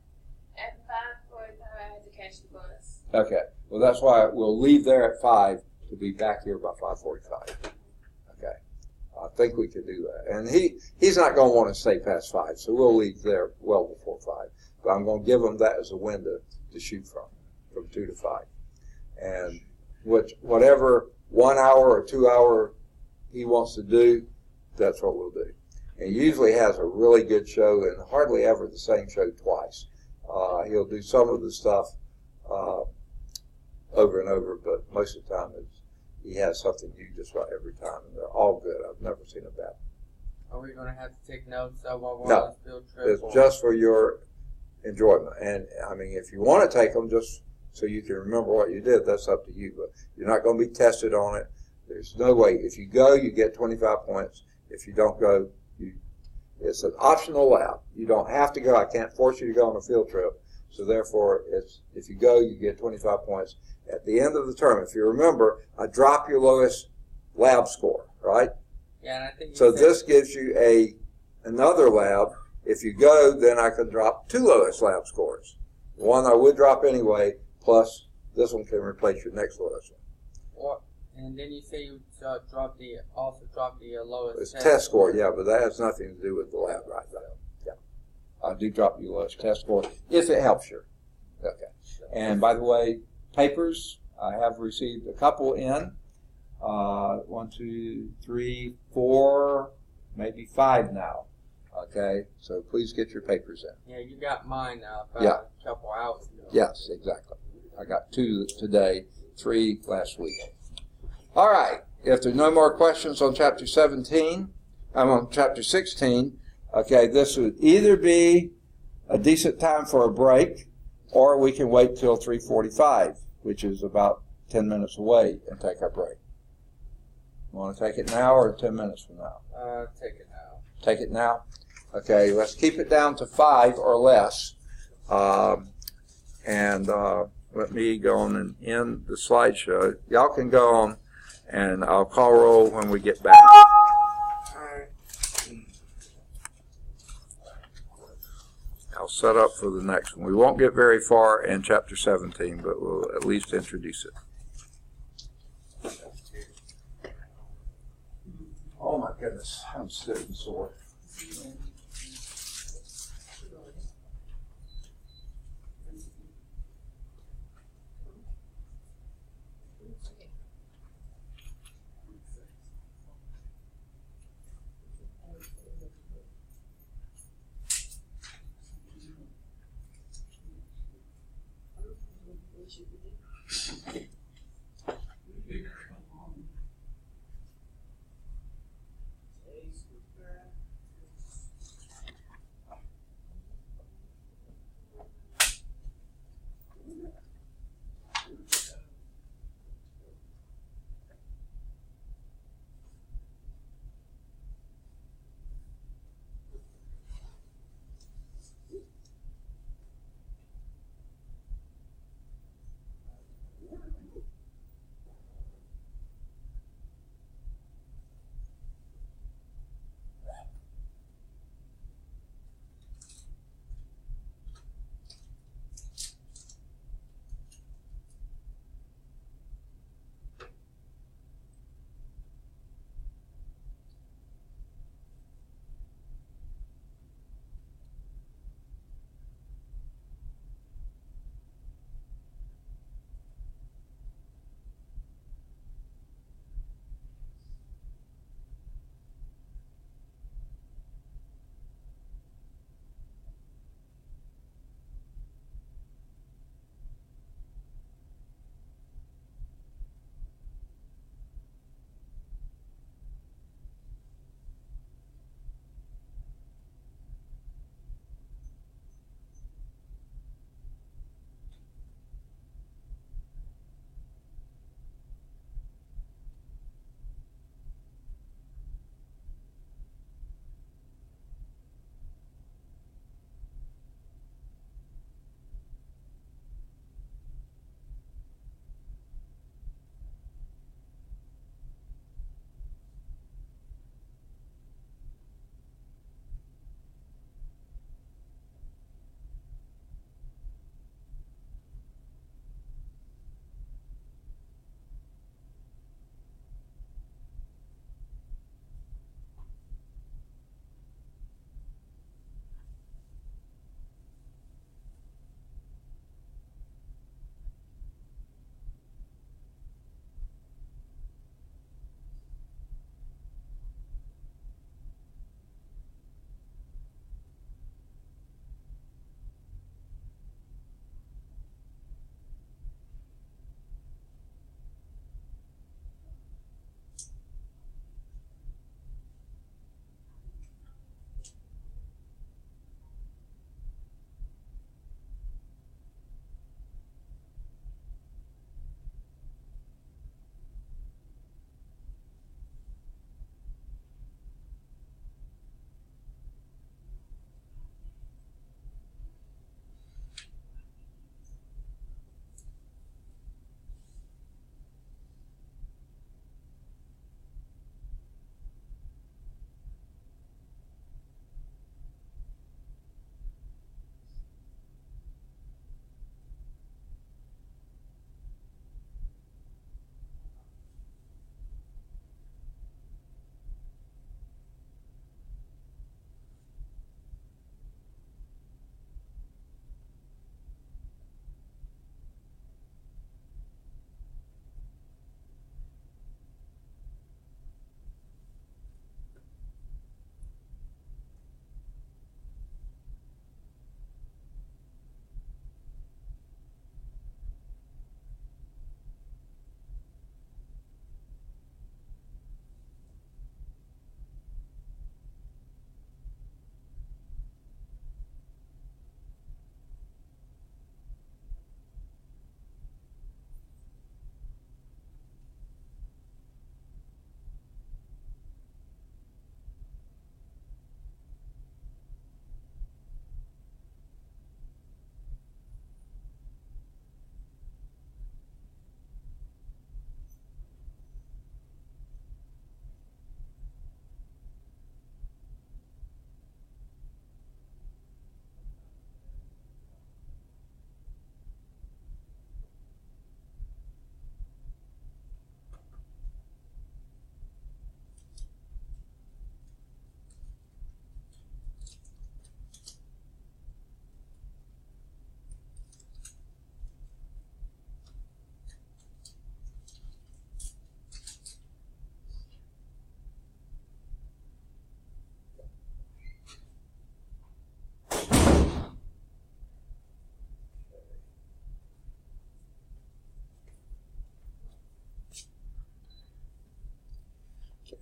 S5: at 5:45 I had to catch the bus.
S1: Okay. Well, that's why we'll leave there at 5 to be back here by 5:45. Okay. I think we can do that. And he's not going to want to stay past 5, so we'll leave there well before 5. But I'm going to give him that as a window to shoot from 2 to 5. And whatever 1 hour or 2 hour he wants to do, that's what we'll do. And he usually has a really good show, and hardly ever the same show twice. He'll do some of the stuff over and over, but most of the time he has something new just about every time, and they're all good. I've never seen a bad one.
S2: Are we going to have to take notes while we're
S1: No.
S2: on this field trip?
S1: It's just for your enjoyment. And, I mean, if you want to take them just so you can remember what you did, that's up to you. But you're not going to be tested on it. There's no way. If you go, you get 25 points. If you don't go, it's an optional lab. You don't have to go. I can't force you to go on a field trip. So, therefore, if you go, you get 25 points. At the end of the term, if you remember, I drop your lowest lab score, right?
S2: Yeah, and I think
S1: So this gives you another lab. If you go, then I can drop 2 lowest lab scores. One I would drop anyway, plus this one can replace your next lowest one.
S2: And then you say you drop the lowest
S1: It's test score, yeah, but that has nothing to do with the lab right now. Yeah, I do drop your lowest test score if it helps you. Okay. And by the way, papers, I have received a couple in. 1, 2, 3, 4, maybe 5 now. Okay, so please get your papers in.
S2: Yeah, you got mine about a couple hours ago.
S1: Yes, exactly. I got 2 today, 3 last week. All right. If there's no more questions on chapter 17, I'm on chapter 16. Okay, this would either be a decent time for a break, or we can wait till 3:45, which is about 10 minutes away, and take our break. Want to take it now or 10 minutes from now?
S2: Take it now.
S1: Take it now? Okay, let's keep it down to 5 or less. Let me go on and end the slideshow. Y'all can go on, and I'll call roll when we get back. I'll set up for the next one. We won't get very far in chapter 17, but we'll at least introduce it. Oh my goodness, I'm stiff and sore.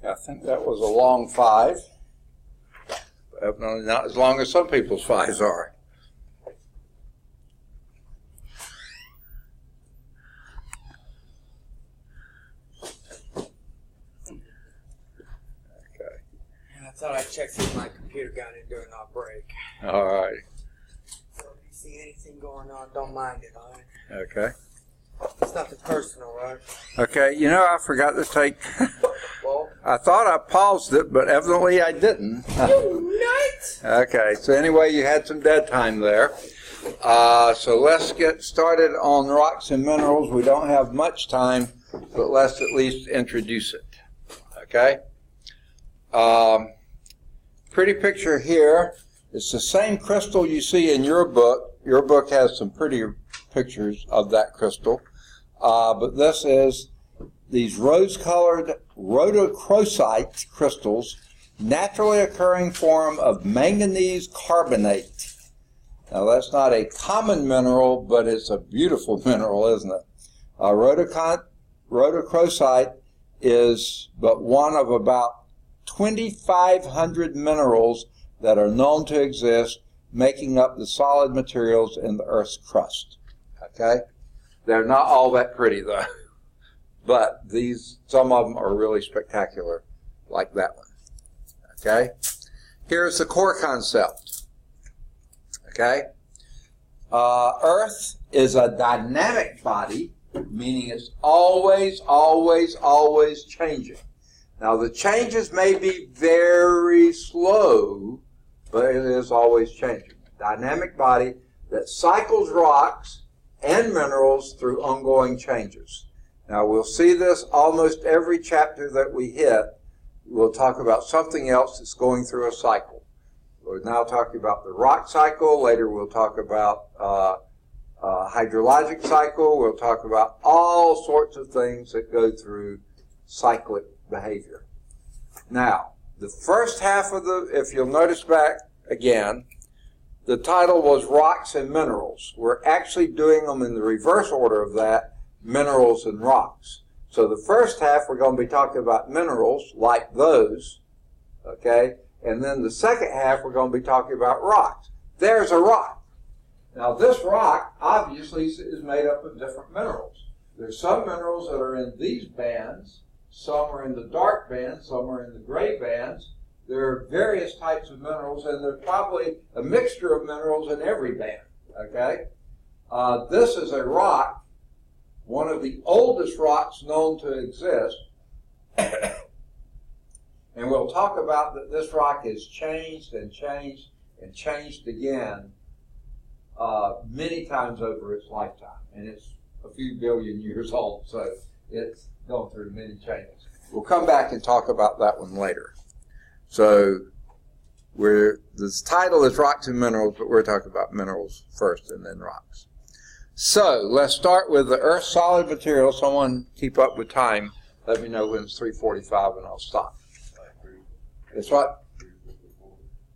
S1: I think that was a long 5. Evidently not as long as some people's 5s are.
S2: I thought I'd check see if my computer got in during our break.
S1: All right.
S2: So if you see anything going on, don't mind it, all right?
S1: Okay.
S2: It's nothing personal, right?
S1: Okay, you know, I forgot to take...
S2: Well,
S1: I thought I paused it, but evidently I didn't.
S2: you nut!
S1: Okay, so anyway, you had some dead time there. So let's get started on rocks and minerals. We don't have much time, but let's at least introduce it. Okay? Pretty picture here. It's the same crystal you see in your book. Your book has some prettier pictures of that crystal. But this is these rose-colored rhodochrosite crystals, naturally occurring form of manganese carbonate. Now, that's not a common mineral, but it's a beautiful mineral, isn't it? Rhodochrosite is but one of about 2,500 minerals that are known to exist, making up the solid materials in the Earth's crust. Okay? They're not all that pretty, though. But some of them are really spectacular, like that one. Okay? Here's the core concept. Okay? Earth is a dynamic body, meaning it's always, always, always changing. Now, the changes may be very slow, but it is always changing. Dynamic body that cycles rocks and minerals through ongoing changes. Now, we'll see this almost every chapter that we hit. We'll talk about something else that's going through a cycle. We're now talking about the rock cycle. Later, we'll talk about hydrologic cycle. We'll talk about all sorts of things that go through cyclic behavior. Now, the first half of if you'll notice back again, the title was Rocks and Minerals. We're actually doing them in the reverse order of that, minerals and rocks. So the first half, we're going to be talking about minerals, like those, okay? And then the second half, we're going to be talking about rocks. There's a rock. Now, this rock, obviously, is made up of different minerals. There's some minerals that are in these bands, some are in the dark bands, some are in the gray bands. There are various types of minerals, and there's probably a mixture of minerals in every band, okay? This is a rock, one of the oldest rocks known to exist. And we'll talk about that this rock has changed and changed and changed again many times over its lifetime. And it's a few billion years old, so it's gone through many changes. We'll come back and talk about that one later. So this title is Rocks and Minerals, but we're talking about minerals first and then rocks. So let's start with the Earth's solid material. Someone keep up with time. Let me know when it's 3:45 and I'll stop. It's what?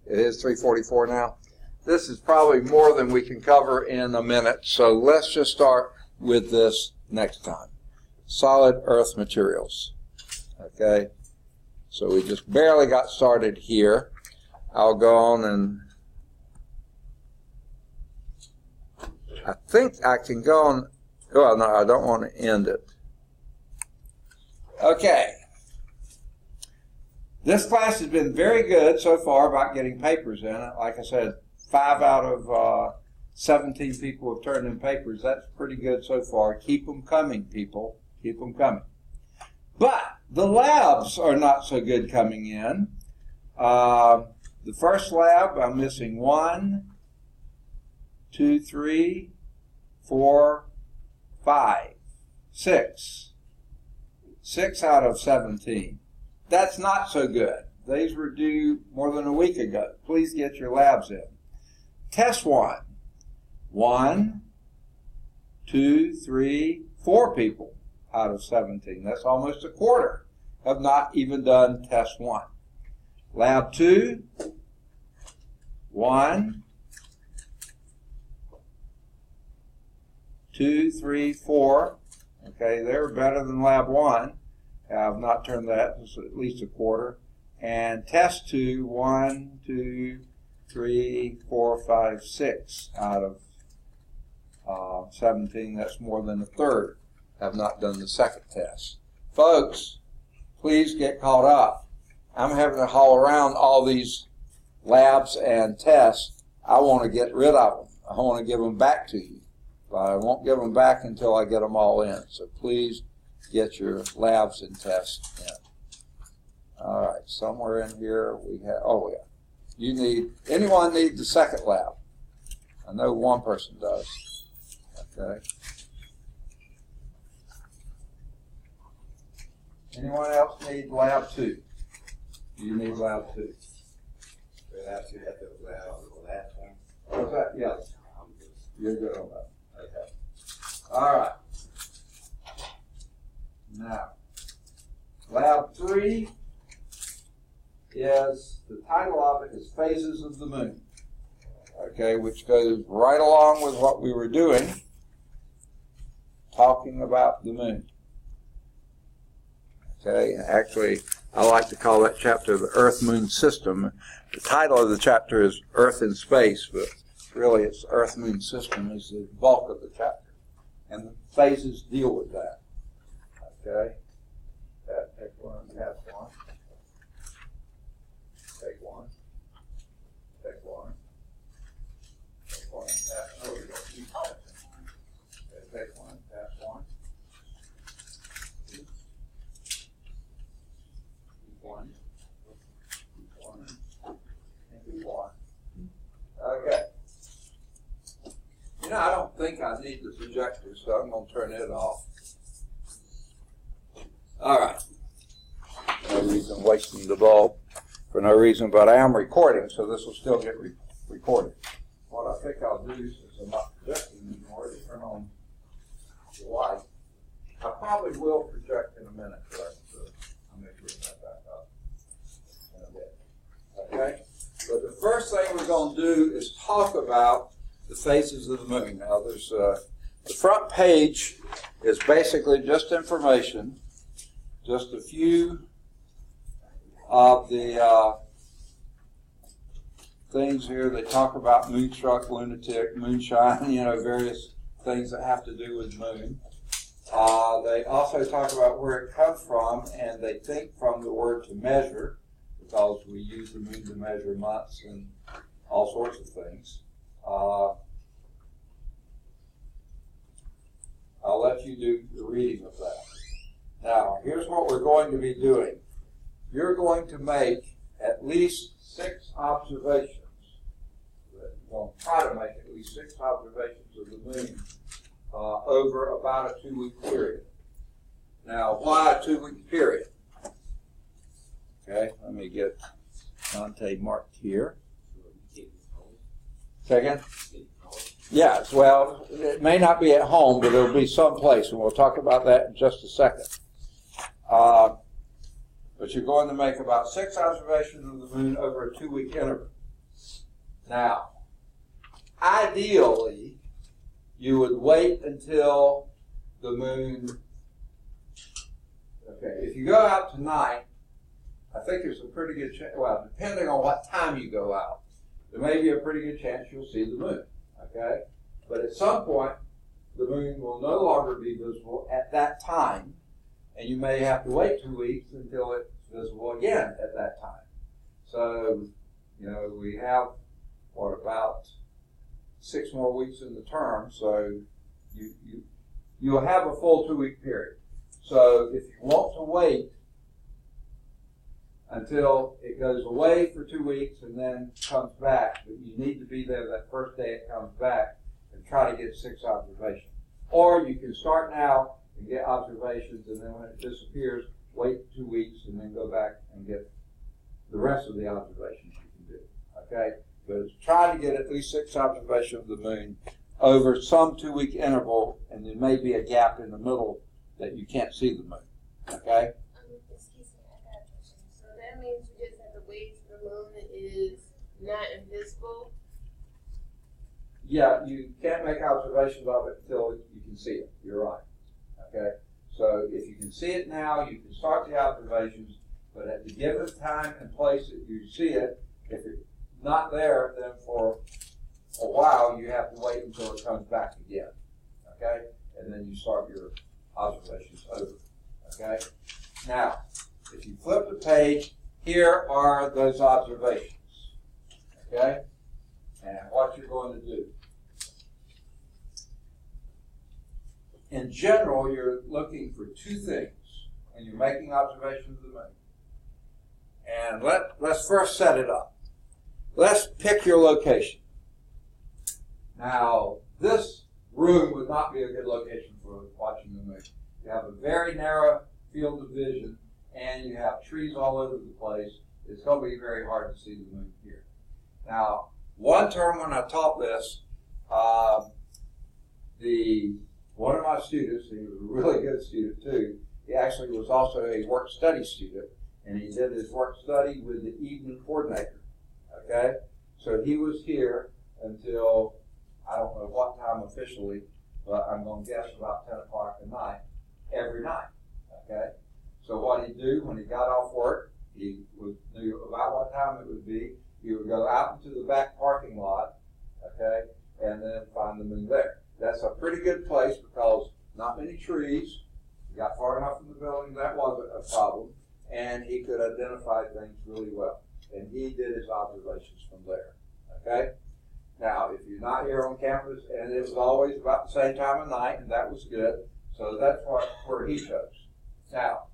S1: It is 3:44 now. This is probably more than we can cover in a minute, so let's just start with this next time. Solid Earth materials. Okay? So we just barely got started here. I'll go on and I think I can go on. Well, no, I don't want to end it. Okay. This class has been very good so far about getting papers in it. Like I said, 5 out of 17 people have turned in papers. That's pretty good so far. Keep them coming, people. Keep them coming. But the labs are not so good coming in. The first lab, I'm missing 1, 2, 3, 4, 5, 6. 6 out of 17. That's not so good. These were due more than a week ago. Please get your labs in. Test 1. 1, 2, 3, 4 people out of 17. That's almost a quarter have not even done test 1. Lab 2. 1, 2, 3, 4. Okay, they were better than lab 1. I've not turned that. It's at least a quarter. And test 2, 1, 2, 3, 4, 5, 6 out of 17. That's more than a third have not done the second test. Folks, please get caught up. I'm having to haul around all these labs and tests. I want to get rid of them. I want to give them back to you. But I won't give them back until I get them all in. So please get your labs and tests in. All right, somewhere in here we have, oh yeah. Anyone need the second lab? I know one person does. Okay. Anyone else need lab 2? Do you need lab 2?
S6: Lab 2, have to lab the last one.
S1: What's that? Yes. You're good on that. Okay. All right. Now, lab 3 is, the title of it is Phases of the Moon. Okay, which goes right along with what we were doing, talking about the moon. Okay, actually, I like to call that chapter the Earth-Moon System. The title of the chapter is Earth in Space, but really it's Earth-Moon System is the bulk of the chapter. And the phases deal with that. Okay? Take one, pass one. Take one. Take one. Take one, pass. Oh, we got two passing. Okay, take one, pass one. Keep one. Keep one. And keep one. Okay. You know, I don't think I need the projector, so I'm going to turn it off. All right. No reason wasting the bulb for no reason, but I am recording, so this will still get recorded. What I think I'll do, since I'm not projecting anymore, is turn on the light. I probably will project in a minute, but I'll make sure that back up in a bit. Okay? But the first thing we're going to do is talk about the phases of the moon. Now, there's the front page is basically just information, just a few of the things here. They talk about moonstruck, lunatic, moonshine, various things that have to do with moon. They also talk about where it comes from, and they think from the word to measure, because we use the moon to measure months and all sorts of things. I'll let you do the reading of that. Now, here's what we're going to be doing. You're going to make at least 6 observations. You're going to try to make at least 6 observations of the moon over about a 2-week period. Now, why a 2-week period? Okay, let me get Dante marked here. Second? Yes, well, it may not be at home, but it'll be someplace, and we'll talk about that in just a second. But you're going to make about 6 observations of the moon over a 2-week interval. Now, ideally, you would wait until the moon, okay, if you go out tonight, I think there's a pretty good chance, well, depending on what time you go out, there may be a pretty good chance you'll see the moon, okay? But at some point, the moon will no longer be visible at that time, and you may have to wait 2 weeks until it's visible again at that time. So, we have, about 6 more weeks in the term, so you'll have a full 2-week period. So if you want to wait until it goes away for 2 weeks and then comes back, but you need to be there that first day it comes back and try to get 6 observations. Or you can start now and get observations, and then when it disappears, wait 2 weeks and then go back and get the rest of the observations you can do. Okay? But try to get at least 6 observations of the moon over some 2-week interval, and there may be a gap in the middle that you can't see the moon. Okay?
S5: Excuse me, I got a question. So that means you just have to wait till the moon is not invisible?
S1: Yeah, you can't make observations of it until you can see it. You're right. Okay? So if you can see it now, you can start the observations, but at the given time and place that you see it, if it's not there, then for a while you have to wait until it comes back again. Okay? And then you start your observations over. Okay? Now, if you flip the page, here are those observations. Okay? And what you're going to do. In general, you're looking for two things when you're making observations of the moon. And let's first set it up. Let's pick your location. Now, this room would not be a good location for watching the moon. You have a very narrow field of vision, and you have trees all over the place. It's going to be very hard to see the moon here. Now, one term when I taught this, one of my students, he was a really good student too, he actually was also a work study student, and he did his work study with the evening coordinator. Okay? So he was here until, I don't know what time officially, but I'm going to guess about 10 o'clock at night, every night. Okay? So what he'd do when he got off work, he knew about what time it would be. He would go out into the back parking lot, okay, and then find the moon there. That's a pretty good place because not many trees. He got far enough from the building, that wasn't a problem, and he could identify things really well. And he did his observations from there, okay? Now, if you're not here on campus, and it was always about the same time of night, and that was good, so that's where he chose. Now,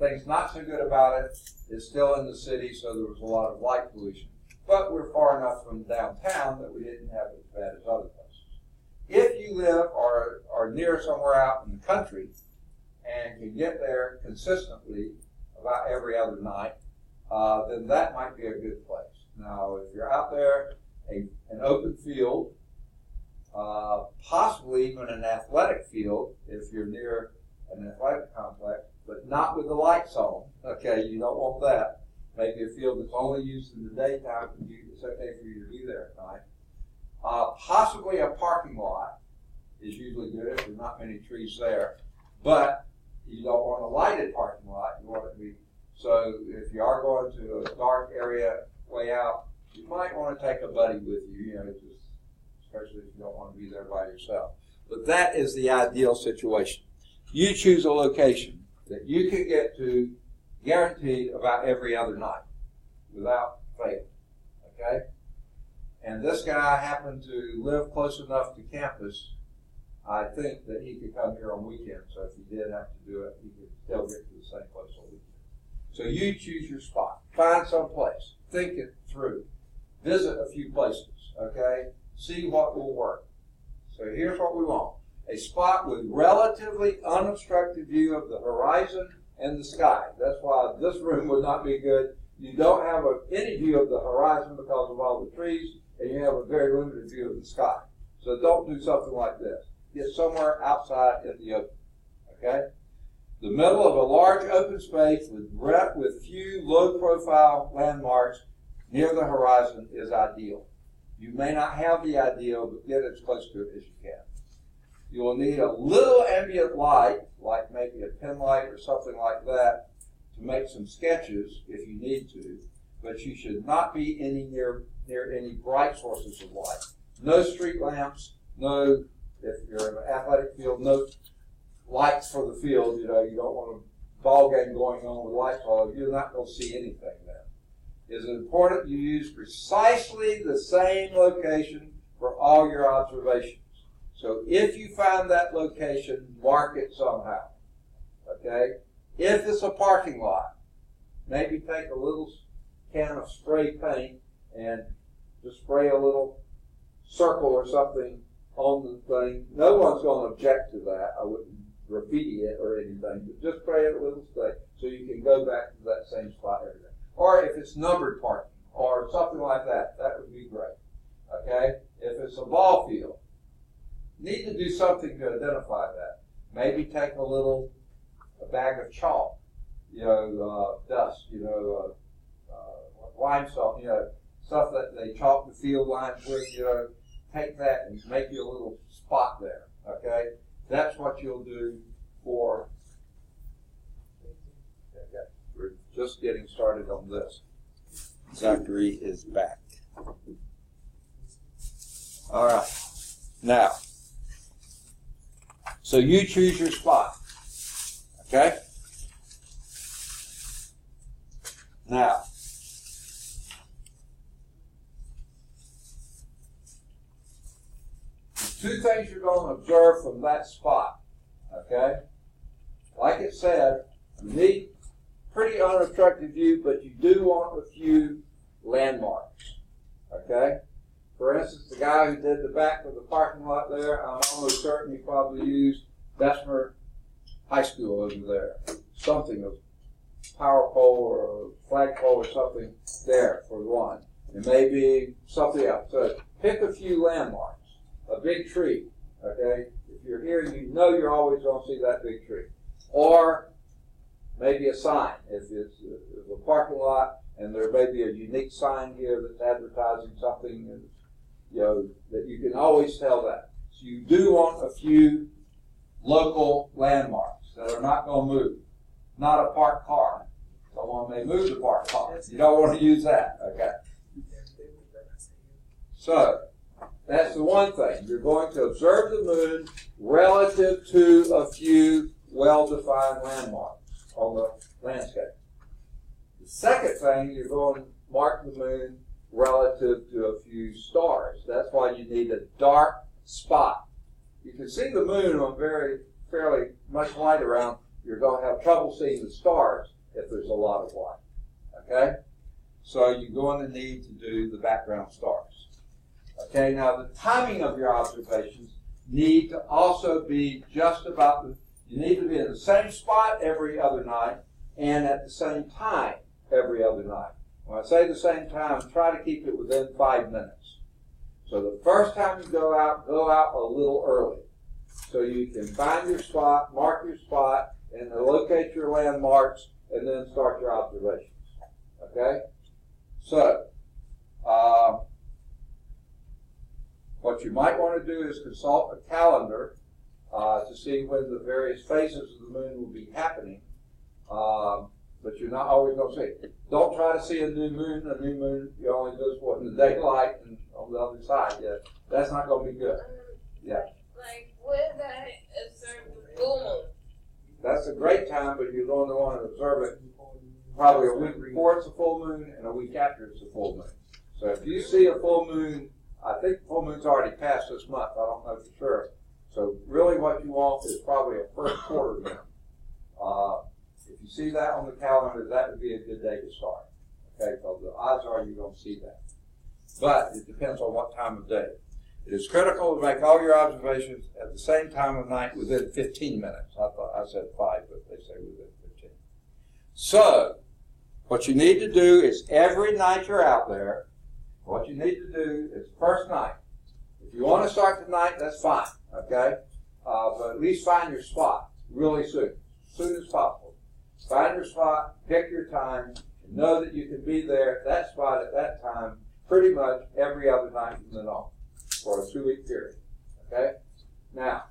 S1: things not so good about it is still in the city, so there was a lot of light pollution. But we're far enough from downtown that we didn't have it as bad as other places. If you live or are near somewhere out in the country and can get there consistently about every other night, then that might be a good place. Now, if you're out there, an open field, possibly even an athletic field, if you're near an athletic complex, but not with the lights on. Okay, you don't want that. Maybe a field that's only used in the daytime, it's okay for you to be there at night. Possibly a parking lot is usually good if there's not many trees there, but you don't want a lighted parking lot. You want it to be, so if you are going to a dark area way out, you might want to take a buddy with you, just especially if you don't want to be there by yourself. But that is the ideal situation. You choose a location that you can get to guaranteed about every other night without fail. Okay? And this guy happened to live close enough to campus, I think, that he could come here on weekends. So if he did have to do it, he could still get to the same place on weekends. So you choose your spot. Find some place. Think it through. Visit a few places. Okay? See what will work. So here's what we want. A spot with relatively unobstructed view of the horizon and the sky. That's why this room would not be good. You don't have any view of the horizon because of all the trees, and you have a very limited view of the sky. So don't do something like this. Get somewhere outside in the open. Okay? The middle of a large open space with few low-profile landmarks near the horizon is ideal. You may not have the ideal, but get as close to it as you can. You will need a little ambient light, like maybe a pen light or something like that, to make some sketches if you need to, but you should not be near any bright sources of light. No street lamps, no, if you're in an athletic field, no lights for the field. You don't want a ball game going on with lights on. You're not going to see anything then. It is important you use precisely the same location for all your observations. So if you find that location, mark it somehow. Okay? If it's a parking lot, maybe take a little can of spray paint and just spray a little circle or something on the thing. No one's going to object to that. I wouldn't graffiti it or anything, but just spray it a little spray so you can go back to that same spot every day. Or if it's numbered parking or something like that, that would be great. Okay? If it's a ball field, need to do something to identify that. Maybe take a bag of chalk, dust, limestone, stuff that they chalk the field lines with, take that and make you a little spot there, okay? That's what you'll do for just getting started on this. Zachary is back. All right. Now, so you choose your spot. Okay? Now, two things you're going to observe from that spot. Okay? Like it said, you need pretty unobstructed view, but you do want a few landmarks. Okay? For instance, the guy who did the back of the parking lot there, I'm almost certain he probably used Bessemer High School over there. Something, a power pole or a flagpole or something there for one. And maybe something else. So pick a few landmarks. A big tree, okay? If you're here, you know you're always going to see that big tree. Or maybe a sign. If it's a parking lot and there may be a unique sign here that's advertising something, and, you know, that you can always tell that. So you do want a few local landmarks that are not going to move. Not a parked car. Someone may move the parked car. You don't want to use that, okay? So, that's the one thing. You're going to observe the moon relative to a few well-defined landmarks on the landscape. The second thing, you're going to mark the moon relative to a few stars. That's why you need a dark spot. You can see the moon on fairly much light around. You're going to have trouble seeing the stars if there's a lot of light. Okay? So you're going to need to do the background stars. Okay, now the timing of your observations need to also be just about you need to be in the same spot every other night and at the same time every other night. When I say the same time, try to keep it within 5 minutes. So the first time you go out a little early. So you can find your spot, mark your spot, and locate your landmarks, and then start your observations. Okay? So, what you might want to do is consult a calendar to see when the various phases of the moon will be happening, but you're not always going to see it. Don't try to see a new moon. A new moon, you only visible in the daylight and on the other side. Yeah, that's not going to be good. Yeah.
S5: Like, when I observe the full moon?
S1: That's a great time, but you're going to want to observe it probably a week before it's a full moon and a week after it's a full moon. So if you see a full moon, I think the full moon's already passed this month. I don't know for sure. So really what you want is probably a first quarter moon. If you see that on the calendar, that would be a good day to start. Okay, because the odds are you're going to see that. But it depends on what time of day. It is critical to make all your observations at the same time of night within 15 minutes. I said 5, but they say within 15. So, what you need to do is every night you're out there, what you need to do is first night. If you want to start the night, that's fine, okay? But at least find your spot really soon as possible. Find your spot, pick your time, and know that you can be there at that spot at that time pretty much every other night from then on for a 2-week period, okay? Now,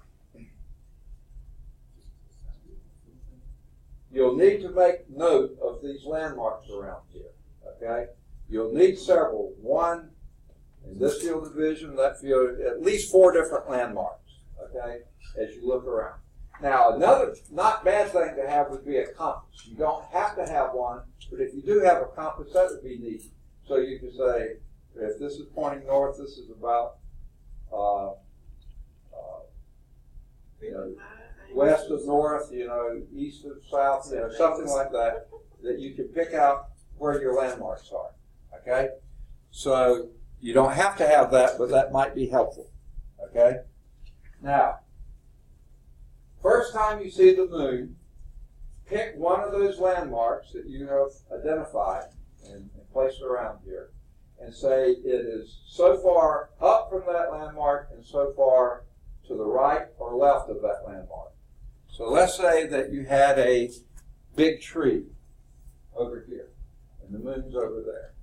S1: you'll need to make note of these landmarks around here, okay? You'll need several. One, in this field of vision, that field, at least 4 different landmarks, okay, as you look around. Now, another not bad thing to have would be a compass. You don't have to have one, but if you do have a compass, that would be neat. So you can say, if this is pointing north, this is about west of north, east of south, something like that, that you can pick out where your landmarks are. Okay? So you don't have to have that, but that might be helpful. Okay? Now, first time you see the moon, pick one of those landmarks that you have identified and placed around here and say it is so far up from that landmark and so far to the right or left of that landmark. So let's say that you had a big tree over here and the moon's over there.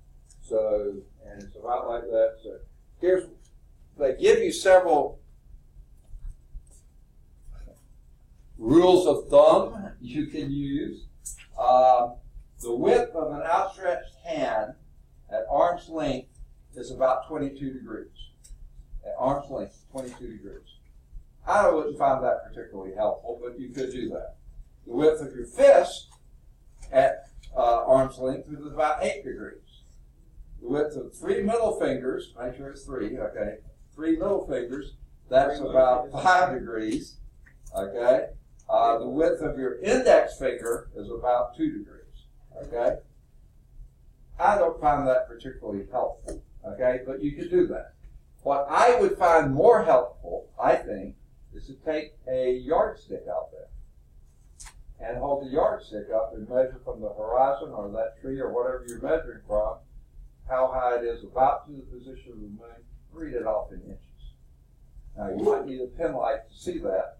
S1: So, and it's about like that. So they give you several rules of thumb you can use. The width of an outstretched hand at arm's length is about 22 degrees. At arm's length, 22 degrees. I wouldn't find that particularly helpful, but you could do that. The width of your fist at arm's length is about 8 degrees. The width of 3 middle fingers, make sure it's 3, okay, 3 middle fingers, that's about 5 degrees, okay. The width of your index finger is about 2 degrees, okay. I don't find that particularly helpful, okay, but you could do that. What I would find more helpful, I think, is to take a yardstick out there and hold the yardstick up and measure from the horizon or that tree or whatever you're measuring from, how high it is about to the position of the moon, read it off in inches. Now you might need a pen light to see that,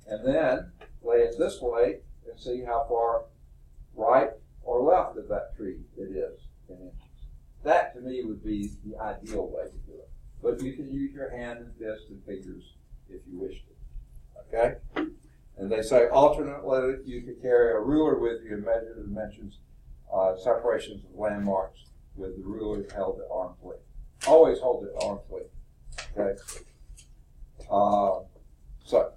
S1: and then lay it this way and see how far right or left of that tree it is in inches. That to me would be the ideal way to do it. But you can use your hand and fist and fingers if you wish to. Okay? And they say alternately you could carry a ruler with you and measure the dimensions, separations of landmarks with the ruler held at arm's length. Always hold it at arm's length. Okay? So,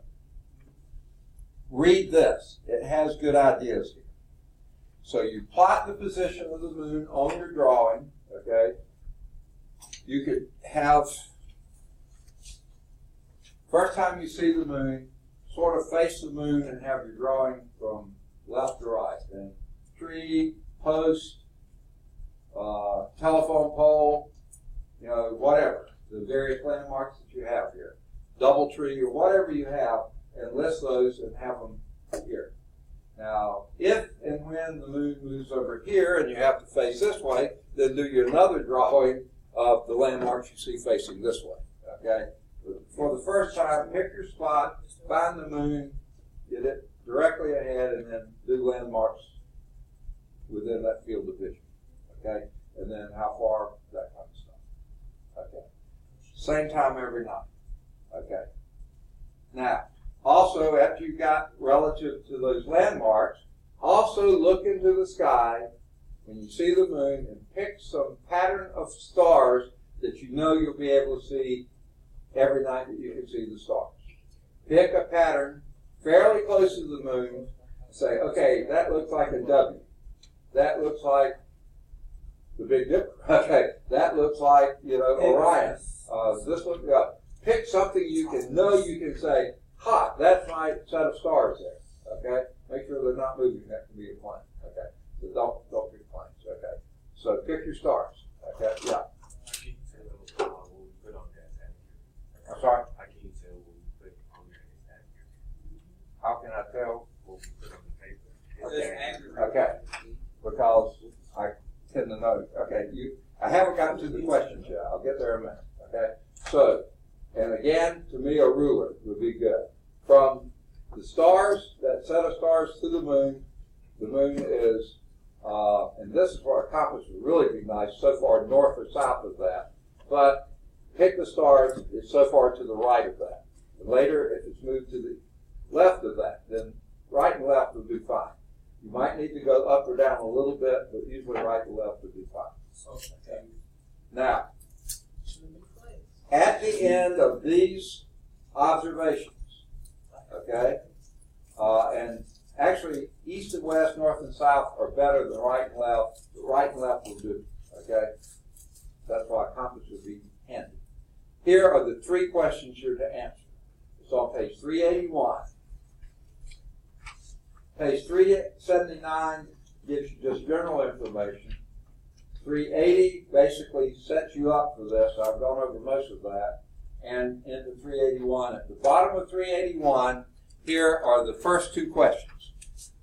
S1: read this. It has good ideas here. So you plot the position of the moon on your drawing, okay? You could have, first time you see the moon, sort of face the moon and have your drawing from left to right. And tree, post, telephone pole, whatever, the various landmarks that you have here. Double tree or whatever you have, and list those and have them here. Now, if and when the moon moves over here and you have to face this way, then do you another drawing of the landmarks you see facing this way, okay? For the first time, pick your spot, find the moon, get it directly ahead, and then do landmarks within that field of vision, okay? And then how far, that kind of stuff, okay? Same time every night, okay? Now, also, after you've got relative to those landmarks, also look into the sky when you see the moon and pick some pattern of stars that you know you'll be able to see every night that you can see the stars. Pick a pattern fairly close to the moon and say, okay, that looks like a W. That looks like the Big Dipper. Okay, that looks like, Orion. This looks pick something you can know you can say, ha, that's my set of stars there. Okay? Make sure they're not moving. That can be a plane. Okay? So don't pick planes. Okay? So pick your stars. Okay? Yeah.
S8: How can you tell what we put on that accurate?
S1: I'm sorry?
S8: How can you tell what we put on there is accurate?
S1: How can I tell?
S8: What we put on the paper is accurate.
S1: Okay. Because I tend to know. Okay. I haven't gotten to the questions yet. I'll get there in a minute. Okay? So, and again, to me, a ruler would be good. From the stars, that set of stars to the moon is, and this is where a compass would really be nice, so far north or south of that. But pick the stars, it's so far to the right of that. And later, if it's moved to the left of that, then right and left would be fine. You might need to go up or down a little bit, but usually right and left would be fine. Okay. Now, at the end of these observations, okay, and actually east and west, north and south are better than right and left, but right and left will do, okay? That's why a compass would be handy. Here are the 3 questions you're to answer. It's on page 381. Page 379 gives you just general information. 380 basically sets you up for this. I've gone over most of that. And into 381. At the bottom of 381, here are the first 2 questions.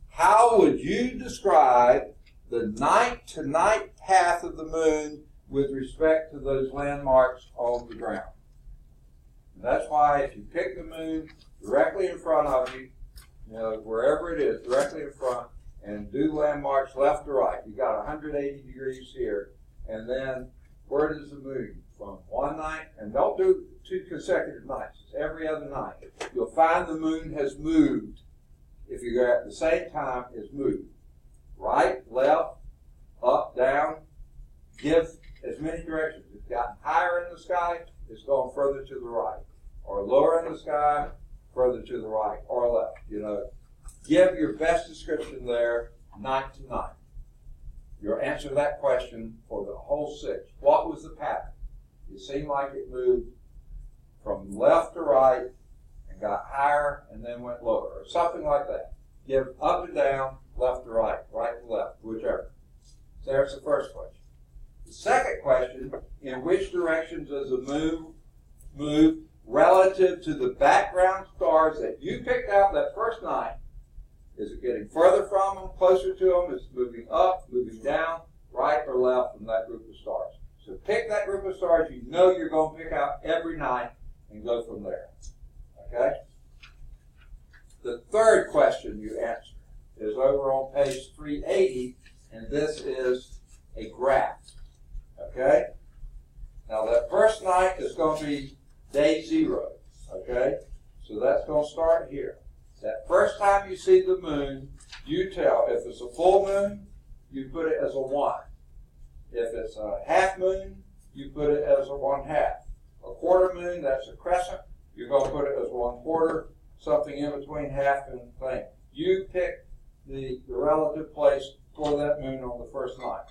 S1: How would you describe the night-to-night path of the moon with respect to those landmarks on the ground? And that's why if you pick the moon directly in front of you, wherever it is, directly in front, and do landmarks left to right. You've got 180 degrees here. And then where does the moon? From one night, and don't do 2 consecutive nights. It's every other night. You'll find the moon has moved. If you go at the same time, it's moved. Right, left, up, down. Give as many directions. It's gotten higher in the sky, it's going further to the right. Or lower in the sky, further to the right or left. Give your best description there, night to night. You'll answer that question for the whole 6. What was the pattern? It seemed like it moved from left to right and got higher and then went lower, or something like that. Give up and down, left to right, right to left, whichever. So there's the first question. The second question, in which direction does the moon move relative to the background stars that you picked out that first night? Is it getting further from them, closer to them? Is it moving up, moving down, right or left from that group of stars? So pick that group of stars you know you're going to pick out every night and go from there. Okay? The third question you answer is over on page 380, and this is a graph. Okay? Now that first night is going to be day 0. Okay? So that's going to start here. That first time you see the moon, you tell. If it's a full moon, you put it as a 1. If it's a half moon, you put it as a 1/2. A quarter moon, that's a crescent. You're going to put it as 1/4, something in between half and thing. You pick the relative place for that moon on the first night.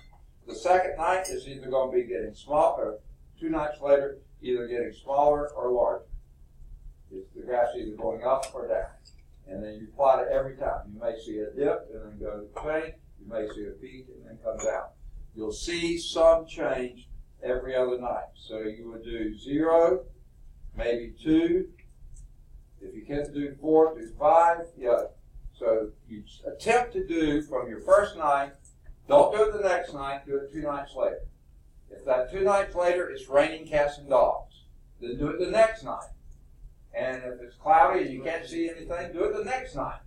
S1: The second night is either going to be getting smaller, 2 nights later, either getting smaller or larger. The graph's either going up or down. And then you plot it every time. You may see a dip and then go to the change. You may see a peak and then come down. You'll see some change every other night. So you would do 0, maybe 2. If you can't do 4, do 5. Yeah. So you attempt to do from your first night. Don't do it the next night. Do it 2 nights later. If that 2 nights later it's raining cats and dogs, then do it the next night. And if it's cloudy and you can't see anything, do it the next night.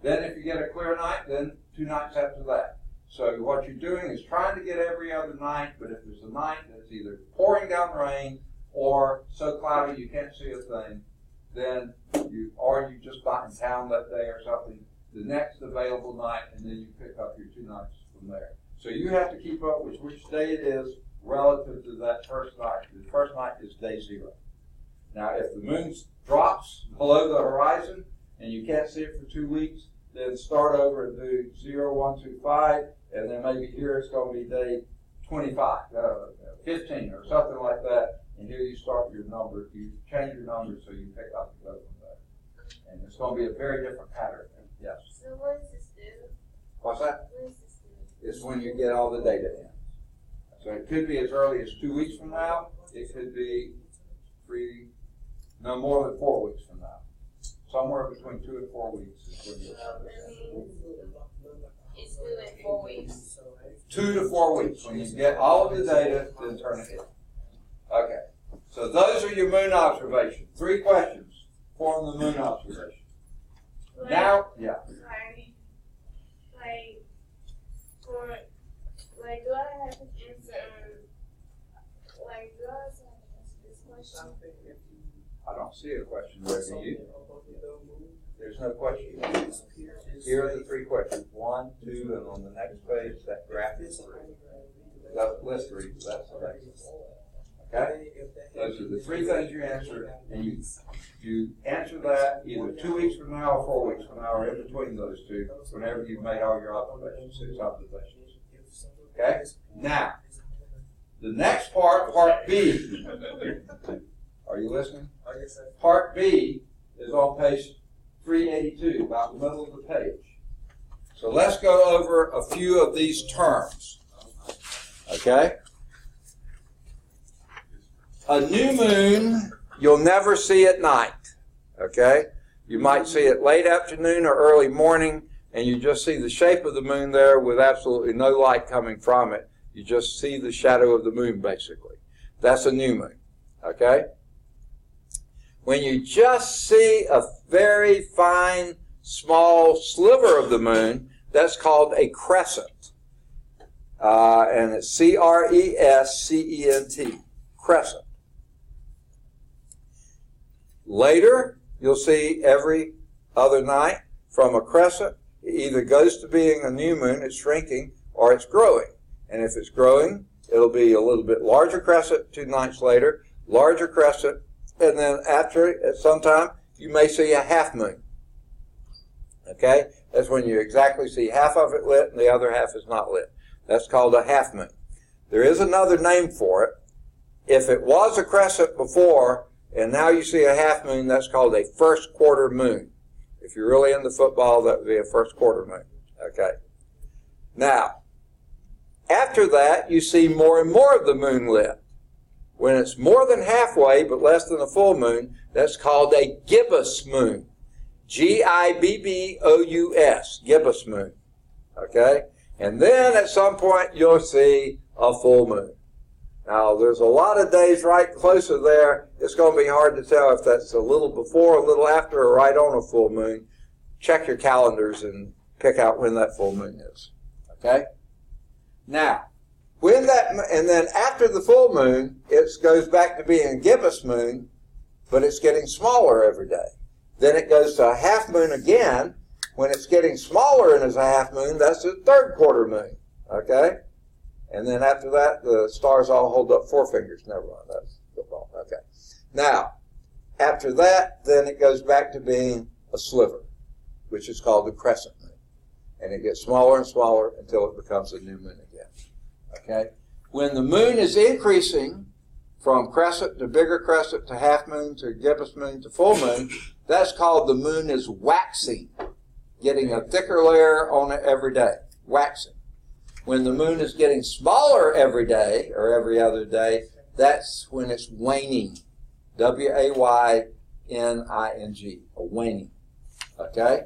S1: Then if you get a clear night, then 2 nights after that. So what you're doing is trying to get every other night, but if there's a night that's either pouring down rain or so cloudy you can't see a thing, then you just not in town that day or something, the next available night, and then you pick up your 2 nights from there. So you have to keep up with which day it is relative to that first night. The first night is day 0. Now, if the moon drops below the horizon and you can't see it for 2 weeks, then start over and do 0, 1, 2, 5, and then maybe here it's going to be day 25, 15, or something like that. And here you start your number. You change your number so you pick up and go from there. And it's going to be a very different pattern. Yes.
S5: So what does this do?
S1: What's that?
S5: What does this do?
S1: It's when you get all the data in. So it could be as early as 2 weeks from now. It could be no more than 4 weeks from now. Somewhere between 2 and 4 weeks is when you.
S5: That means it's due in 4 weeks.
S1: 2 to 4 weeks. When you get all of the data, then turn it in. Okay. So those are your moon observations. 3 questions form the moon observation. Now, yeah.
S5: Do I have to answer? Do I have to answer this question?
S1: I don't see a question there, do you? There's no question. Here are the 3 questions. 1, 2, and on the next page, that graph is 3. That list 3, that's the next. Okay? Those are the 3 things you answer, and you answer that either 2 weeks from now or 4 weeks from now, or in between those 2, whenever you've made all your observations, 6 observations. Okay? Now, the next part B. Are you listening? Part B is on page 382, about the middle of the page. So let's go over a few of these terms. Okay? A new moon, you'll never see at night. Okay? You might see it late afternoon or early morning, and you just see the shape of the moon there with absolutely no light coming from it. You just see the shadow of the moon, basically. That's a new moon. Okay? When you just see a very fine, small sliver of the moon, that's called a crescent. And it's C-R-E-S-C-E-N-T. Crescent. Later, you'll see every other night from a crescent, it either goes to being a new moon, it's shrinking, or it's growing. And if it's growing, it'll be a little bit larger crescent 2 nights later, larger crescent, and then after, at some time, you may see a half moon. Okay? That's when you exactly see half of it lit and the other half is not lit. That's called a half moon. There is another name for it. If it was a crescent before and now you see a half moon, that's called a first quarter moon. If you're really into football, that would be a first quarter moon. Okay. Now, after that, you see more and more of the moon lit. When it's more than halfway but less than a full moon, that's called a gibbous moon. Gibbous, gibbous moon. Okay? And then at some point you'll see a full moon. Now there's a lot of days right closer there. It's going to be hard to tell if that's a little before, a little after, or right on a full moon. Check your calendars and pick out when that full moon is. Okay? Now, when that, and then after the full moon, it goes back to being a gibbous moon, but it's getting smaller every day. Then it goes to a half moon again. When it's getting smaller and is a half moon, that's a third quarter moon. Okay? And then after that, the stars all hold up 4 fingers. Never mind, that's football. Okay. Now, after that, then it goes back to being a sliver, which is called the crescent moon. And it gets smaller and smaller until it becomes a new moon again. Okay? When the moon is increasing from crescent to bigger crescent to half moon to gibbous moon to full moon, that's called the moon is waxing, getting a thicker layer on it every day, waxing. When the moon is getting smaller every day or every other day, that's when it's waning, W-A-Y-N-I-G, a waning. Okay?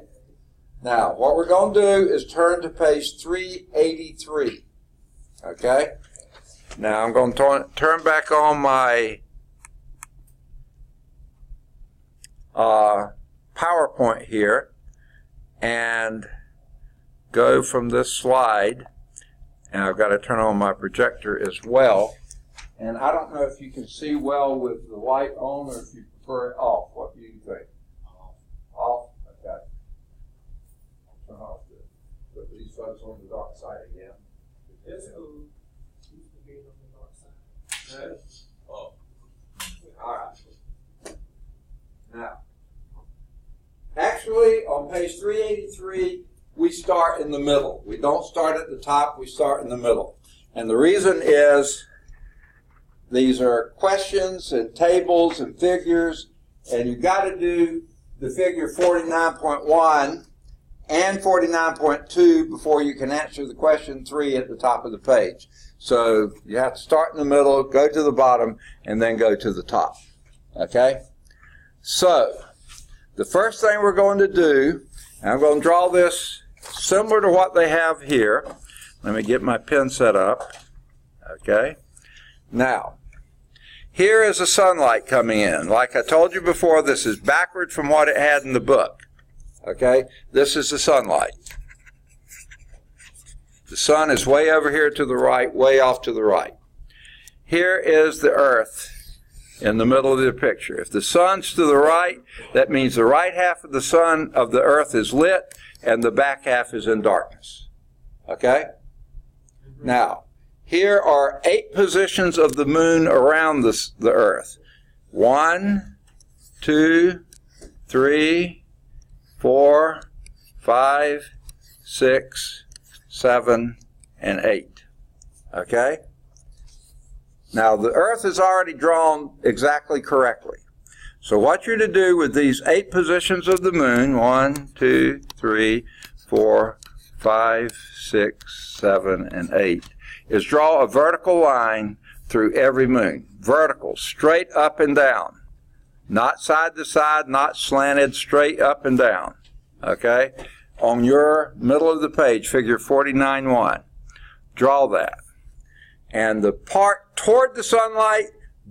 S1: Now, what we're going to do is turn to page 383. Okay? Now, I'm going to turn back on my PowerPoint here and go from this slide. And I've got to turn on my projector as well. And I don't know if you can see well with the light on or if you prefer it off. What do you think? Off? Okay. I'll turn off this. Put these folks on the dark side again.
S3: That's cool. Used to be on the dark side.
S1: Oh. All right. Now, actually, on page 383, we start in the middle. We don't start at the top, we start in the middle. And the reason is these are questions and tables and figures, and you've got to do the figure 49.1 and 49.2 before you can answer the question 3 at the top of the page. So you have to start in the middle, go to the bottom, and then go to the top. Okay? So, the first thing we're going to do, and I'm going to draw this similar to what they have here. Let me get my pen set up. Okay. Now, here is the sunlight coming in. Like I told you before, this is backward from what it had in the book. Okay. This is the sunlight. The sun is way over here to the right, way off to the right. Here is the earth in the middle of the picture. If the sun's to the right, that means the right half of the sun of the earth is lit and the back half is in darkness. Okay? Now, here are 8 positions of the moon around the earth. 1, 2, 3, 4, 5, 6, 7, and 8. Okay? Now, the earth is already drawn exactly correctly. So what you're to do with these 8 positions of the moon, 1, 2, 3, 4, 5, 6, 7, and 8, is draw a vertical line through every moon. Vertical, straight up and down. Not side to side, not slanted, straight up and down. Okay? On your middle of the page, figure 49.1. Draw that. And the part toward the sunlight,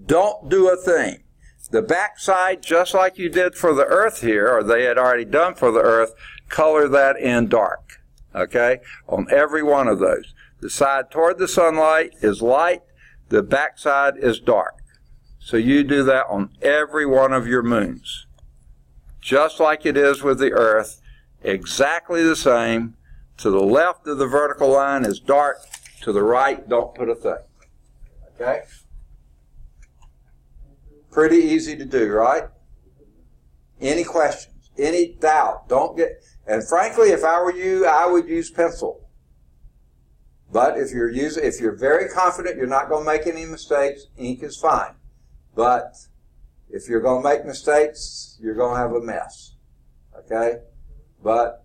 S1: don't do a thing. The back side, just like you did for the earth here, or they had already done for the earth, color that in dark. Okay? On every one of those. The side toward the sunlight is light. The back side is dark. So you do that on every one of your moons. Just like it is with the earth. Exactly the same. To the left of the vertical line is dark. To the right, don't put a thing. Okay? Pretty easy to do, right? Any questions? Any doubt? Don't get... And frankly, if I were you, I would use pencil. But if you're very confident you're not going to make any mistakes, ink is fine. But if you're going to make mistakes, you're going to have a mess. Okay? But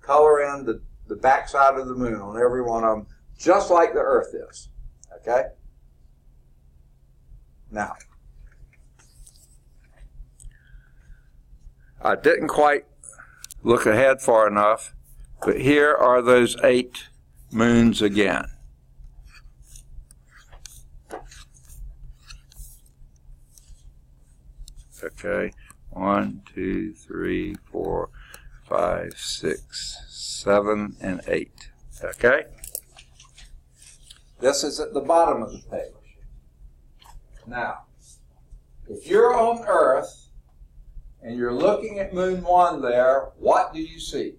S1: color in the backside of the moon on every one of them, just like the Earth is. Okay? Now, I didn't quite look ahead far enough, but here are those 8 moons again. Okay, 1, 2, 3, 4, 5, 6, 7, and 8. Okay? This is at the bottom of the page. Now, if you're on Earth and you're looking at moon 1 there, what do you see?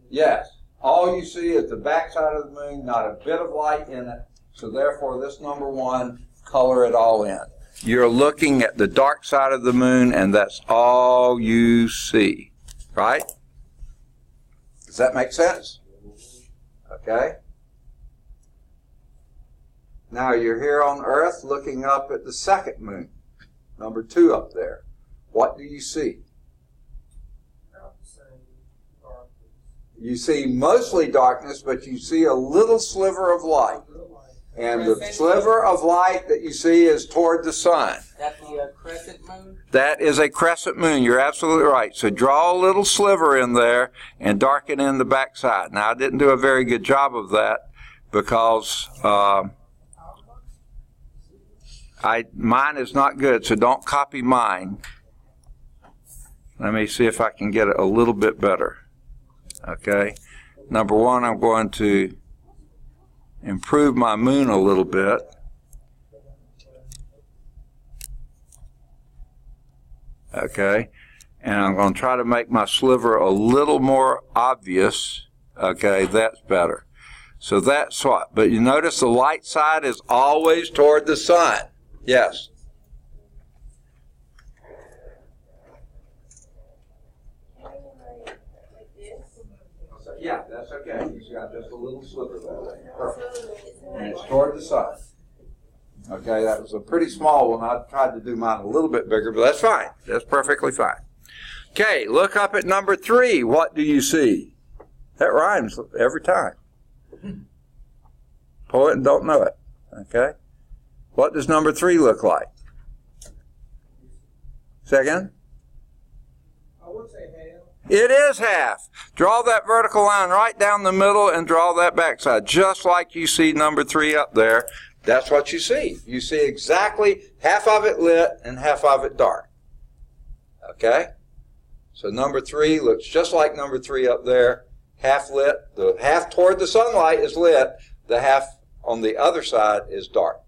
S1: Yes. All you see is the backside of the moon, not a bit of light in it. So therefore, this number 1, color it all in. You're looking at the dark side of the moon, and that's all you see. Right? Does that make sense? Okay. Now you're here on Earth looking up at the second moon, number 2 up there. What do you see? You see mostly darkness, but you see a little sliver of light. And the sliver of light that you see is toward the sun.
S2: That's the crescent moon?
S1: That is a crescent moon. You're absolutely right. So draw a little sliver in there and darken in the backside. Now, I didn't do a very good job of that because mine is not good, so don't copy mine. Let me see if I can get it a little bit better. Okay. Number 1, I'm going to improve my moon a little bit. Okay. And I'm going to try to make my sliver a little more obvious. Okay, that's better. So that's what. But you notice the light side is always toward the sun. Yes. Yeah, that's okay. You've got just a little sliver there. Perfect. And it's toward the sun. Okay, that was a pretty small one. I tried to do mine a little bit bigger, but that's fine. That's perfectly fine. Okay, look up at number 3. What do you see? That rhymes every time. Poet and don't know it. Okay? What does number 3 look like? Say again?
S3: I would say half.
S1: It is half. Draw that vertical line right down the middle and draw that backside, just like you see number 3 up there. That's what you see. You see exactly half of it lit and half of it dark. Okay? So number 3 looks just like number 3 up there, half lit. The half toward the sunlight is lit. The half on the other side is dark.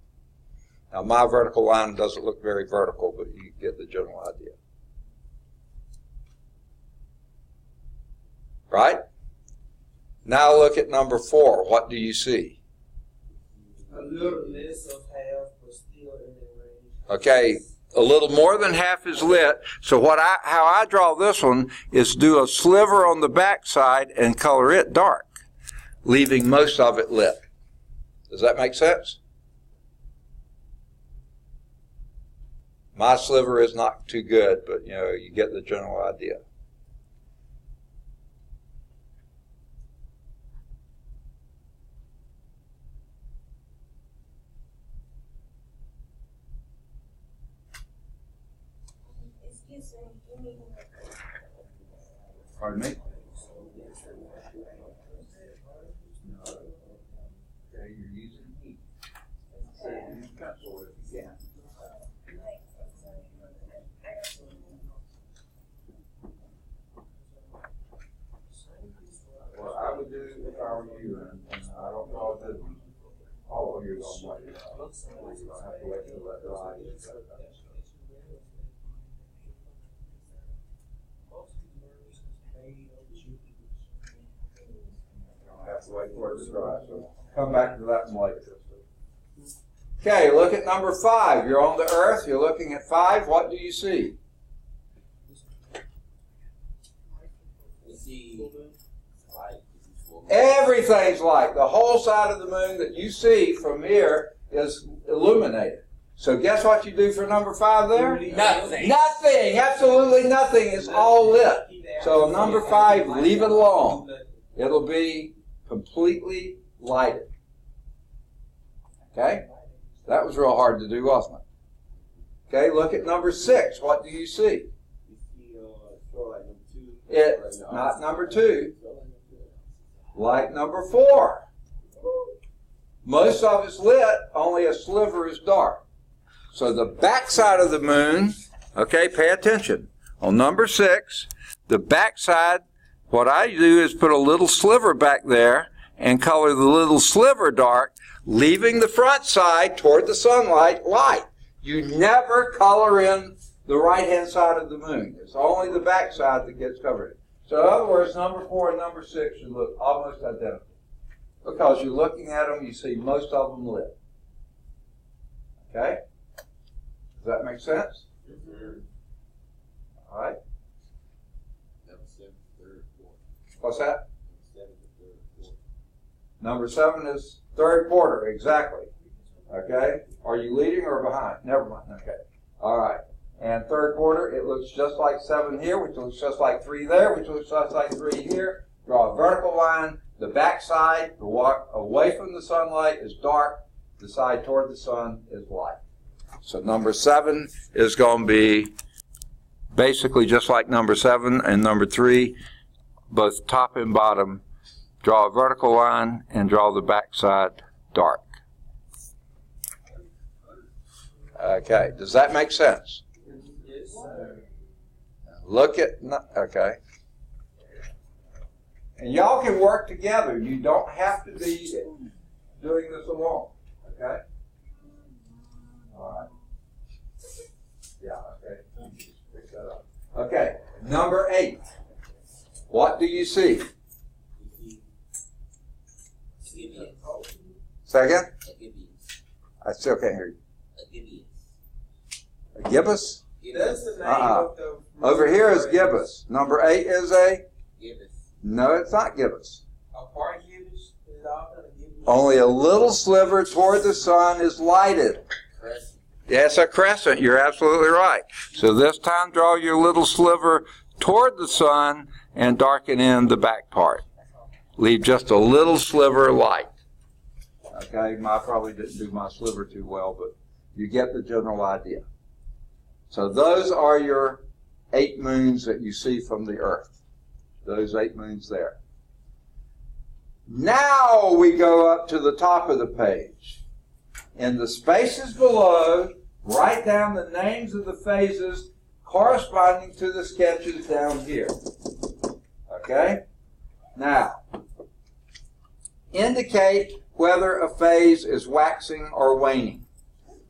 S1: Now my vertical line doesn't look very vertical, but you get the general idea. Right? Now look at number 4. What do you see?
S3: A little less of half, but still in the range.
S1: Okay, a little more than half is lit. So how I draw this one is do a sliver on the back side and color it dark, leaving most of it lit. Does that make sense? My sliver is not too good, but you get the general idea. Pardon me? Okay, you're using heat. Use pencil if you can. What I would do if I were you, and I don't know if all of you don't like it. I have to wait till that dry. have to wait for it to dry. So come back to that one later. Okay, look at number 5. You're on the Earth. You're looking at 5. What do you see?
S8: We see light.
S1: Everything's light. The whole side of the moon that you see from here is illuminated. So guess what you do for number 5 there?
S2: Nothing.
S1: Nothing. Absolutely nothing. It's all lit. So number 5, leave it alone. It'll be completely lighted. Okay? That was real hard to do, wasn't it? Okay, look at number 6. What do you see?
S8: We see shoreline number 2.
S1: It's not number 2. Light number 4. Most of it's lit, only a sliver is dark. So the backside of the moon, okay, pay attention. On number 6, the backside, what I do is put a little sliver back there and color the little sliver dark, leaving the front side toward the sunlight light. You never color in the right-hand side of the moon. It's only the backside that gets covered. So in other words, number 4 and number 6 should look almost identical. Because you're looking at them, you see most of them lit. Okay? Does that make sense? All right.
S8: Number 7, 3rd, 4th.
S1: What's that?
S8: Number 7, 3rd, 4th.
S1: Number 7 is 3rd quarter, exactly. Okay? Are you leading or behind? Never mind. Okay. All right. And 3rd quarter, it looks just like 7 here, which looks just like 3 there, which looks just like 3 here. Draw a vertical line. The back side, the walk away from the sunlight, is dark. The side toward the sun is light. So number 7 is going to be basically just like number 7 and number 3, both top and bottom. Draw a vertical line and draw the back side dark. Okay, does that make sense?
S2: Yes, sir.
S1: Look at, okay. And y'all can work together. You don't have to be doing this alone. Okay? All right. Yeah, okay. Pick that up. Okay, number 8. What do you see? Second? I still can't hear you. A gibbous?
S2: That's the name of the...
S1: Over here is gibbous. Number 8 is a?
S8: Gibbous.
S1: No, it's not gibbous.
S2: A part gibbous? Is it all kind of gibbous?
S1: Only a little sliver toward the sun is lighted.
S8: Crescent.
S1: Yes, a crescent. You're absolutely right. So this time draw your little sliver toward the sun and darken in the back part. Leave just a little sliver light. Okay, I probably didn't do my sliver too well, but you get the general idea. So those are your 8 moons that you see from the Earth. Those 8 moons there. Now we go up to the top of the page. In the spaces below, write down the names of the phases corresponding to the sketches down here. Okay? Now, indicate whether a phase is waxing or waning.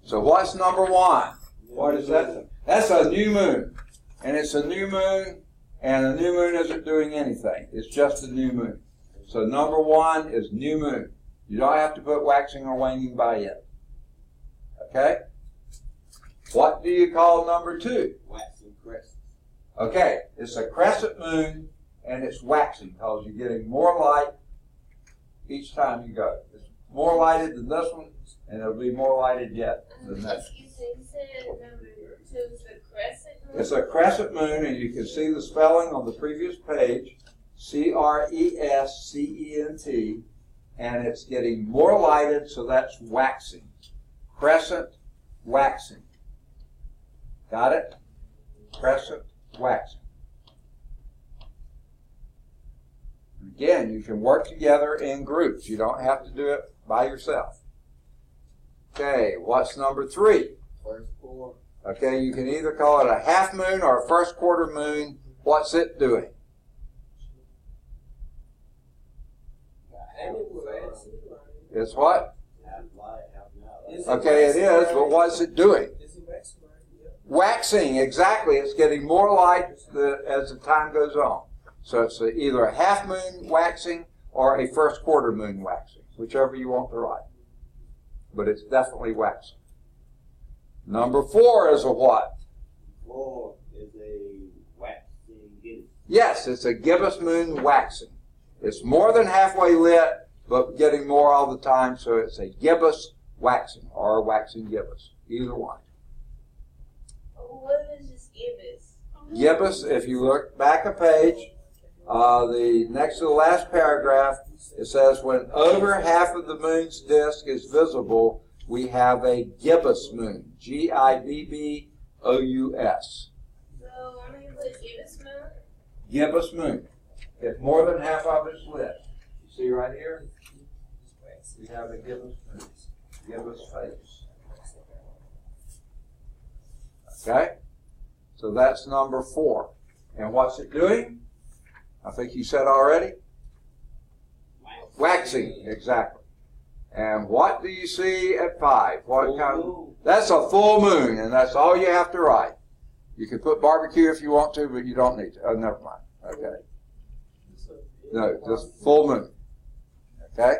S1: So what's number 1? What is that? That's a new moon. And it's a new moon, and a new moon isn't doing anything. It's just a new moon. So number 1 is new moon. You don't have to put waxing or waning by it. Okay? What do you call number 2?
S8: Waxing crescent.
S1: Okay, it's a crescent moon, and it's waxing because you're getting more light each time you go. It's more lighted than this one, and it'll be more lighted yet than that.
S5: Excuse me, you said number 2 is a crescent moon?
S1: It's a crescent moon, and you can see the spelling on the previous page, C-R-E-S-C-E-N-T, and it's getting more lighted, so that's waxing. Crescent, waxing. Got it? Crescent, waxing. Again, you can work together in groups. You don't have to do it by yourself. Okay, what's number 3?
S8: First quarter.
S1: Okay, you can either call it a half moon or a first quarter moon. What's it doing? It's what?
S8: Half light, half night.
S1: Okay, it is, but what's it doing? Waxing, exactly. It's getting more light as the time goes on. So it's either a half moon waxing or a first quarter moon waxing, whichever you want to write. But it's definitely waxing. Number 4 is a what?
S6: 4 is a waxing gibbous.
S1: Yes, it's a gibbous moon waxing. It's more than halfway lit, but getting more all the time, so it's a gibbous waxing or a waxing gibbous. Either one.
S5: What is this gibbous?
S1: Gibbous, if you look back a page, the next to the last paragraph, it says, when over half of the moon's disk is visible, we have a gibbous moon. Gibbous.
S5: So I'm going to put gibbous moon?
S1: Gibbous moon. If more than half of it's lit. You see right here? We have a gibbous moon. Gibbous phase. Okay? So that's number 4. And what's it doing? I think you said already. Waxing, exactly. And what do you see at 5? What kind of, that's a full moon, and that's all you have to write. You can put barbecue if you want to, but you don't need to. Oh, never mind. Okay. No, just full moon. Okay?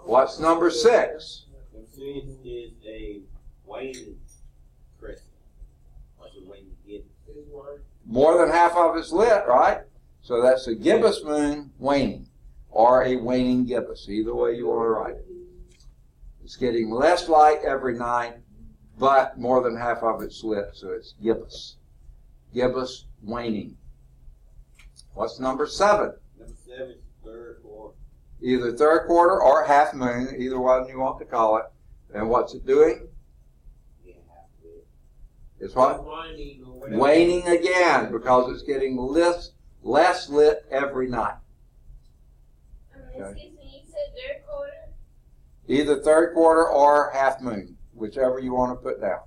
S1: What's number 6?
S6: Number 6 is a waning crescent. What's a waning gibbous?
S1: More than half of it's lit, right? So that's a gibbous moon waning, or a waning gibbous, either way you want to write it. It's getting less light every night, but more than half of it's lit, so it's gibbous. Gibbous waning. What's number 7?
S6: Number 7 is third quarter.
S1: Either third quarter or half moon, either one you want to call it. And what's it doing?
S6: Yeah, half lit.
S1: It's what? Waning again, because it's getting less lit every night. Okay.
S5: Excuse me, you said third quarter?
S1: Either third quarter or half moon, whichever you want to put down.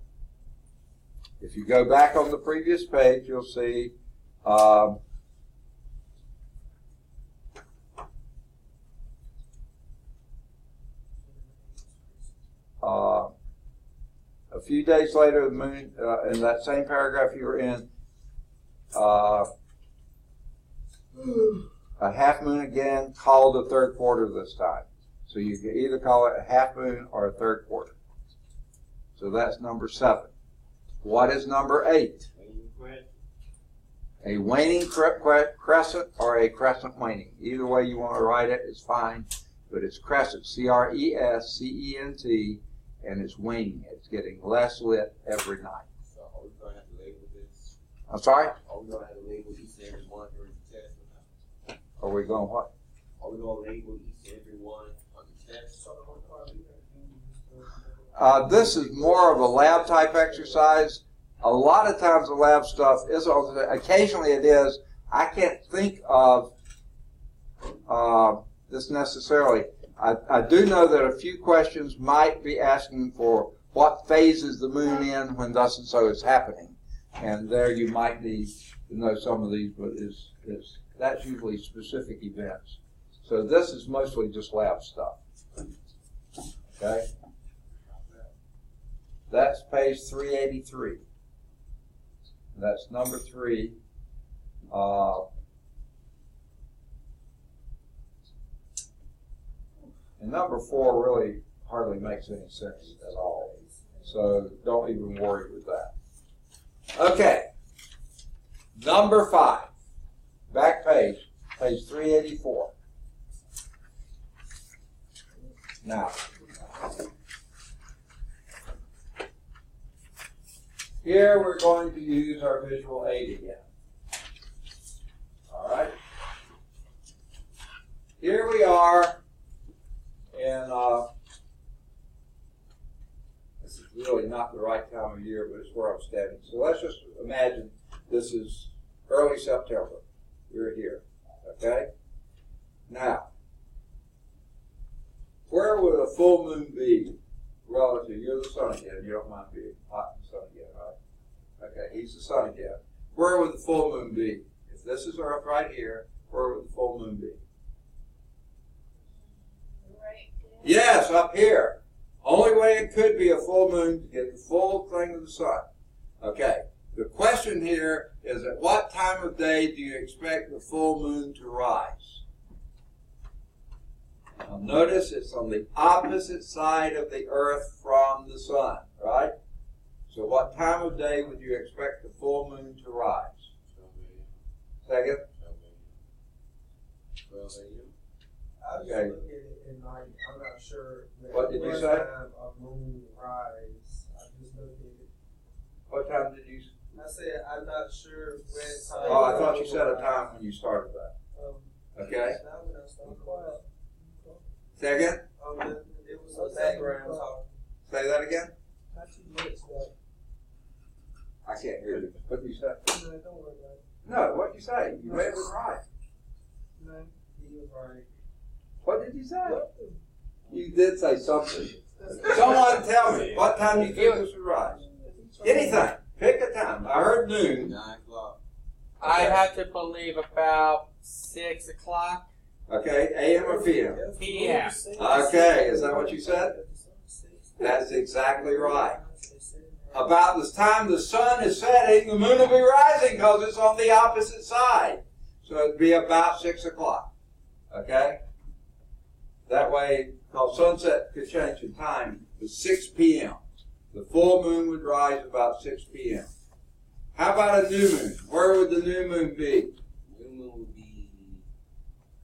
S1: If you go back on the previous page, you'll see a few days later, the moon, in that same paragraph you were in, a half moon again, called a third quarter this time. So you can either call it a half moon or a third quarter. So that's number 7. What is number 8? A waning crescent or a crescent waning. Either way you want to write it is fine, but it's crescent, Crescent, and it's waning. It's getting less lit every night.
S6: So are we going to have to label this?
S1: I'm sorry?
S6: Are we going to have to label each and every one during the test or not?
S1: Are we going what?
S6: Are we going to label each and every one on the test?
S1: This is more of a lab type exercise. A lot of times the lab stuff is, occasionally it is. I can't think of this necessarily. I do know that a few questions might be asking for what phase is the moon in when thus and so is happening. And there you might need to know some of these, but that's usually specific events. So this is mostly just lab stuff. Okay? That's page 383. That's number 3. And number 4 really hardly makes any sense at all. So don't even worry with that. Okay. Number 5. Back page 384. Now, here we're going to use our visual aid again. All right. Here we are, and this is really not the right time of year, but it's where I'm standing. So let's just imagine this is early September. We're here. Okay. Now, where would a full moon be relative? You're the sun again. You don't mind being hot in the sun again, right? Okay, he's the sun again. Where would the full moon be? If this is Earth right here, where would the full moon be?
S5: Right there.
S1: Yes, up here. Only way it could be a full moon to get the full thing of the sun. Okay, The question here is, at what time of day do you expect the full moon to rise? Now notice it's on the opposite side of the earth from the sun, right? So what time of day would you expect the full moon to rise?
S4: 12 a.m.
S1: Second?
S4: 12 a.m.
S3: I just
S1: Okay.
S3: look at it and like, I'm not sure.
S1: What did you say?
S3: Time of moon rise. I just look at it.
S1: What time did you?
S3: I said, I'm not sure when time.
S1: Oh, I thought you said a time when you started that. Okay.
S3: Now when I start quiet.
S1: Second?
S3: It was a background talk.
S1: Say that again?
S3: Not too much, but
S1: I can't hear you. What did you say?
S3: no, don't worry about it.
S1: No, what did you say? You read it right.
S3: No, he was right.
S1: What did you say? You did say something. Someone tell me, what time do you think this would rise? Anything. Pick a time. I heard noon.
S6: 9 o'clock.
S2: I have to believe about 6 o'clock
S1: Okay, AM or PM?
S2: p.m.
S1: Okay, is that what you said? That's exactly right. About the time the sun is setting, the moon will be rising because it's on the opposite side. So it'd be about 6 o'clock. Okay? That way, because sunset could change in time, to 6 p.m. The full moon would rise about 6 p.m. How about a new moon? Where would the new moon be?
S6: New moon would be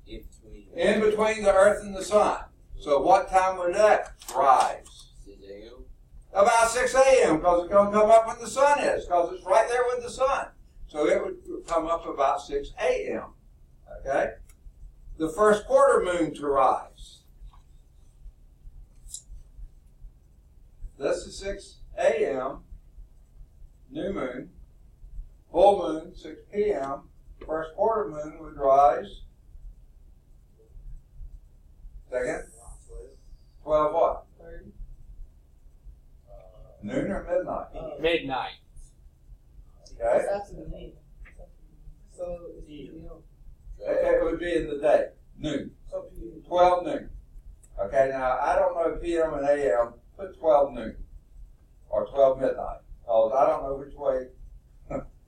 S6: in between.
S1: In between the earth and the sun. So what time would that rise?
S6: 6 a.m.
S1: About 6 a.m. because it's going to come up when the sun is, because it's right there with the sun. So it would come up about 6 a.m. Okay? The first quarter moon to rise. This is 6 a.m. New moon. Full moon, 6 p.m. First quarter moon would rise. Second? 12 what?
S3: 30.
S1: Noon or midnight?
S2: Midnight.
S1: Okay?
S3: After the name. So it's PM.
S1: It would be in the day. Noon.
S3: So PM.
S1: 12 noon. Okay, now I don't know PM and AM. Put 12 noon. Or 12 midnight. Because I don't know which way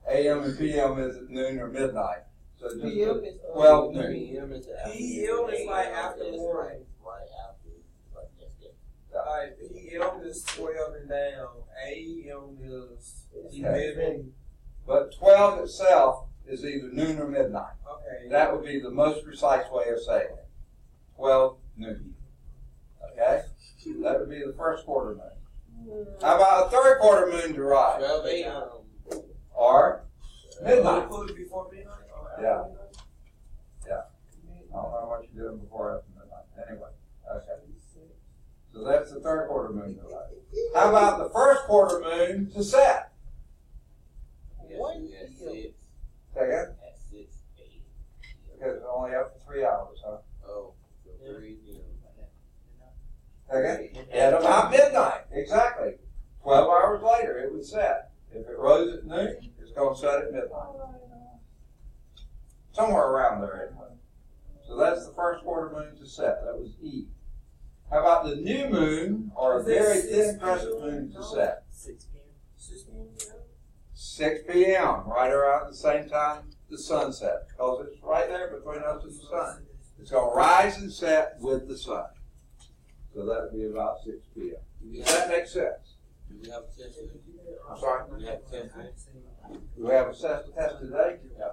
S1: AM and PM is at noon or midnight. So just
S3: PM
S1: put
S3: is
S1: 12 noon.
S6: PM is after.
S3: PM is like after morning.
S6: Right after. Like next day.
S3: Like PM is 12 and down. AM is
S1: Okay.
S3: 11.
S1: But 12 itself is either noon or midnight.
S3: Okay.
S1: That would be the most precise way of saying it. 12 noon. Okay? That would be the first quarter moon. How about a third quarter moon to rise?
S6: 12 a.m.
S1: Or midnight?
S3: Put it before midnight? Or after
S1: Yeah.
S3: midnight?
S1: I don't know what you're doing before or after midnight. Anyway, okay. So that's the third quarter moon to rise. How about the first quarter moon to set?
S6: At 6.
S1: Second?
S6: At 6 a.m.
S1: Because it's only up for 3 hours, huh?
S6: Oh, so 3 p.m.
S1: Second? At about midnight. Exactly. 12 hours later, it would set. If it rose at noon, it's going to set at midnight. Somewhere around there, anyway. So that's the first quarter moon to set. That was E. How about the new moon, or a very thin crescent moon to set?
S3: 6 p.m. 6 p.m.
S1: 6 p.m., right around the same time the sun sets, because it's right there between us and the sun. It's going to rise and set with the sun. So that would be about 6 p.m. Does that make sense?
S6: Do we have a test today?
S1: I'm sorry?
S6: Do we have a test today?
S1: Do we have a test today? Yeah.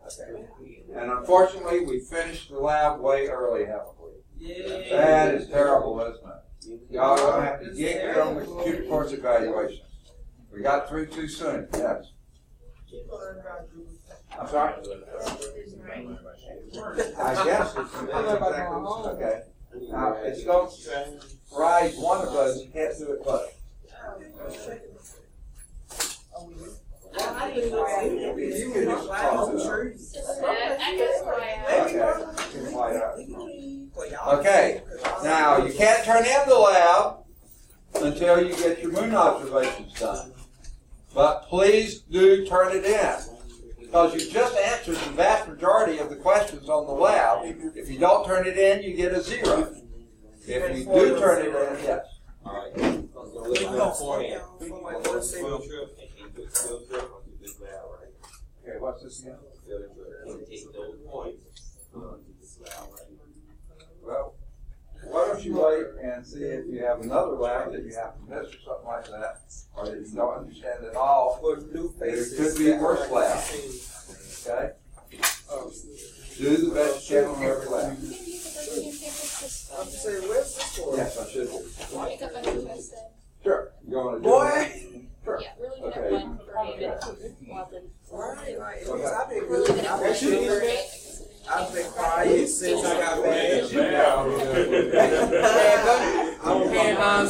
S1: Okay. And unfortunately, we finished the lab way early, haven't we?
S3: Yeah.
S1: That is terrible, isn't it? Y'all are going to have to get here on the computer course evaluation. We got through too soon, yes. I'm sorry? I guess it's okay. Now, it's going to rise one of those, you can't do it both. You can just talk to them. Okay, now you can't turn in the lab until you get your moon observations done. But please do turn it in, because you just answered the vast majority of the questions on the lab. If you don't turn it in, you get a 0. If you do turn it in, yes.
S6: All right. So we're going for it. Field trip.
S1: and see if you have another lab that you have to miss or something like that, or that you don't understand at all.
S3: For new
S1: There
S3: faces.
S1: could be worse labs. Okay? Do the best you can on every lab.
S3: I'm saying, where's this for?
S1: Yes, I should do.
S9: Pick up any question.
S1: Sure. You want to do
S3: Boy!
S1: it? Sure.
S9: Yeah, we're looking
S1: Okay.
S9: at one for David. Walden.
S3: Right, right.
S1: Okay.
S3: I've been
S9: We're looking at one
S3: I've
S9: for
S3: been
S9: David.
S3: I've been quiet since I got married.
S2: And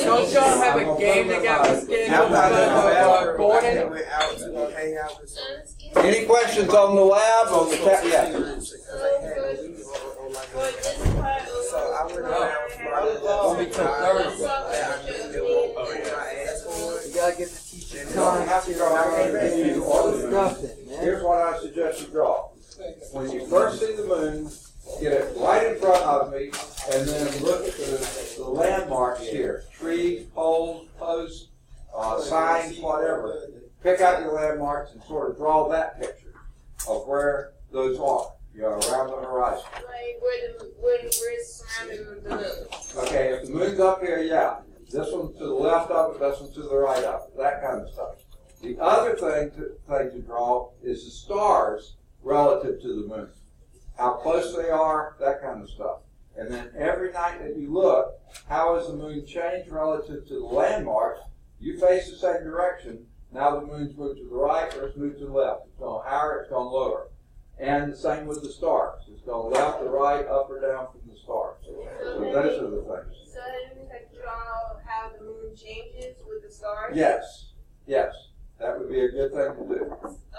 S2: don't y'all have a game that got scheduled for Gordon?
S3: Went out to hang out with some.
S1: Any questions on the lab, on the chat? Yeah.
S5: For this part,
S3: So I went around
S2: Won't be till Thursday. You gotta get the teacher.
S1: You don't have to draw everything. You do all the stuff. Here's what I suggest you draw. When you first see the moon, get it right in front of me, and then look at the landmarks here. Trees, poles, posts, signs, whatever. Pick out your landmarks and sort of draw that picture of where those are, around the horizon.
S5: like where it's surrounding the moon.
S1: Okay, if the moon's up here, yeah. This one to the left of it, this one to the right of it, that kind of stuff. The other thing to draw is the stars relative to the moon. How close they are, that kind of stuff. And then every night that you look, how has the moon changed relative to the landmarks? You face the same direction. Now the moon's moved to the right or it's moved to the left. It's gone higher, it's gone lower. And the same with the stars. It's gone left or right, up or down from the stars. So those are the things.
S5: So that means I can draw how the moon changes with the stars?
S1: Yes, yes. That would be a good thing to do.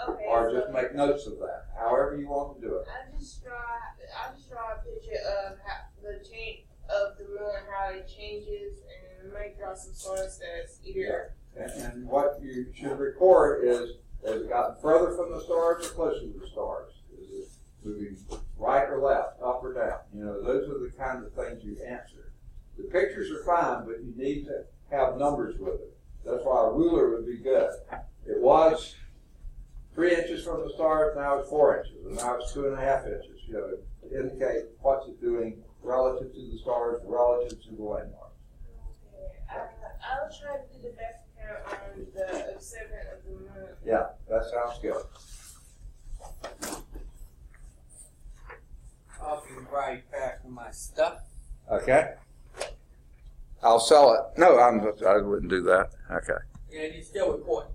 S5: Okay.
S1: Or
S5: so
S1: just make notes of that, however you want to do it.
S5: I'll just draw a picture of how the change of the moon, how it changes, and I might draw some stars that's either.
S1: And what you should record is, has it gotten further from the stars or closer to the stars? Is it moving right or left, up or down? Those are the kind of things you answer. The pictures are fine, but you need to have numbers with it. That's why a ruler would be good. It was 3 inches from the stars, now it's 4 inches, and now it's 2.5 inches. To indicate what's it doing relative to the stars, relative to the landmarks.
S5: Okay. I'll try to do the best count on the observant of the moon.
S1: Yeah, that sounds good.
S2: I'll be right back with my stuff.
S1: Okay. I'll sell it. No, I wouldn't do that. Okay.
S2: And you're still recording.